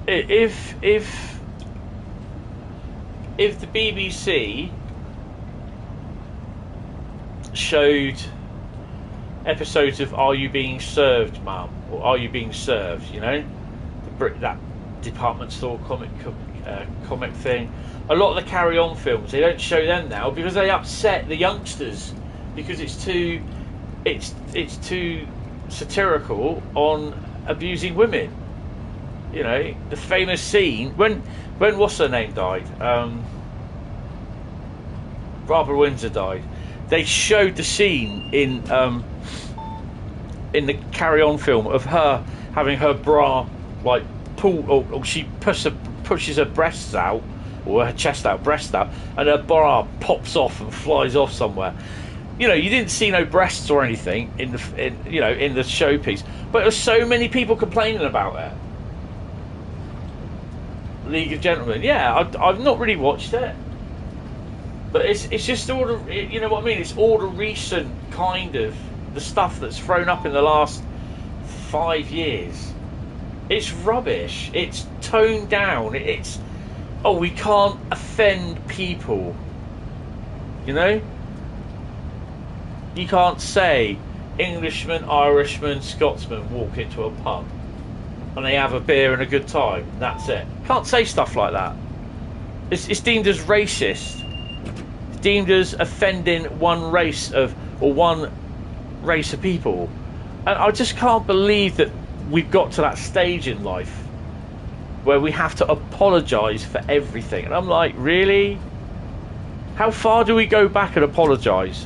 if the BBC showed episodes of Are You Being Served, Mum, or Are You Being Served, you know, that department store comic thing, a lot of the Carry On films, they don't show them now because they upset the youngsters, because it's too satirical on abusing women. You know, the famous scene when what's her name died, Barbara Windsor died, they showed the scene in the Carry On film of her having her bra like pulled, or she pushes her breasts out, or her chest out, breast out, and her bra pops off and flies off somewhere. you know, you didn't see no breasts or anything in the in the showpiece, but there were so many people complaining about it. League of Gentlemen, yeah, I've not really watched it, but it's just all the, you know what I mean. It's all the recent kind of the stuff that's thrown up in the last 5 years. It's rubbish. It's toned down. It's, oh, we can't offend people. You know? You can't say Englishmen, Irishmen, Scotsmen walk into a pub and they have a beer and a good time. That's it. Can't say stuff like that. It's deemed as racist. It's deemed as offending one race of people. And I just can't believe that we've got to that stage in life where we have to apologise for everything. And I'm like, really? How far do we go back and apologise?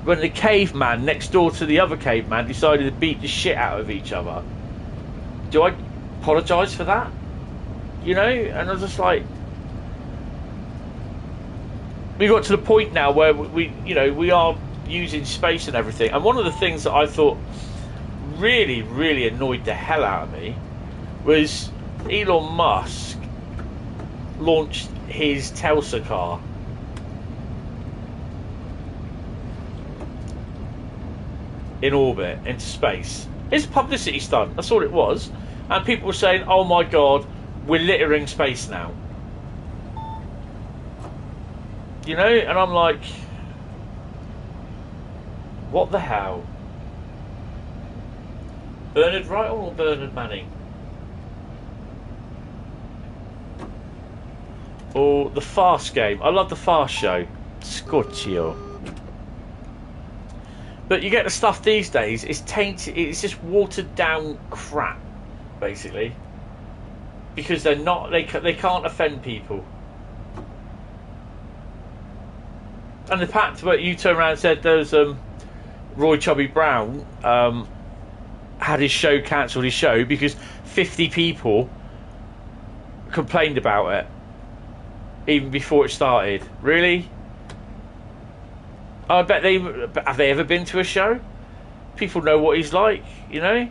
When the caveman next door to the other caveman decided to beat the shit out of each other, do I apologise for that? You know? And I was just like, we got to the point now where we are using space and everything. And one of the things that I thought really, really annoyed the hell out of me was Elon Musk launched his Tesla car. In orbit, into space. It's a publicity stunt, that's all it was. And people were saying, oh my god, we're littering space now. You know, and I'm like, what the hell? Bernard Wright or Bernard Manning? Or the Fast game. I love the Fast show. Scorchio. But you get the stuff these days, it's tainted, it's just watered down crap, basically. Because they're not, they can't offend people. And the fact that you turned around and said there's Roy Chubby Brown had his show cancelled, his show, because 50 people complained about it even before it started. Really? I bet have they ever been to a show? People know what he's like, you know.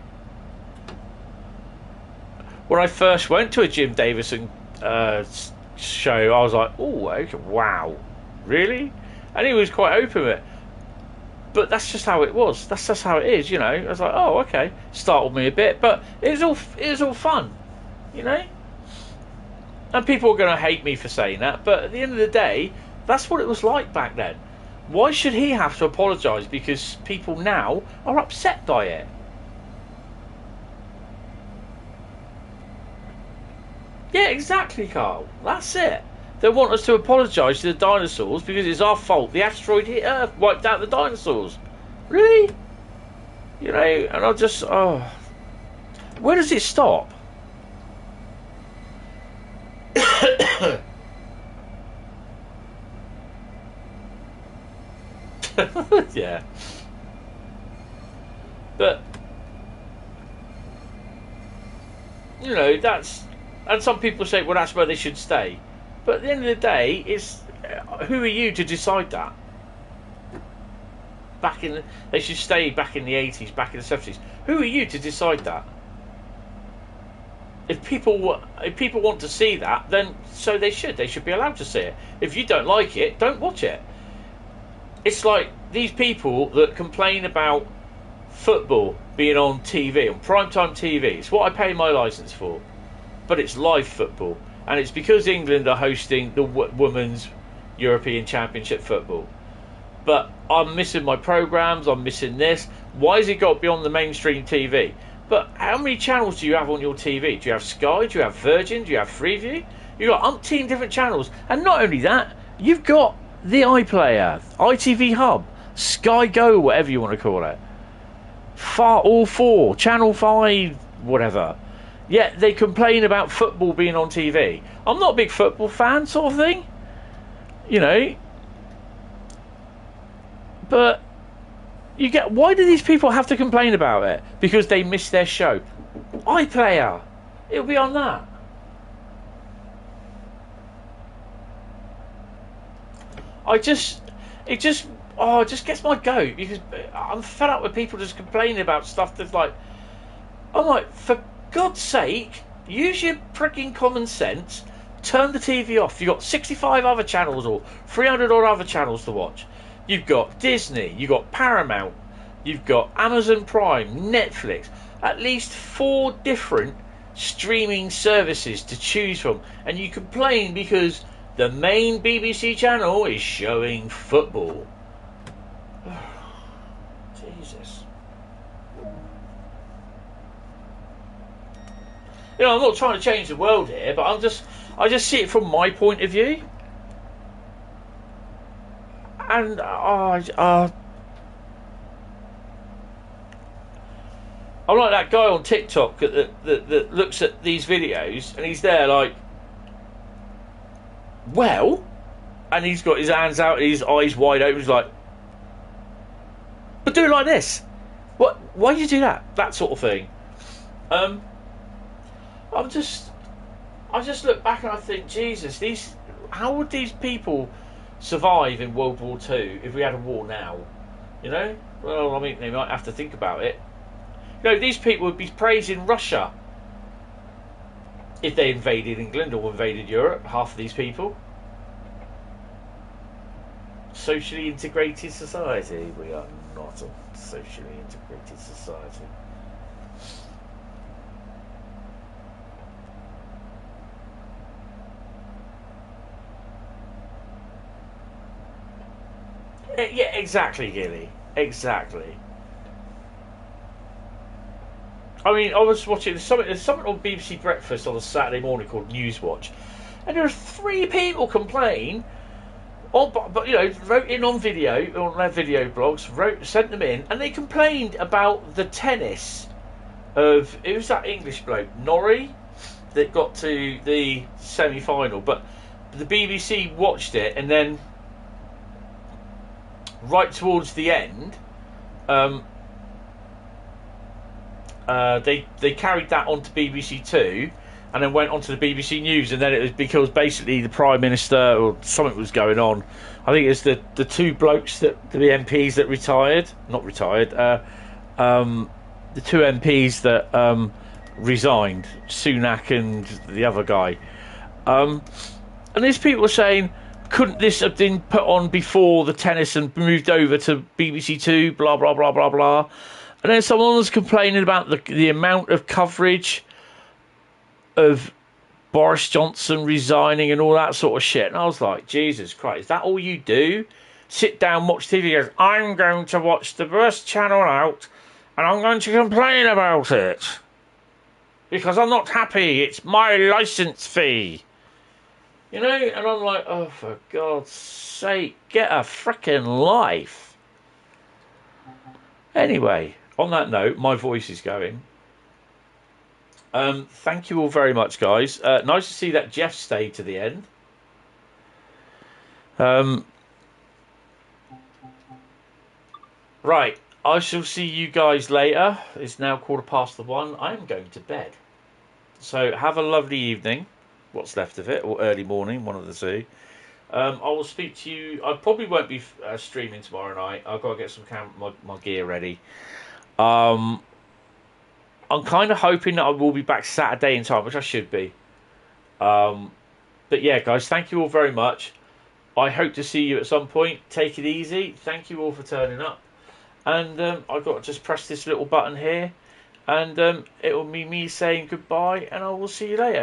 When I first went to a Jim Davison show, I was like, oh, okay, wow, really? And he was quite open with it. But that's just how it was. That's just how it is, you know. I was like, oh, okay. Startled me a bit, but it was all fun, you know. And people are going to hate me for saying that, but at the end of the day, that's what it was like back then. Why should he have to apologise because people now are upset by it? Yeah, exactly, Carl. That's it. They want us to apologise to the dinosaurs because it's our fault. The asteroid hit Earth, wiped out the dinosaurs. Really? You know, and I just, oh. Where does it stop? Yeah. But, you know, that's, and some people say, well, that's where they should stay. But at the end of the day, it's, who are you to decide that? They should stay back in the 80s, back in the 70s. Who are you to decide that? If people want to see that, then so they should. They should be allowed to see it. If you don't like it, don't watch it. It's like these people that complain about football being on TV, on primetime TV. It's what I pay my licence for. But it's live football. And it's because England are hosting the Women's European Championship football. But I'm missing my programmes, I'm missing this. Why has it got to be on the mainstream TV? But how many channels do you have on your TV? Do you have Sky? Do you have Virgin? Do you have Freeview? You've got umpteen different channels. And not only that, you've got the iPlayer, ITV Hub, Sky Go, whatever you want to call it. All four, Channel 5, whatever. Yet they complain about football being on TV. I'm not a big football fan, sort of thing. You know. But you get, why do these people have to complain about it? Because they miss their show. iPlayer, it'll be on that. it just gets my goat, because I'm fed up with people just complaining about stuff that's like, I'm like, for God's sake, use your freaking common sense, turn the TV off. You've got 65 other channels or 300 odd other channels to watch. You've got Disney, you've got Paramount, you've got Amazon Prime, Netflix, at least 4 different streaming services to choose from, and you complain because the main BBC channel is showing football. Jesus. You know, I'm not trying to change the world here, but I just see it from my point of view. And I'm like that guy on TikTok that looks at these videos and he's there like, well, and he's got his hands out and his eyes wide open. He's like, but do it like this. What? Why do you do that? That sort of thing. I just look back and I think, Jesus, how would these people survive in World War II if we had a war now? You know? Well, I mean, they might have to think about it. You know, these people would be praising Russia if they invaded England or invaded Europe, half of these people. Socially integrated society. We are not a socially integrated society. Yeah, exactly, Gilly. Exactly. I mean, I was watching there's something on BBC Breakfast on a Saturday morning called Newswatch, and there are 3 people complain, but you know, wrote in on video on their video blogs, sent them in, and they complained about the tennis of, it was that English bloke Norrie that got to the semi-final, but the BBC watched it, and then right towards the end, they carried that onto BBC Two, and then went onto the BBC News, and then it was because basically the Prime Minister or something was going on. I think it's the 2 blokes the MPs that the 2 MPs that resigned, Sunak and the other guy, and these people were saying, couldn't this have been put on before the tennis and moved over to BBC Two, blah blah blah blah blah. And then someone was complaining about the amount of coverage of Boris Johnson resigning and all that sort of shit. And I was like, Jesus Christ, is that all you do? Sit down, watch TV, goes, I'm going to watch the worst channel out and I'm going to complain about it. Because I'm not happy, it's my licence fee. You know, and I'm like, oh, for God's sake, get a frickin' life. Anyway, on that note, my voice is going. Thank you all very much, guys. Nice to see that Jeff stayed to the end. Right, I shall see you guys later. It's now 1:15. I am going to bed. So have a lovely evening. What's left of it, or early morning, one of the 2. I will speak to you. I probably won't be streaming tomorrow night. I've got to get some my gear ready. I'm kind of hoping that I will be back Saturday in time, which I should be. But yeah, guys, thank you all very much. I hope to see you at some point. Take it easy. Thank you all for turning up. And I've got to just press this little button here, and it will be me saying goodbye, and I will see you later.